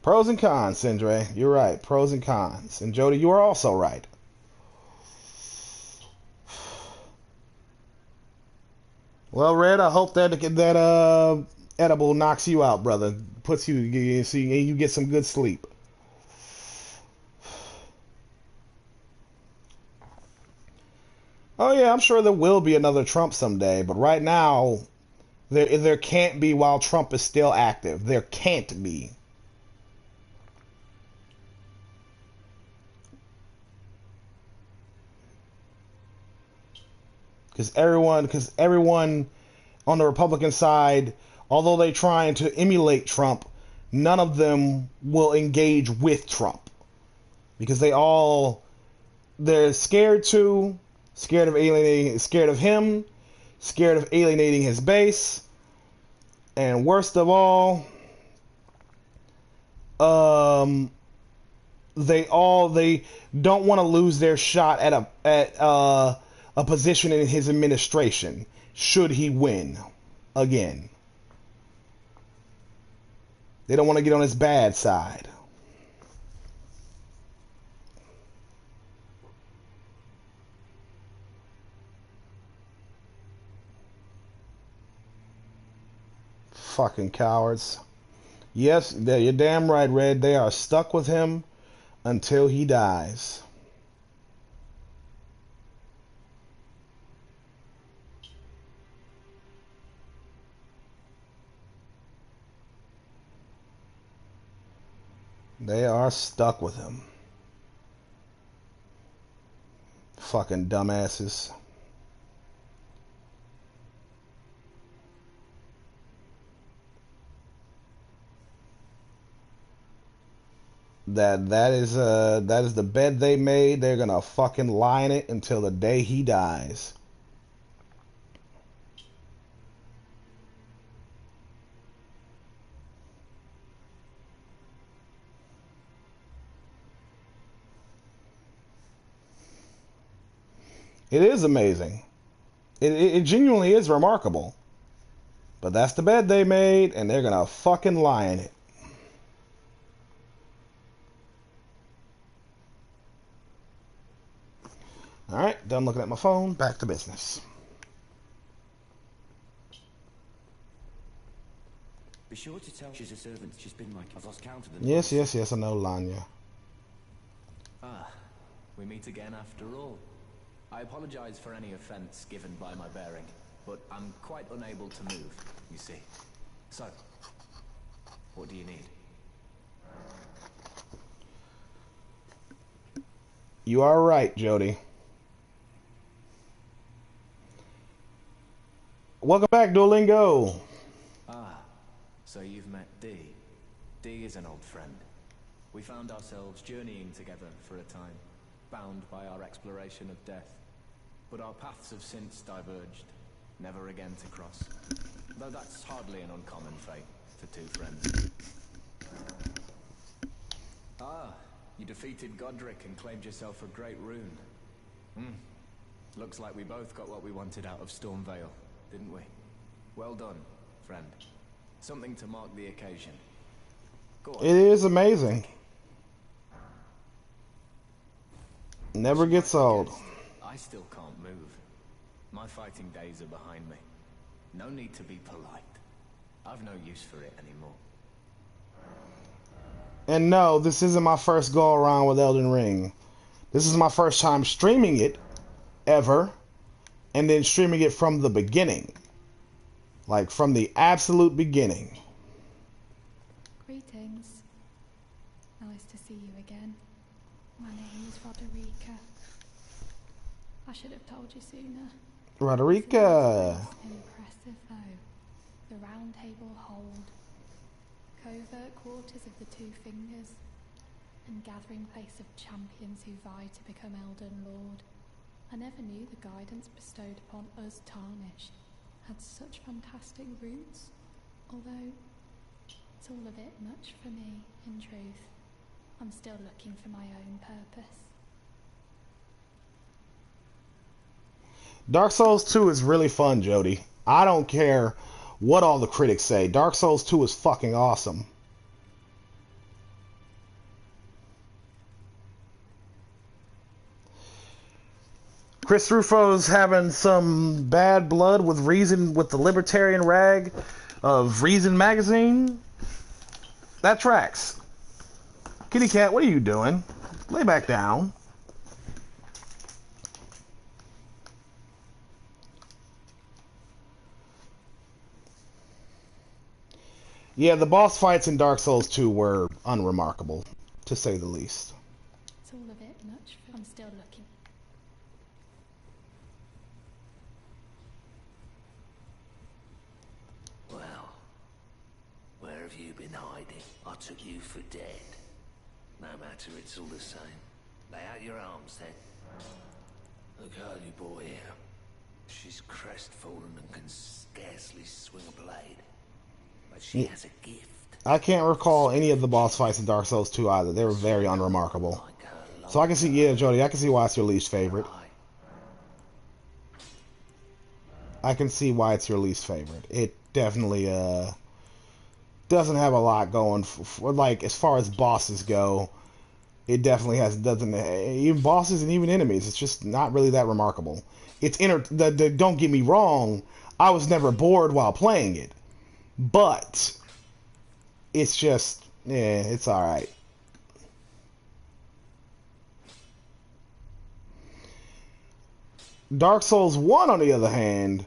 Pros and cons, Sindre. You're right. Pros and cons. And Jody, you are also right. Well, Red, I hope that edible knocks you out, brother. Puts you see you get some good sleep. Oh yeah, I'm sure there will be another Trump someday, but right now there can't be while Trump is still active. There can't be. Because everyone on the Republican side, although they're trying to emulate Trump, none of them will engage with Trump because they're scared of alienating, scared of him, scared of alienating his base, and worst of all, um, they don't want to lose their shot at a position in his administration should he win again. They don't want to get on his bad side. Fucking cowards. Yes, you're damn right, Red. They are stuck with him until he dies. They are stuck with him. Fucking dumbasses. That is the bed they made. They're gonna fucking lie in it until the day he dies. It is amazing. It genuinely is remarkable. But that's the bed they made, and they're gonna fucking lie in it. Alright, done looking at my phone. Back to business. Be sure to tell she's a servant. She's been like I've lost count of them. Yes, I know, Lanya. Ah, we meet again after all. I apologize for any offense given by my bearing, but I'm quite unable to move, you see. So, what do you need? You are right, Jody. Welcome back, Duolingo. Ah, so you've met Dee. Dee is an old friend. We found ourselves journeying together for a time, bound by our exploration of death. But our paths have since diverged, never again to cross. Though that's hardly an uncommon fate for two friends. Ah, you defeated Godric and claimed yourself a great rune. Looks like we both got what we wanted out of Stormvale, didn't we? Well done, friend. Something to mark the occasion. Go on. It is amazing. Never gets old. I still can't move. My fighting days are behind me. No need to be polite. I've no use for it anymore. And no, this isn't my first go around with Elden Ring. This is my first time streaming it ever, and then streaming it from the beginning. Like from the absolute beginning. Greetings. Nice to see you again. My name is Roderica. I should have told you sooner. Roderica. Impressive though. The round table hold. Covert quarters of the two fingers. and gathering place of champions who vie to become Elden Lord. I never knew the guidance bestowed upon us Tarnished had such fantastic roots, although it's all a bit much for me, in truth. I'm still looking for my own purpose. Dark Souls 2 is really fun, Jody. I don't care what all the critics say. Dark Souls 2 is fucking awesome. Chris Rufo's having some bad blood with Reason, with the libertarian rag of Reason magazine. That tracks. Kitty cat, what are you doing? Lay back down. Yeah, the boss fights in Dark Souls 2 were unremarkable, to say the least. It's all a bit much. I'm still looking. Well, where have you been hiding? I took you for dead. No matter, it's all the same. Lay out your arms then. Look, girly boy here. She's crestfallen and can scarcely swing a blade. But she has a gift. I can't recall any of the boss fights in Dark Souls 2 either. They were very unremarkable. So I can see, yeah, Jody, I can see why it's your least favorite. I can see why it's your least favorite. It definitely doesn't have a lot going for like, as far as bosses go. It definitely doesn't even bosses and even enemies. It's just not really that remarkable. It's don't get me wrong. I was never bored while playing it. But it's just, yeah, it's alright. Dark Souls 1, on the other hand,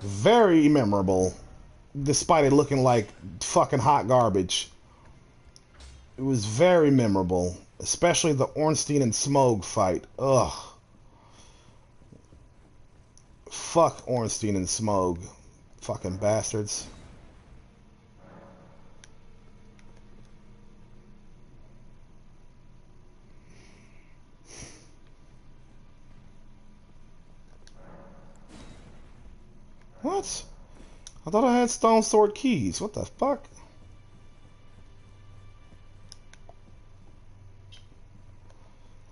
very memorable, despite it looking like fucking hot garbage. It was very memorable, especially the Ornstein and Smough fight. Ugh. Fuck Ornstein and Smough. Fucking bastards. What? I thought I had Stone Sword keys. What the fuck?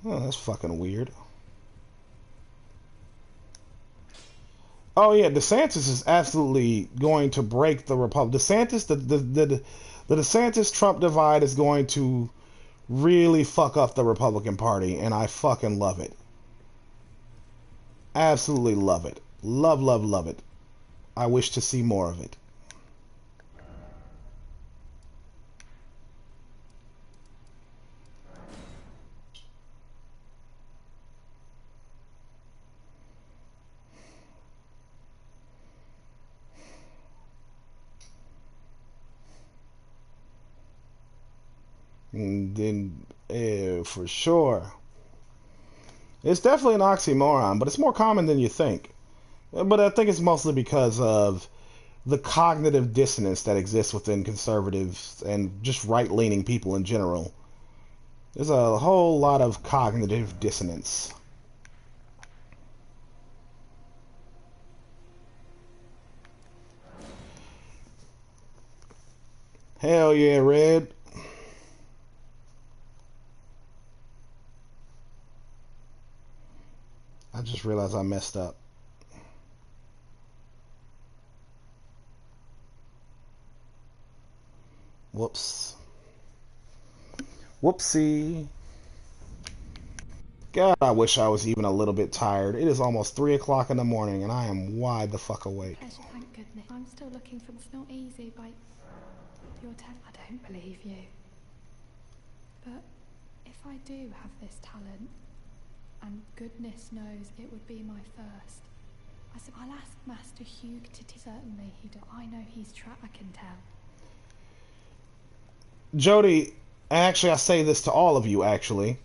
Oh, that's fucking weird. Oh yeah, DeSantis is absolutely going to break the Republic. DeSantis, the DeSantis Trump divide is going to really fuck up the Republican Party, and I fucking love it. Absolutely love it. Love, love, love it. I wish to see more of it. And then, for sure. It's definitely an oxymoron, but it's more common than you think. But I think it's mostly because of the cognitive dissonance that exists within conservatives and just right-leaning people in general. There's a whole lot of cognitive dissonance. Hell yeah, Red. I just realized I messed up. Whoops. Whoopsie. God, I wish I was even a little bit tired. It is almost 3 o'clock in the morning and I am wide the fuck awake. Pleasure, thank goodness. I'm still looking for... It's not easy, but you're I don't believe you. But if I do have this talent, and goodness knows it would be my first, I said, I'll ask Master Hugh to certainly he do. I know he's I can tell. Jody, actually I say this to all of you actually.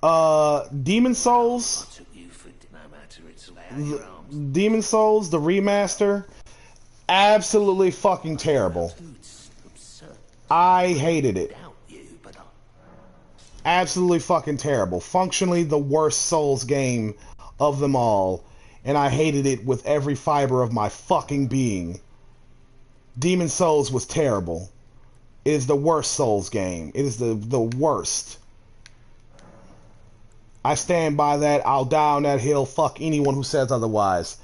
Demon Souls, Demon Souls, the remaster, absolutely fucking terrible. I hated it. Absolutely fucking terrible. Functionally the worst Souls game of them all. And I hated it with every fiber of my fucking being. Demon Souls was terrible. It is the worst Souls game. It is the worst. I stand by that. I'll die on that hill. Fuck anyone who says otherwise.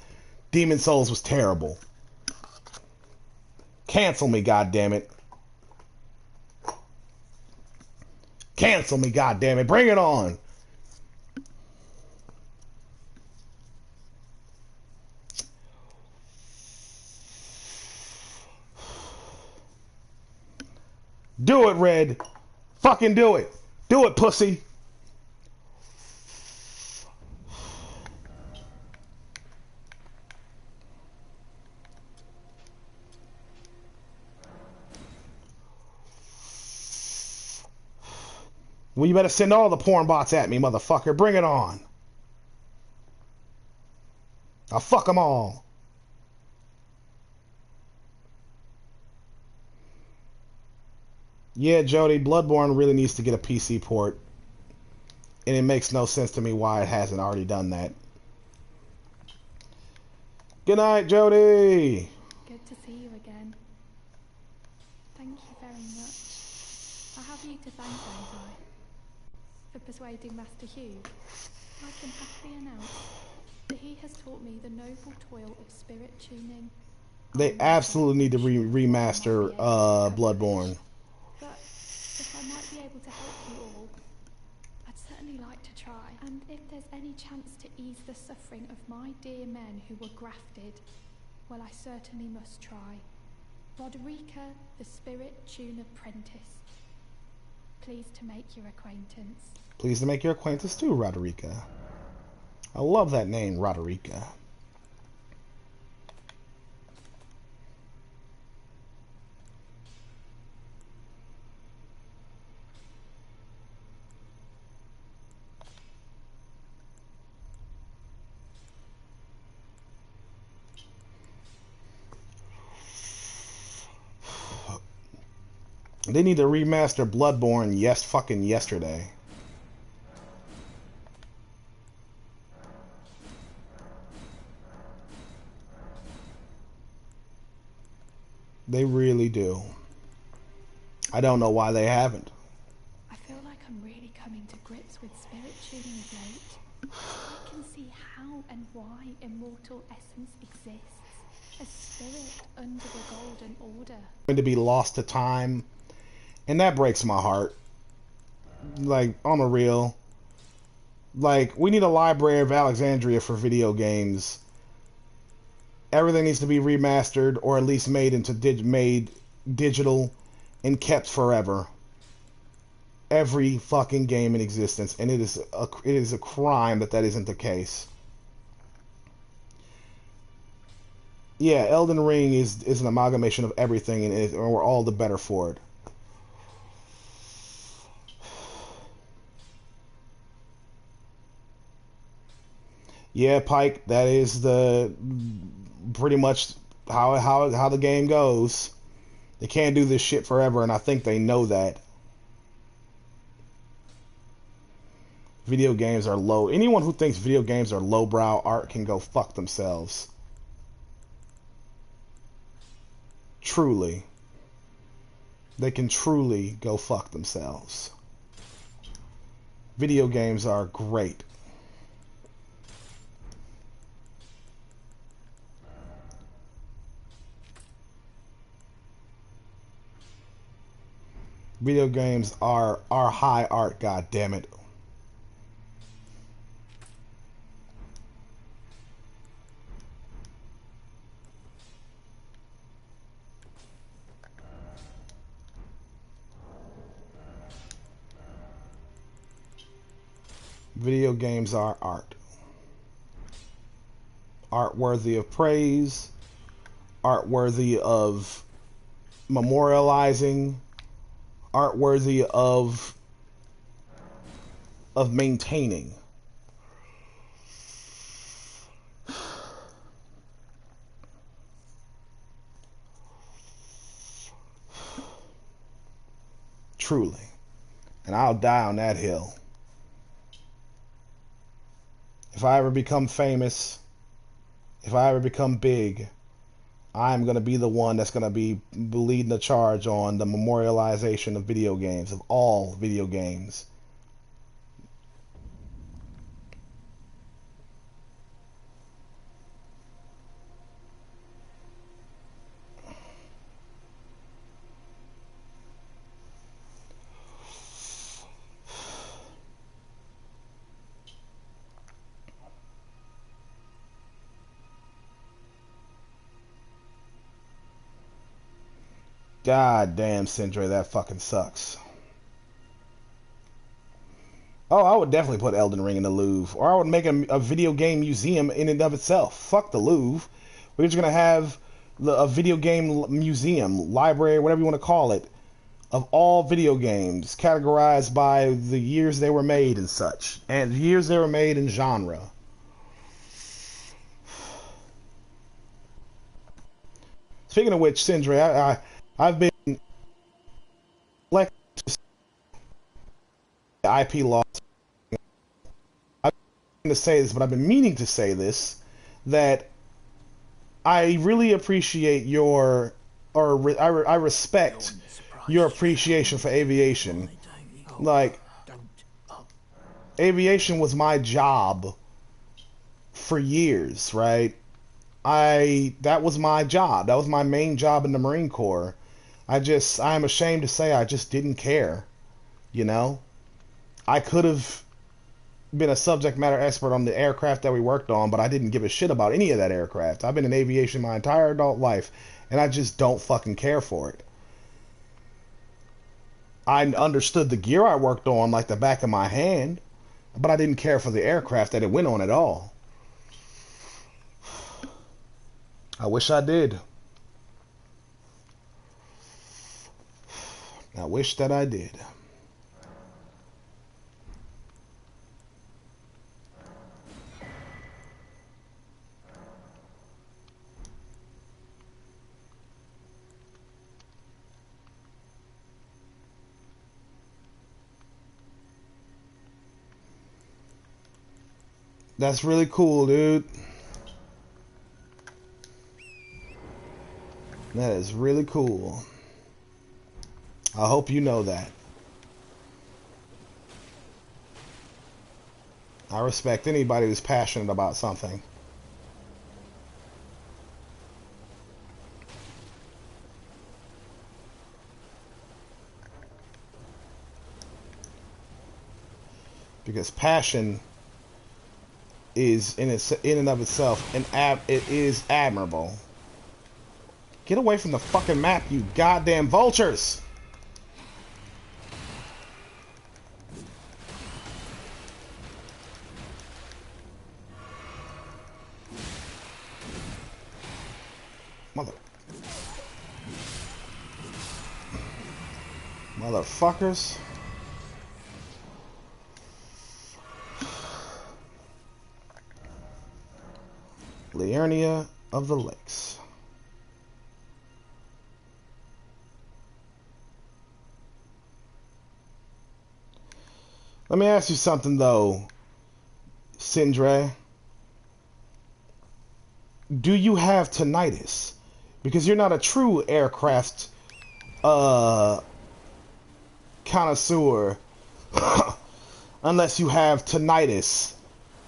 Demon Souls was terrible. Cancel me, goddammit. Cancel me, goddammit. Bring it on. Do it, Red. Fucking do it. Do it, pussy. Well, you better send all the porn bots at me, motherfucker. Bring it on. I'll fuck them all. Yeah, Jody, Bloodborne really needs to get a PC port. And it makes no sense to me why it hasn't already done that. Good night, Jody. Good to see you again. Thank you very much. I have you to thank, don't I? For persuading Master Hugh. I can happily announce that he has taught me the noble toil of spirit tuning. They absolutely need to remaster Bloodborne. But if I might be able to help you all, I'd certainly like to try. And if there's any chance to ease the suffering of my dear men who were grafted, well, I certainly must try. Roderica, the Spirit Tune Apprentice. Pleased to make your acquaintance. Pleased to make your acquaintance too, Roderica. I love that name, Roderica. They need to remaster Bloodborne fucking yesterday. They really do. I don't know why they haven't. I feel like I'm really coming to grips with spirit tuning of late. I can see how and why immortal essence exists. A spirit under the Golden Order. Going to be lost to time. And that breaks my heart. Like, on the real. Like, we need a Library of Alexandria for video games. Everything needs to be remastered or at least made into digital and kept forever. Every fucking game in existence, and it is a crime that isn't the case. Yeah, Elden Ring is an amalgamation of everything, and we're all the better for it. Yeah, Pike, that is pretty much how the game goes. They can't do this shit forever, and I think they know that. Video games are low. Anyone who thinks video games are lowbrow art can go fuck themselves. Truly. They can truly go fuck themselves. Video games are great. Video games are high art, god damn it. Video games are art. Art worthy of praise, art worthy of memorializing, art worthy of maintaining. Truly. And I'll die on that hill. If I ever become famous, if I ever become big, I'm going to be the one that's going to be leading the charge on the memorialization of video games, of all video games. God damn, Sindre, that fucking sucks. Oh, I would definitely put Elden Ring in the Louvre. Or I would make a video game museum in and of itself. Fuck the Louvre. We're just going to have a video game museum, library, whatever you want to call it, of all video games, categorized by the years they were made and such. And years they were made in genre. Speaking of which, Sindre, I've been IP laws. I've been to say this, but I've been meaning to say this, that I really appreciate your, or I respect your appreciation for aviation. Like, aviation was my job for years, right? That was my job. That was my main job in the Marine Corps. I'm ashamed to say I just didn't care, you know? I could have been a subject matter expert on the aircraft that we worked on, but I didn't give a shit about any of that aircraft. I've been in aviation my entire adult life, and I just don't fucking care for it. I understood the gear I worked on like the back of my hand, but I didn't care for the aircraft that it went on at all. I wish I did. I wish that I did. That's really cool, dude. That is really cool. I hope you know that. I respect anybody who's passionate about something. Because passion is in and of itself it is admirable. Get away from the fucking map, you goddamn vultures! Motherfuckers. Liurnia of the Lakes. Let me ask you something though, Sindre. Do you have tinnitus? Because you're not a true aircraft connoisseur unless you have tinnitus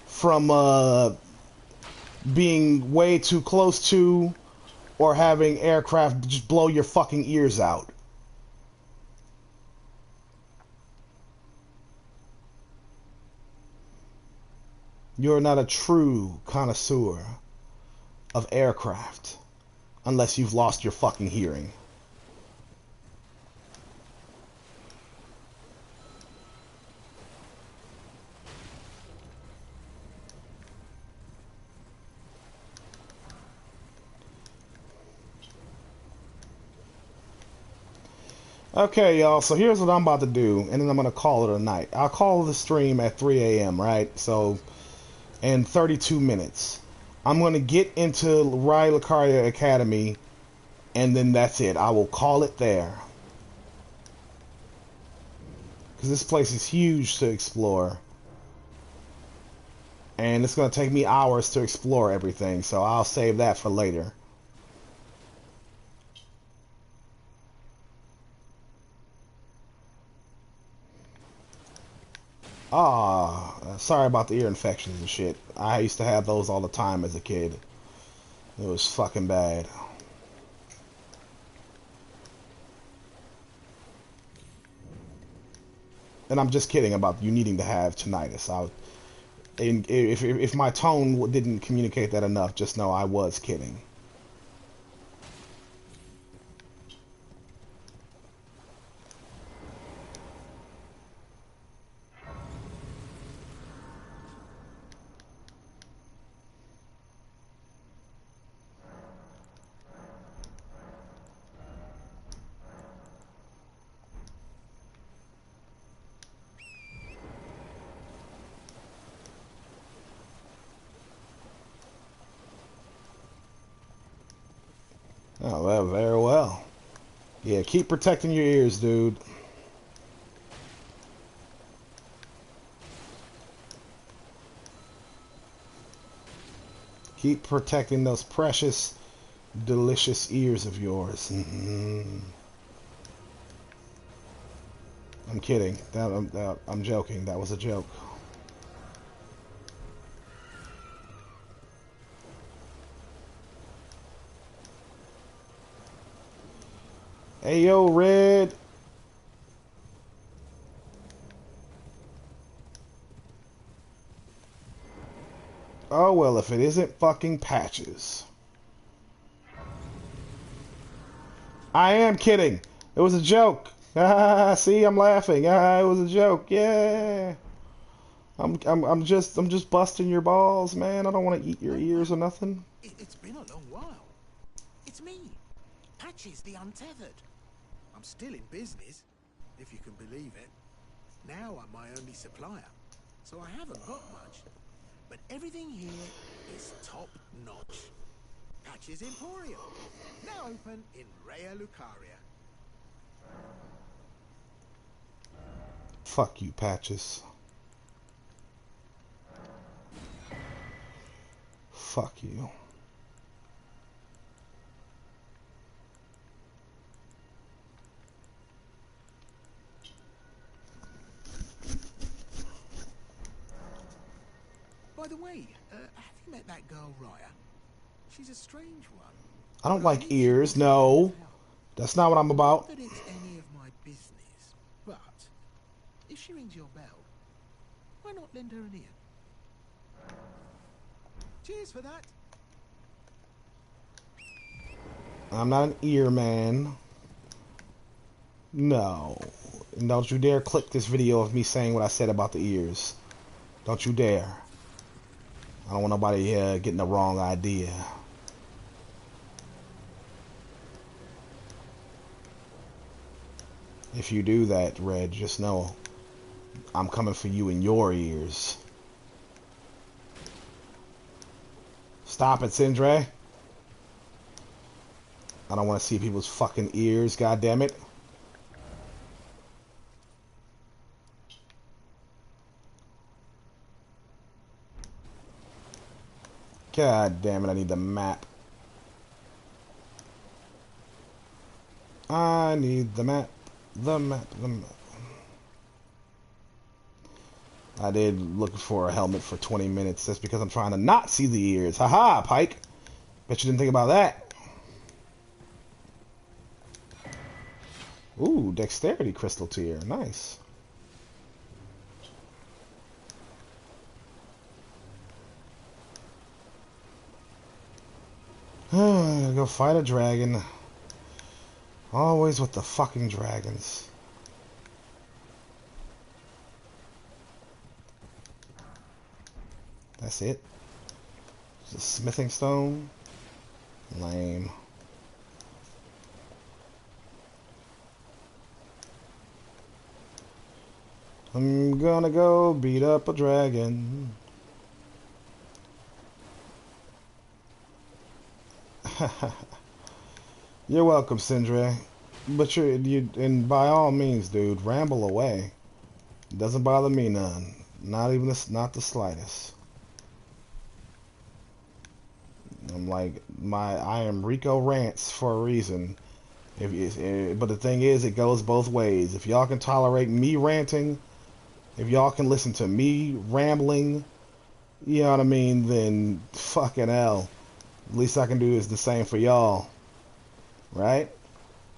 from being way too close to or having aircraft just blow your fucking ears out. You're not a true connoisseur of aircraft unless you've lost your fucking hearing. Okay, y'all, so here's what I'm about to do, and then I'm going to call it a night. I'll call the stream at 3 a.m., right? So, in 32 minutes. I'm going to get into Rai Lucaria Academy, and then that's it. I will call it there. Because this place is huge to explore. And it's going to take me hours to explore everything, so I'll save that for later. Ah, sorry about the ear infections and shit. I used to have those all the time as a kid. It was fucking bad. And I'm just kidding about you needing to have tinnitus. If my tone didn't communicate that enough, just know I was kidding. Oh, well, very well. Yeah, keep protecting your ears, dude. Keep protecting those precious, delicious ears of yours. I'm kidding. I'm joking. That was a joke. Hey, yo, Red. Oh, well, if it isn't fucking Patches. I am kidding. It was a joke. Ah, see, I'm laughing. Ah, it was a joke. Yeah. I'm just busting your balls, man. I don't want to eat your ears or nothing. It's been a long while. It's me, Patches the Untethered. I'm still in business, if you can believe it. Now I'm my only supplier, so I haven't got much. But everything here is top notch. Patches Emporium, now open in Rea Lucaria. Fuck you, Patches. Fuck you. By the way, have you met that girl Raya? She's a strange one. I don't like ears, no. That's not what I'm about. Not that it's any of my business, but if she rings your bell, why not lend her an ear? Cheers for that. I'm not an ear man. No. And don't you dare click this video of me saying what I said about the ears. Don't you dare. I don't want nobody getting the wrong idea. If you do that, Red, just know I'm coming for you in your ears. Stop it, Sindre. I don't want to see people's fucking ears, goddammit. God damn it, I need the map. I need the map. The map. I did look for a helmet for 20 minutes. That's because I'm trying to not see the ears. Haha, Pike. Bet you didn't think about that. Ooh, dexterity crystal tier. Nice. Go fight a dragon. Always with the fucking dragons. That's it. It's a smithing stone. Lame. I'm gonna go beat up a dragon. You're welcome, Sindre. But and by all means, dude, ramble away. Doesn't bother me none. Not even not the slightest. I'm like I am Rico Rants for a reason. But the thing is, it goes both ways. If y'all can tolerate me ranting, if y'all can listen to me rambling, you know what I mean, then fucking hell. The least I can do is the same for y'all. Right?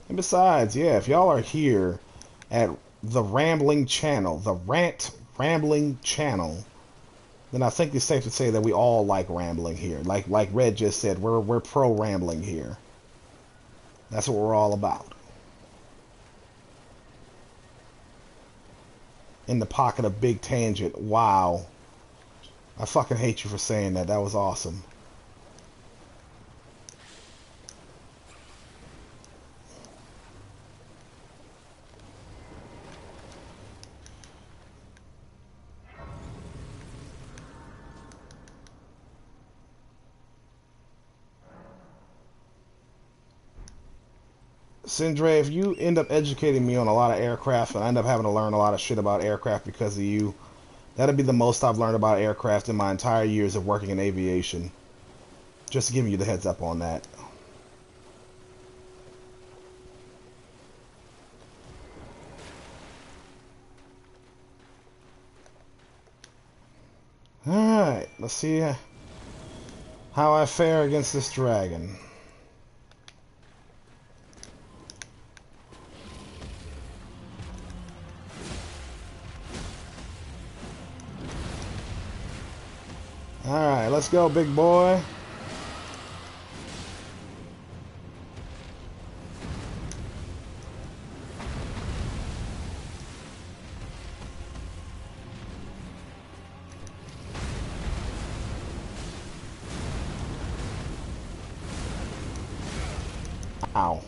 And besides, yeah, if y'all are here at the Rambling Channel, the Rambling Channel, then I think it's safe to say that we all like rambling here. Like Red just said, we're pro rambling here. That's what we're all about. In the pocket of Big Tangent. Wow. I fucking hate you for saying that. That was awesome. Sindre, if you end up educating me on a lot of aircraft and I end up having to learn a lot of shit about aircraft because of you, that'd be the most I've learned about aircraft in my entire years of working in aviation. Just giving you the heads up on that. Alright, let's see how I fare against this dragon. Alright, let's go, big boy. Ow.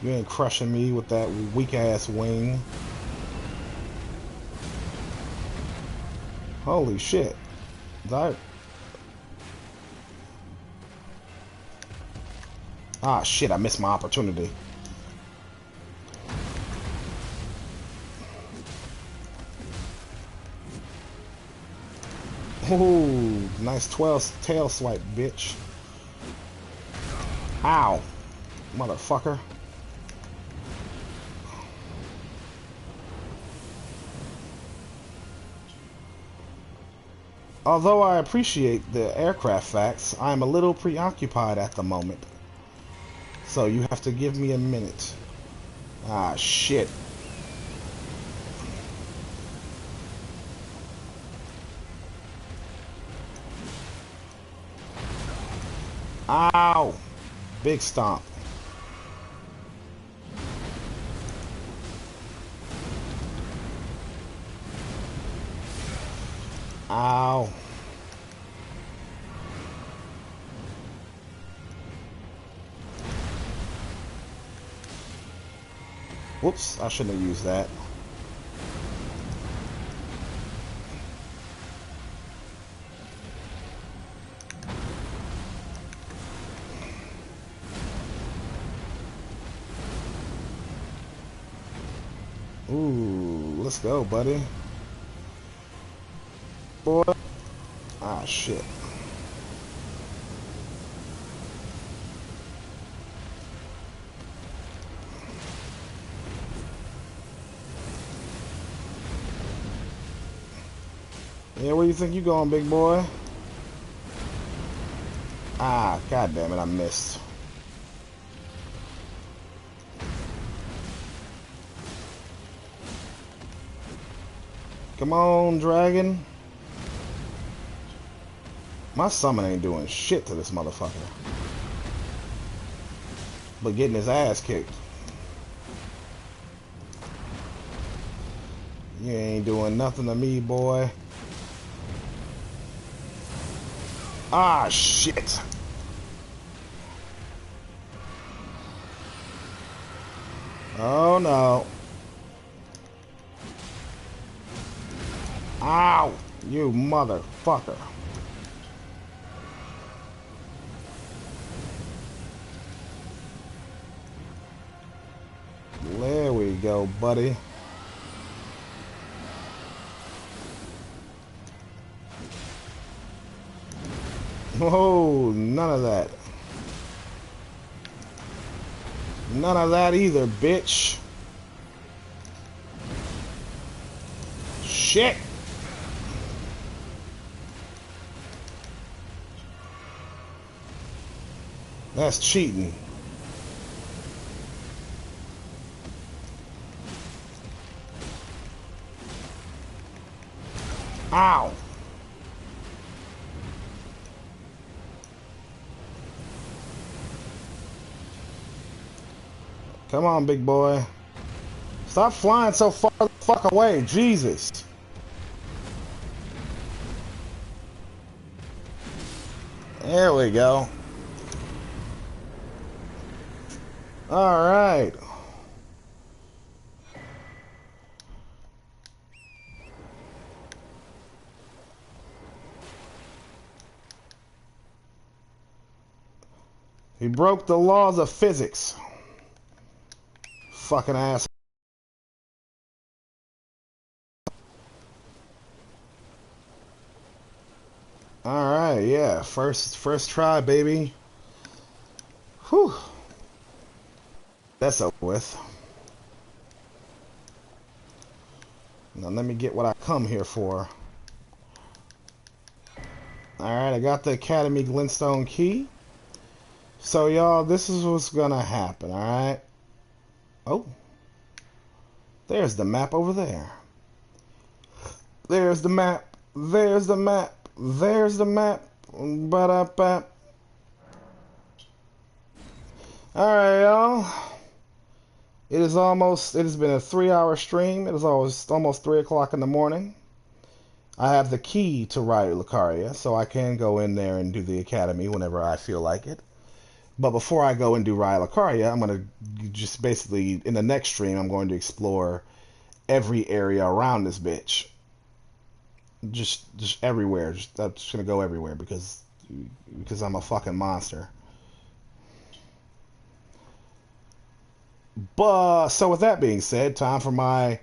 You ain't crushing me with that weak-ass wing. Holy shit. Ah, shit, I missed my opportunity. Ooh, nice 12 tail swipe, bitch. Ow, motherfucker. Although I appreciate the aircraft facts, I'm a little preoccupied at the moment. So you have to give me a minute. Ah, shit. Ow! Big stomp. Ow. Whoops, I shouldn't have used that. Ooh, let's go, buddy. Boy. Ah, shit. Yeah, where you think you going, big boy? Ah, god damn it, I missed. Come on, dragon. My summon ain't doing shit to this motherfucker. But getting his ass kicked. You ain't doing nothing to me, boy. Ah, shit. Oh, no. Ow, you motherfucker. go, buddy. Oh, none of that. None of that either, bitch. Shit. That's cheating. Ow. Come on, big boy. Stop flying so far the fuck away. Jesus. There we go. All right. He broke the laws of physics. Fucking ass. All right, yeah. First try, baby. Whew. That's over with. Now let me get what I come here for. Alright, I got the Academy Glintstone key. So y'all, this is what's gonna happen, alright? Oh. There's the map over there. There's the map. There's the map. There's the map. Ba-da-ba. Alright, y'all. It has been a 3-hour stream. It is almost 3 o'clock in the morning. I have the key to Raya Lucaria, so I can go in there and do the Academy whenever I feel like it. But before I go and do Raya Lucaria, I'm going to just basically, in the next stream, I'm going to explore every area around this bitch. Just everywhere. I'm just going to go everywhere because I'm a fucking monster. But, so with that being said, time for my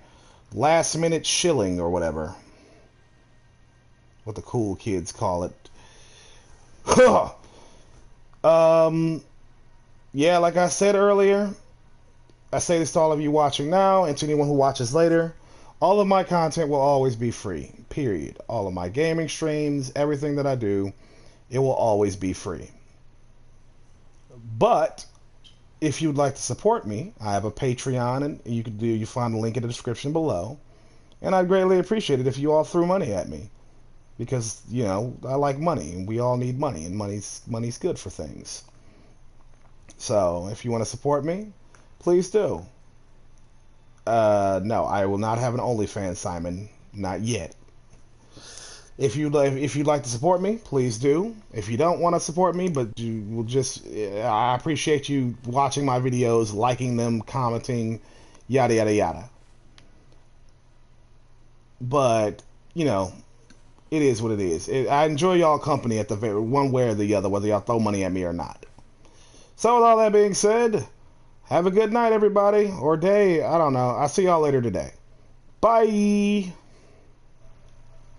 last minute shilling or whatever. What the cool kids call it. Yeah, like I said earlier, I say this to all of you watching now and to anyone who watches later, all of my content will always be free, period. All of my gaming streams, everything that I do, it will always be free. But if you'd like to support me, I have a Patreon, and you find the link in the description below. And I'd greatly appreciate it if you all threw money at me. Because, you know, I like money, and we all need money, and money's good for things. So, if you want to support me, please do. No, I will not have an OnlyFans, Simon. Not yet. If you'd like to support me, please do. If you don't want to support me, but you will just, I appreciate you watching my videos, liking them, commenting, yada yada yada. But, you know, it is what it is. I enjoy y'all company at the one way or the other, whether y'all throw money at me or not. So with all that being said, have a good night, everybody, or day. I don't know. I'll see y'all later today. Bye.